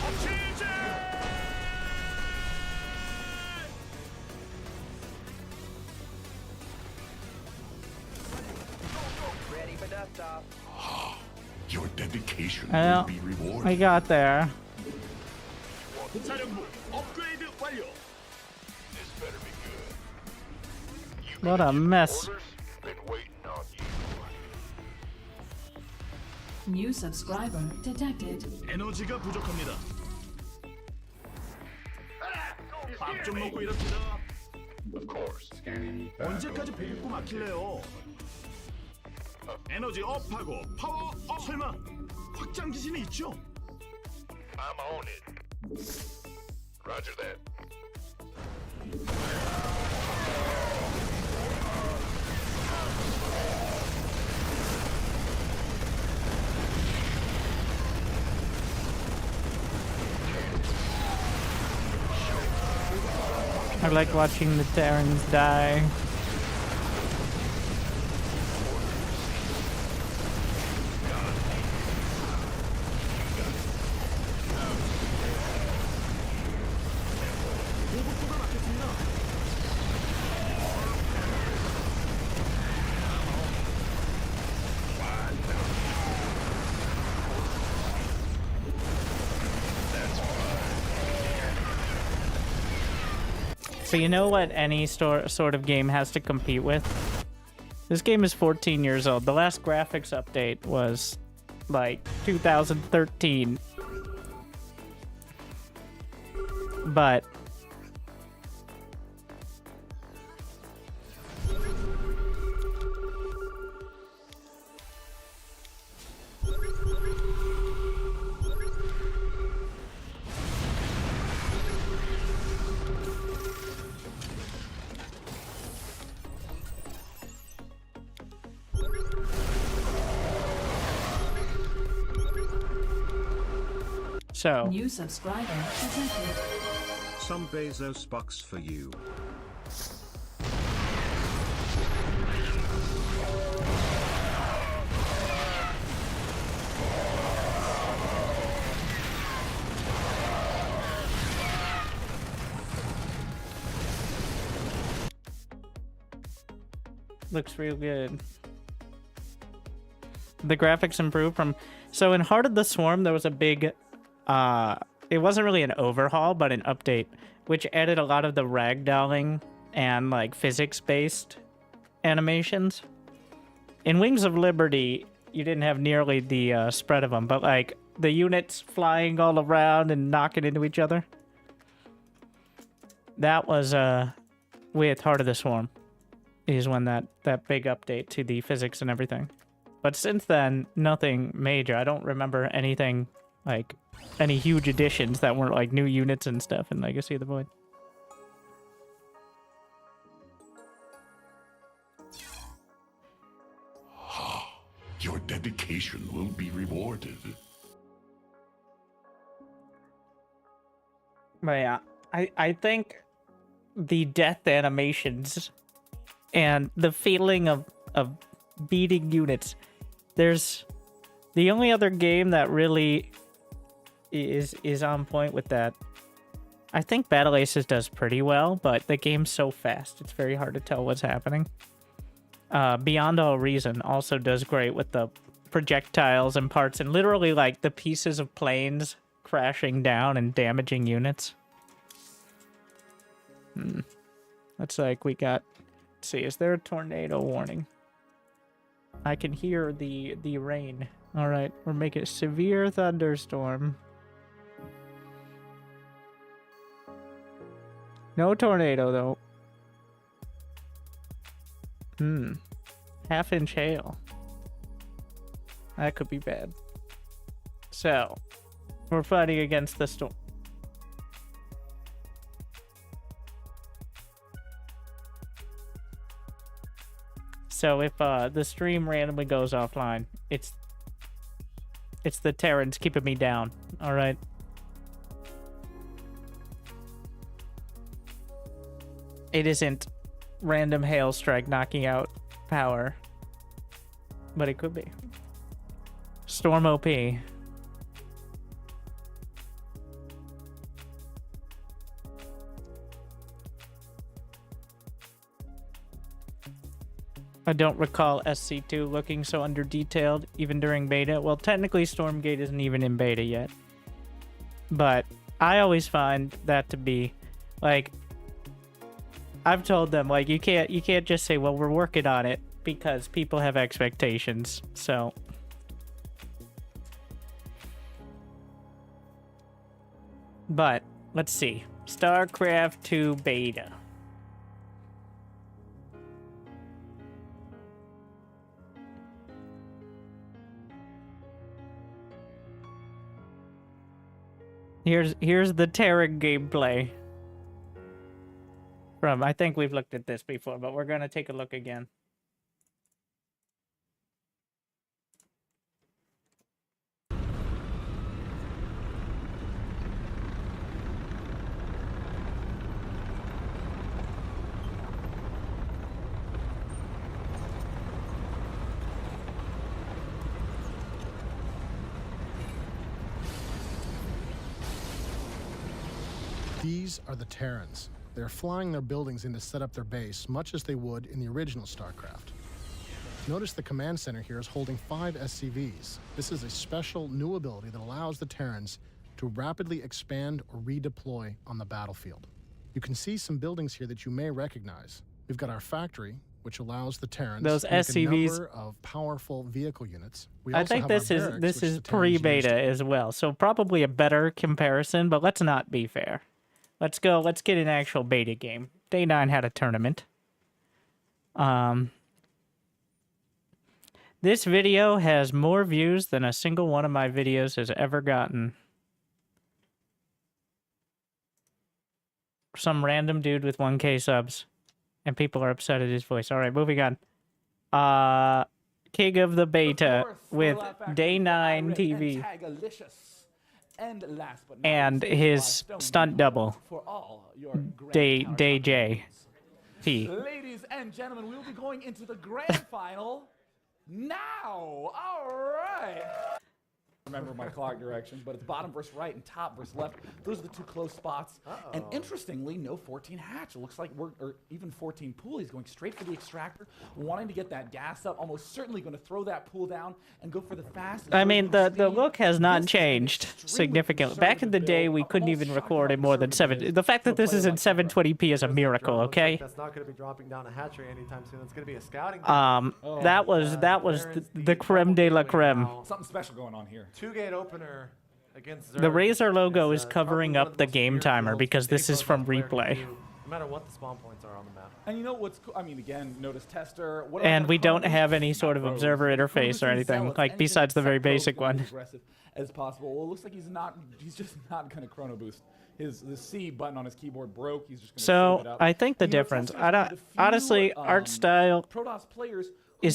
업체제! Ready for dust off. Your dedication Well, will be rewarded. I got there. 사령부 업그레이드 완료. This better be good. You What gonna a give me mess. orders? Been waiting on you. New subscriber detected. 에너지가 부족합니다. 밥 좀 먹고 일합시다. Of course. Scanning. 언제까지 보급고 막힐래요? 에너지 업하고 파워 업. 설마 확장 기신이 있죠? I'm on it. Roger that. I like watching the Terrans die. 보급고가 막혔습니다. So you know what any sort of game has to compete with? This game is 14 years old. The last graphics update was like 2013. But so New subscriber detected. Some Bezos bucks for you. Looks real good. The graphics improved from... So in Heart of the Swarm, there was a big... it wasn't really an overhaul, but an update, which added a lot of the ragdolling and, like, physics-based animations. In Wings of Liberty, you didn't have nearly the spread of them, but, like, the units flying all around and knocking into each other. That was, with Heart of the Swarm, is when that big update to the physics and everything. But since then, nothing major. I don't remember anything, like, any huge additions that weren't, like, new units and stuff in Legacy of the Void. Your dedication will be rewarded. But yeah, I think the death animations and the feeling of beating units, there's the only other game that really is on point with that. I think Battle Aces does pretty well, but the game's so fast, it's very hard to tell what's happening. Beyond All Reason also does great with the projectiles and parts and literally like the pieces of planes crashing down and damaging units. Looks like we got... Let's see, is there a tornado warning? I can hear the rain. Alright, we're making a severe thunderstorm. No tornado, though. Half-inch hail. That could be bad. So, we're fighting against the storm. So if the stream randomly goes offline, it's the Terrans keeping me down. All right. It isn't random hail strike knocking out power, but it could be. Storm OP. I don't recall SC2 looking so under-detailed, even during beta. Well, technically Stormgate isn't even in beta yet. But I always find that to be, like... I've told them, like, you can't just say, well, we're working on it, because people have expectations, so... But, let's see. StarCraft 2 beta. Here's the Terran gameplay. I think we've looked at this before, but we're gonna take a look again. These are the Terrans. They're flying their buildings in to set up their base, much as they would in the original StarCraft. Notice the command center here is holding 5 SCVs. This is a special new ability that allows the Terrans to rapidly expand or redeploy on the battlefield. You can see some buildings here that you may recognize. We've got our factory, which allows the Terrans those to make SCVs, a number of powerful vehicle units. I think this is pre-beta as well, so probably a better comparison, but let's not be fair. Let's get an actual beta game. Day 9 had a tournament. This video has more views than a single one of my videos has ever gotten. Some random dude with 1K subs. And people are upset at his voice. Alright, moving on. King of the Beta with Day 9 TV. And his stunt double, Day J. P. Ladies and gentlemen, we will be going into the grand final now. All right. remember my clock directions, but it's bottom versus right and top versus left. Those are the two close spots. And interestingly, no 14 hatch. It looks like or even 14 pool. He's going straight for the extractor, wanting to get that gas up, almost certainly going to throw that pool down and go for the fast. I mean, the look has not changed significantly. Back in the day, we couldn't even record in more than 7. The fact that this is in 720p is a miracle, okay? That's not going to be dropping down a hatchery anytime soon. It's going to be a scouting. That was the creme de la creme. Something special going on here. 2-gate opener against Zerg. The Razor logo is probably covering one up of the most game weird timer builds because this any is from Protoss player can replay. do, No matter what the spawn points are on the map. And you know what's cool? I mean, again, notice tester. What And about we the don't Protos? have any sort of Not observer Protos. interface or Protos and anything, Zealots, like anything besides the very except Protos basic will be one. Aggressive as possible. Well, it looks like he's just not going to chrono boost. The C button on his keyboard broke. He's just going to save it So up. I think the And, you know, difference, Tester's one of the few, honestly, art style Protoss players is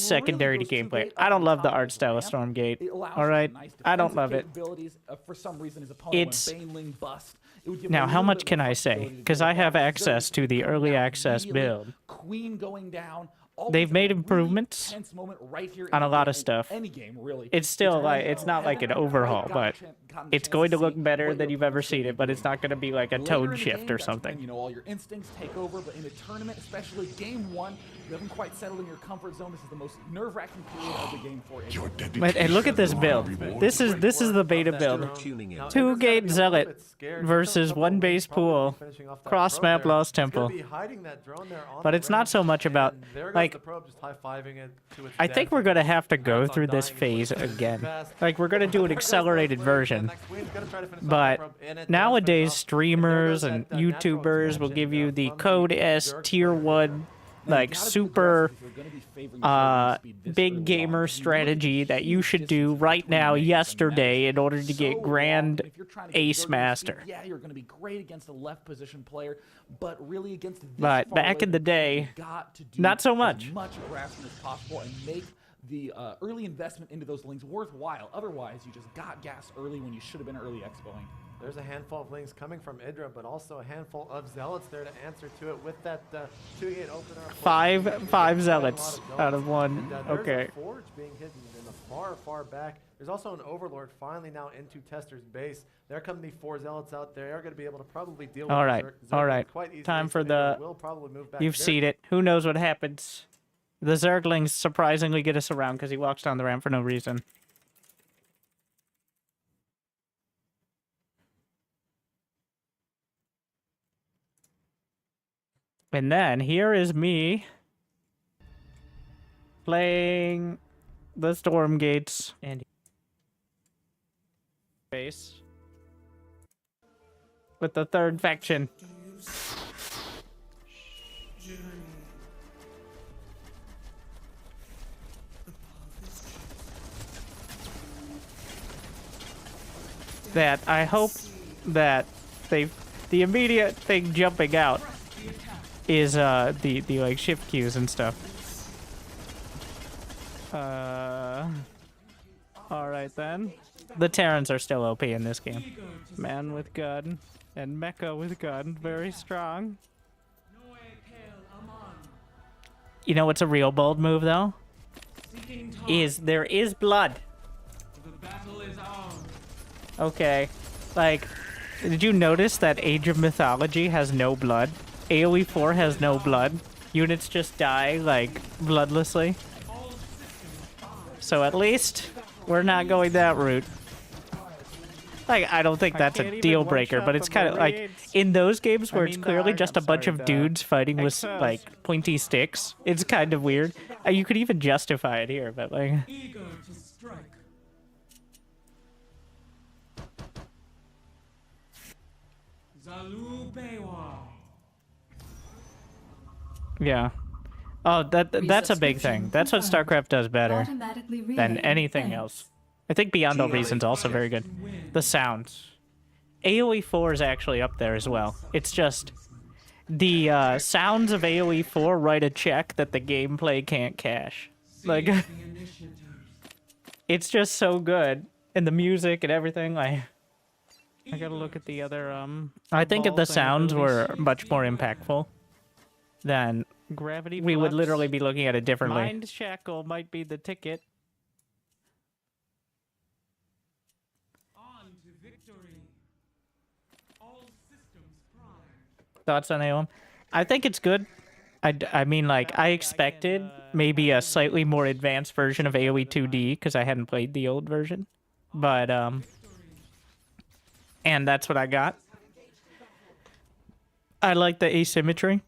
who really secondary to goes gameplay. 2-gate I up don't on love the top of art his style of ramp. Stormgate. It allows All him right, nice I don't defensive love it. capabilities. For some reason, his opponent It's- went Baneling bust. It would give him Now, a how little much bit can more I say? flexibility to Because deal I with have that. access to the Zerg early coming down access immediately, build. Queen going down. Always They've made a really improvements tense moment right here on in a lot the- of stuff. in Any game, really. It's still Terran like it's not like an overhaul, but it's going to look better than you've ever seen it. But it's not going to be like a Later in tone the shift game, or that's when, something. you know, all your instincts take over, but in a tournament, especially game 1, you haven't quite settled in your comfort zone. This is the most nerve-wracking period of the game for anyone. And look at this build. This is the beta build. Tuning in. 2-gate zealot versus 1 base pool, cross map Lost Temple. But it's not so much about like. I think we're gonna have to go through this phase again. Like we're gonna do an accelerated version. But nowadays, streamers and YouTubers will give you the code S tier 1, like super big gamer strategy that you should do right now, yesterday, in order to get Grand Ace Master. Yeah, you're going to be great against a left position player, but really against this But far back in lane, the day, you've got to do not so much. as much grasping as possible and make the early investment into those lanes worthwhile. Otherwise, you just got gas early when you should have been early expoing. There's a handful of links coming from Idra, but also a handful of zealots there to answer to it with that 2-gate opener. Five zealots out of 1. And, there's Okay. a forge being hidden in the far back. There's also an overlord finally now into Tester's base. There come the 4 zealots out there. They're going to be able to probably deal with All right. Zerg All right. quite easily. Time for So the. will probably move back You've there. seen it. Who knows what happens? The Zerglings surprisingly get us around because he walks down the ramp for no reason. And then here is me playing the Storm Gates and base with the 3rd faction. That I hope that the immediate thing jumping out is the like shift queues and stuff. All right then. The Terrans are still OP in this game. Man with gun and mecha with gun, very strong. You know what's a real bold move though? Is there is blood. Okay, like, did you notice that Age of Mythology has no blood? AoE 4 has no blood. Units just die, like, bloodlessly. So at least we're not going that route. Like, I don't think that's a deal breaker, but it's kind of like, in those games where it's clearly just a bunch of dudes fighting with, like, pointy sticks, it's kind of weird. You could even justify it here, but, like... Yeah. Oh, that's a big thing. That's what StarCraft does better than anything else. I think Beyond All Reason's also very good. The sounds. AoE 4 is actually up there as well. It's just the sounds of AoE 4 write a check that the gameplay can't cash. Like, it's just so good, and the music and everything. Like, I gotta look at the other. I think if the sounds were much more impactful, then Gravity we would literally be looking at it differently. Mind Shackle might be the ticket. Thoughts on AOM? I think it's good. I mean, like, I expected maybe a slightly more advanced version of AoE 2D because I hadn't played the old version. But, and that's what I got. I like the asymmetry.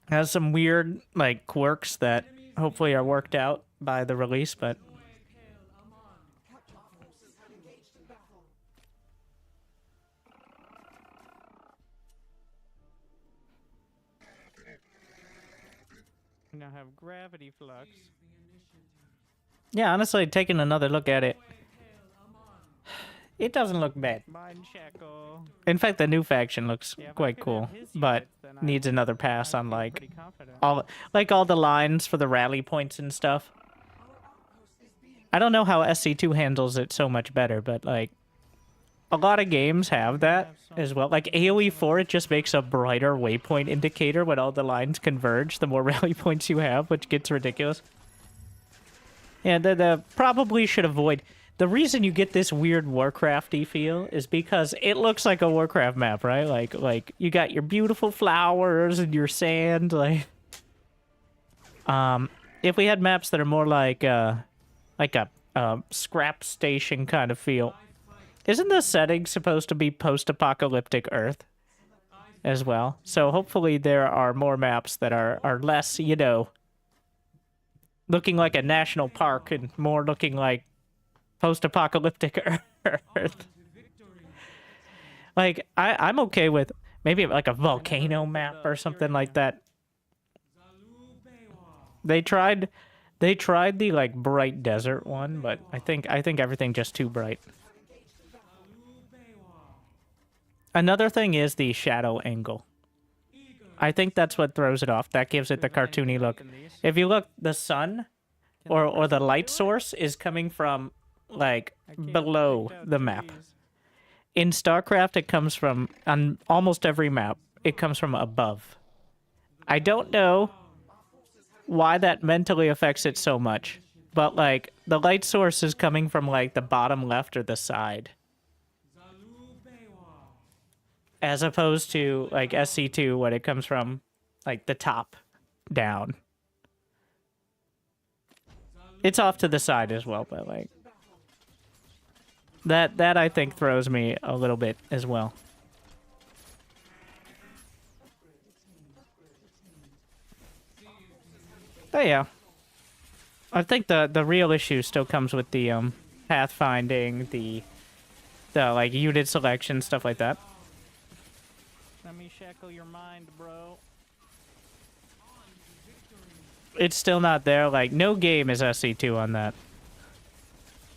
It has some weird, like, quirks that hopefully are worked out by the release, but... Now have gravity flux. Yeah, honestly, taking another look at it, it doesn't look bad. In fact, the new faction looks quite cool, but needs another pass on like all the lines for the rally points and stuff. I don't know how SC2 handles it so much better, but like a lot of games have that as well. Like AoE 4, it just makes a brighter waypoint indicator when all the lines converge, the more rally points you have, which gets ridiculous. Yeah, the probably should avoid... The reason you get this weird Warcrafty feel is because it looks like a Warcraft map, right? Like you got your beautiful flowers and your sand, like... If we had maps that are more like a scrap station kind of feel... Isn't the setting supposed to be post-apocalyptic Earth as well? So hopefully there are more maps that are less, you know, looking like a national park and more looking like post-apocalyptic Earth. Like, I'm okay with maybe like a volcano map or something like that. They tried the like bright desert one, but I think everything just too bright. Another thing is the shadow angle. I think that's what throws it off. That gives it the cartoony look. If you look, the sun or the light source is coming from, like, below the map. In StarCraft, it comes from, on almost every map, it comes from above. I don't know why that mentally affects it so much, but, like, the light source is coming from, like, the bottom left or the side. As opposed to, like, SC2, when it comes from, like, the top down. It's off to the side as well, but, like... That I think, throws me a little bit as well. But, yeah. I think the real issue still comes with the, pathfinding, the like, unit selection, stuff like that. Let me shackle your mind, bro. It's still not there. Like, no game is SC2 on that.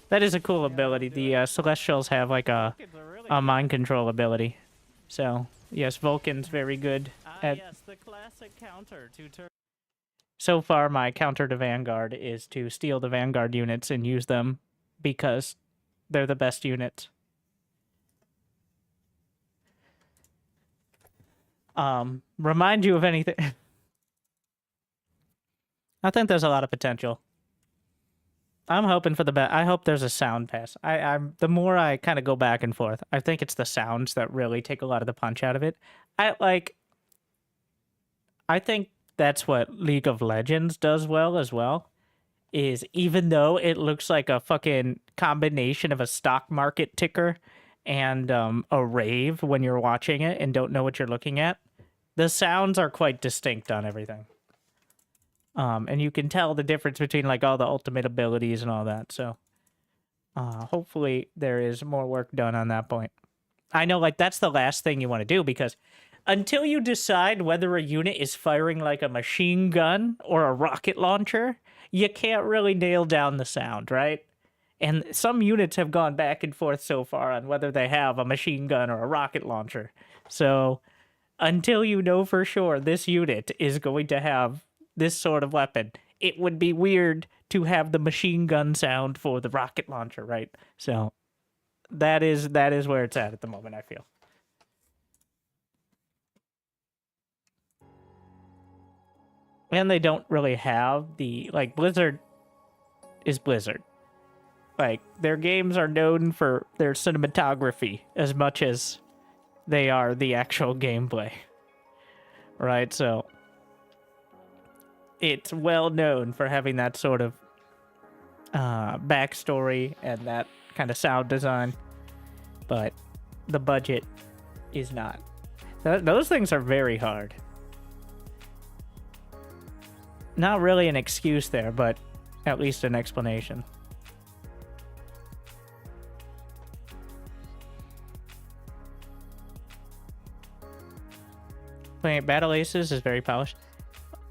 That is a cool ability. The Celestials have, like, a mind control ability. So, yes, Vulcan's very good at... Yes, the classic counter to so far, my counter to Vanguard is to steal the Vanguard units and use them because they're the best units. Remind you of anything. I think there's a lot of potential. I'm hoping for the best. I hope there's a sound pass. I'm the more I kind of go back and forth, I think it's the sounds that really take a lot of the punch out of it. I think that's what League of Legends does well as well. Is even though it looks like a fucking combination of a stock market ticker and a rave when you're watching it and don't know what you're looking at, the sounds are quite distinct on everything. And you can tell the difference between, like, all the ultimate abilities and all that, so... hopefully there is more work done on that point. I know, like, that's the last thing you want to do, because until you decide whether a unit is firing like a machine gun or a rocket launcher, you can't really nail down the sound, right? And some units have gone back and forth so far on whether they have a machine gun or a rocket launcher. So, until you know for sure this unit is going to have this sort of weapon, it would be weird to have the machine gun sound for the rocket launcher, right? So, that is where it's at the moment, I feel. And they don't really have the, like, Blizzard is Blizzard. Like, their games are known for their cinematography as much as they are the actual gameplay. Right? So, it's well known for having that sort of backstory and that kind of sound design. But the budget is not. Those things are very hard. Not really an excuse there, but at least an explanation. Playing at Battle Aces is very polished.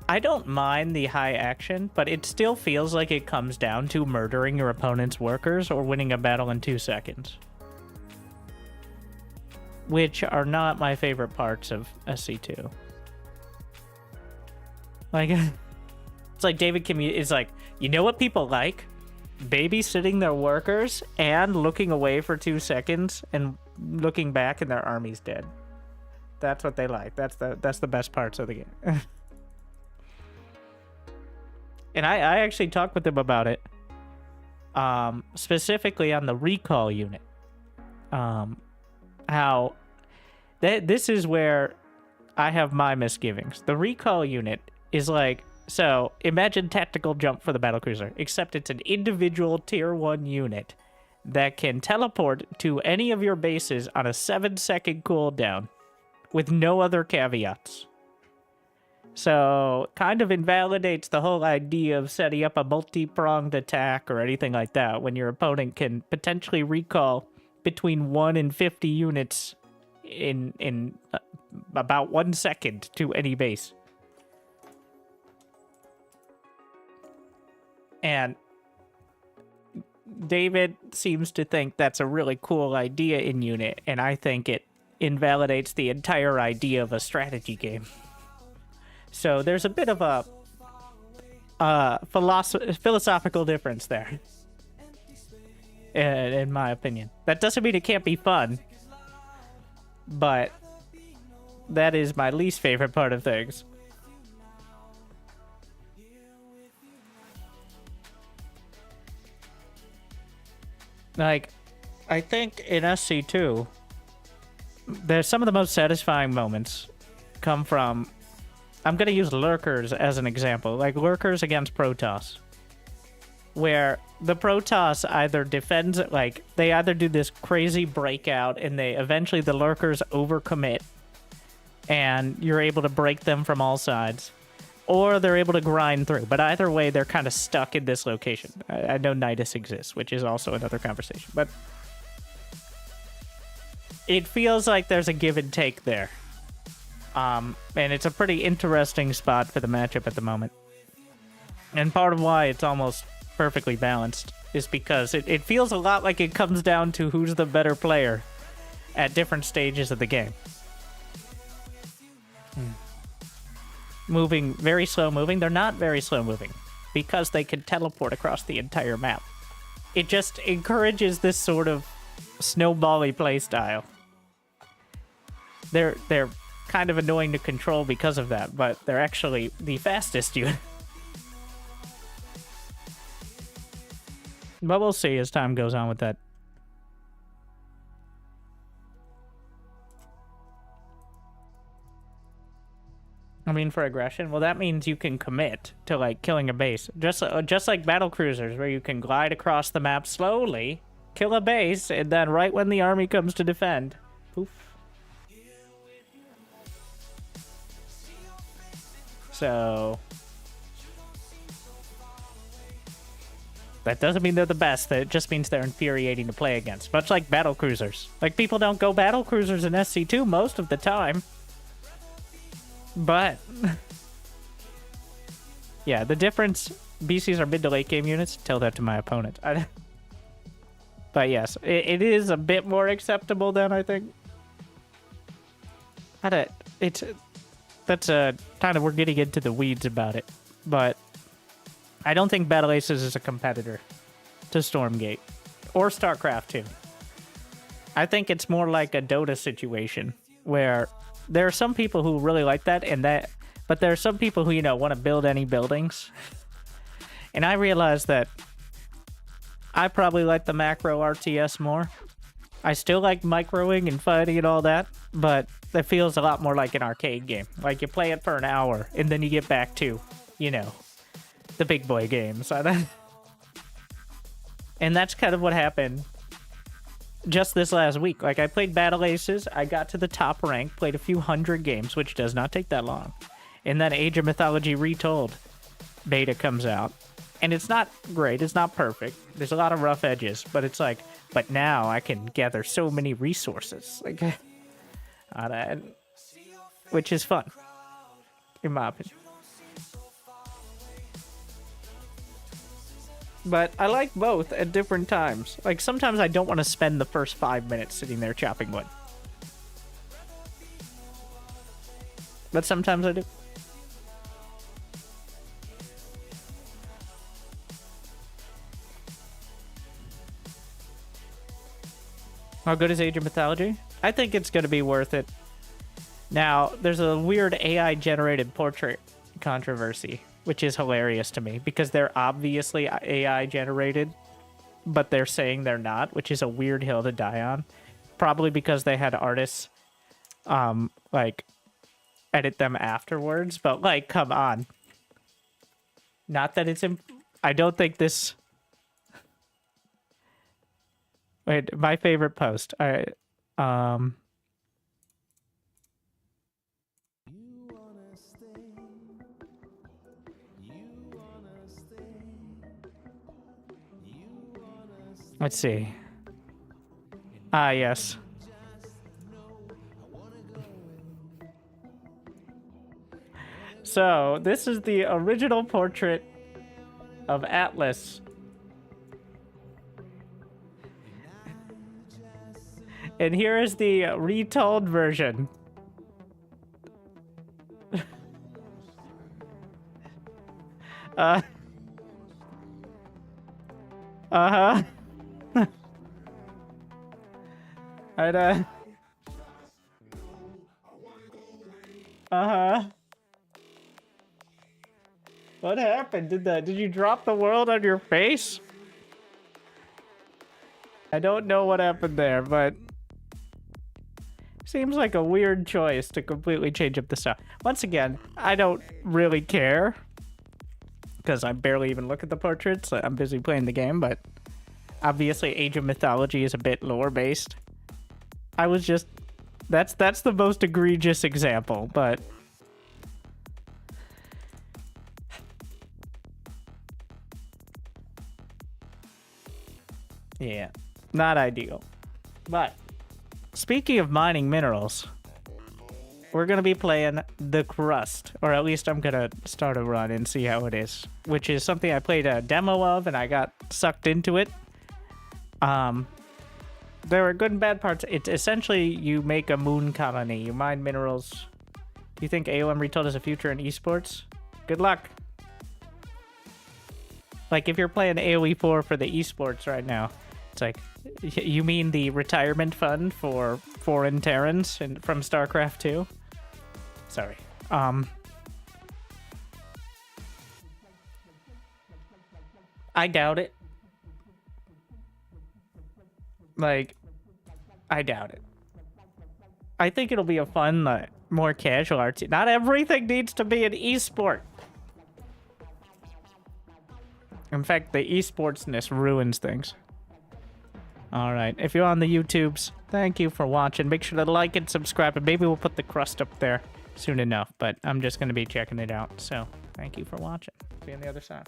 I don't mind the high action, but it still feels like it comes down to murdering your opponent's workers or winning a battle in 2 seconds. Which are not my favorite parts of SC2. Like, it's like David is like, you know what people like? Babysitting their workers and looking away for 2 seconds and looking back and their army's dead. That's what they like. That's the best parts of the game. And I actually talked with them about it. Specifically on the recall unit. How this is where I have my misgivings. The recall unit is like, so imagine tactical jump for the battlecruiser, except it's an individual tier 1 unit that can teleport to any of your bases on a 7-second cooldown with no other caveats. So, kind of invalidates the whole idea of setting up a multi-pronged attack or anything like that when your opponent can potentially recall between 1 and 50 units in about 1 second to any base. And David seems to think that's a really cool idea in Unit, and I think it invalidates the entire idea of a strategy game. So there's a bit of a philosophical difference there, in my opinion. That doesn't mean it can't be fun, but that is my least favorite part of things. Like, I think in SC2, there's some of the most satisfying moments come from, I'm going to use lurkers as an example, like lurkers against Protoss, where the Protoss either defends, like, they either do this crazy breakout and eventually the lurkers overcommit and you're able to break them from all sides, or they're able to grind through. But either way, they're kind of stuck in this location. I know Nidus exists, which is also another conversation, but it feels like there's a give and take there. And it's a pretty interesting spot for the matchup at the moment. And part of why it's almost perfectly balanced is because it feels a lot like it comes down to who's the better player at different stages of the game. Moving, very slow moving. They're not very slow moving because they can teleport across the entire map. It just encourages this sort of snowbally playstyle. They're kind of annoying to control because of that, but they're actually the fastest unit. But we'll see as time goes on with that. I mean, for aggression, well, that means you can commit to, like, killing a base. Just like battle cruisers, where you can glide across the map slowly, kill a base, and then right when the army comes to defend, poof. So that doesn't mean they're the best. It just means they're infuriating to play against. Much like battle cruisers. Like, people don't go battle cruisers in SC2 most of the time. But yeah, the difference, BCs are mid to late game units. Tell that to my opponent. But yes, it is a bit more acceptable than I think. That's kind of, we're getting into the weeds about it, but I don't think Battle Aces is a competitor to Stormgate or StarCraft 2. I think it's more like a Dota situation where there are some people who really like that, but there are some people who, want to build any buildings. And I realize that I probably like the macro RTS more. I still like microing and fighting and all that, but it feels a lot more like an arcade game. Like you play it for an hour and then you get back to, you know, the big boy games. And that's kind of what happened just this last week. Like I played Battle Aces, I got to the top rank, played a few hundred games, which does not take that long. And then Age of Mythology Retold beta comes out. And it's not great, it's not perfect. There's a lot of rough edges, but it's like, but now I can gather so many resources. Like, which is fun, in my opinion. But I like both at different times. Like, sometimes I don't want to spend the first 5 minutes sitting there chopping wood. But sometimes I do. How good is Age of Mythology? I think it's going to be worth it. Now, there's a weird AI-generated portrait controversy, which is hilarious to me, because they're obviously AI-generated, but they're saying they're not, which is a weird hill to die on. Probably because they had artists, like, edit them afterwards, but, like, come on. Not that it's... I don't think this... Wait, my favorite post. Let's see. Ah, yes. So, this is the original portrait of Atlas. And here is the retold version. Uh-huh. I'd, uh-huh. What happened? Did you drop the world on your face? I don't know what happened there, but seems like a weird choice to completely change up the style. Once again, I don't really care, because I barely even look at the portraits. I'm busy playing the game, but obviously Age of Mythology is a bit lore-based. I was just... That's the most egregious example, but... yeah, not ideal. But, speaking of mining minerals, we're going to be playing The Crust, or at least I'm going to start a run and see how it is, which is something I played a demo of and I got sucked into it. There are good and bad parts. It's essentially you make a moon colony, you mine minerals. You think AOM Retold has a future in esports? Good luck. Like, if you're playing AoE 4 for the esports right now, it's like, you mean the retirement fund for foreign Terrans from StarCraft 2? Sorry. I doubt it. Like, I doubt it. I think it'll be a fun, more casual art. Not everything needs to be an esport. In fact, the esportsness ruins things. Alright, if you're on the YouTubes, thank you for watching. Make sure to like and subscribe, and maybe we'll put the crust up there soon enough, but I'm just going to be checking it out. So, thank you for watching. See you on the other side.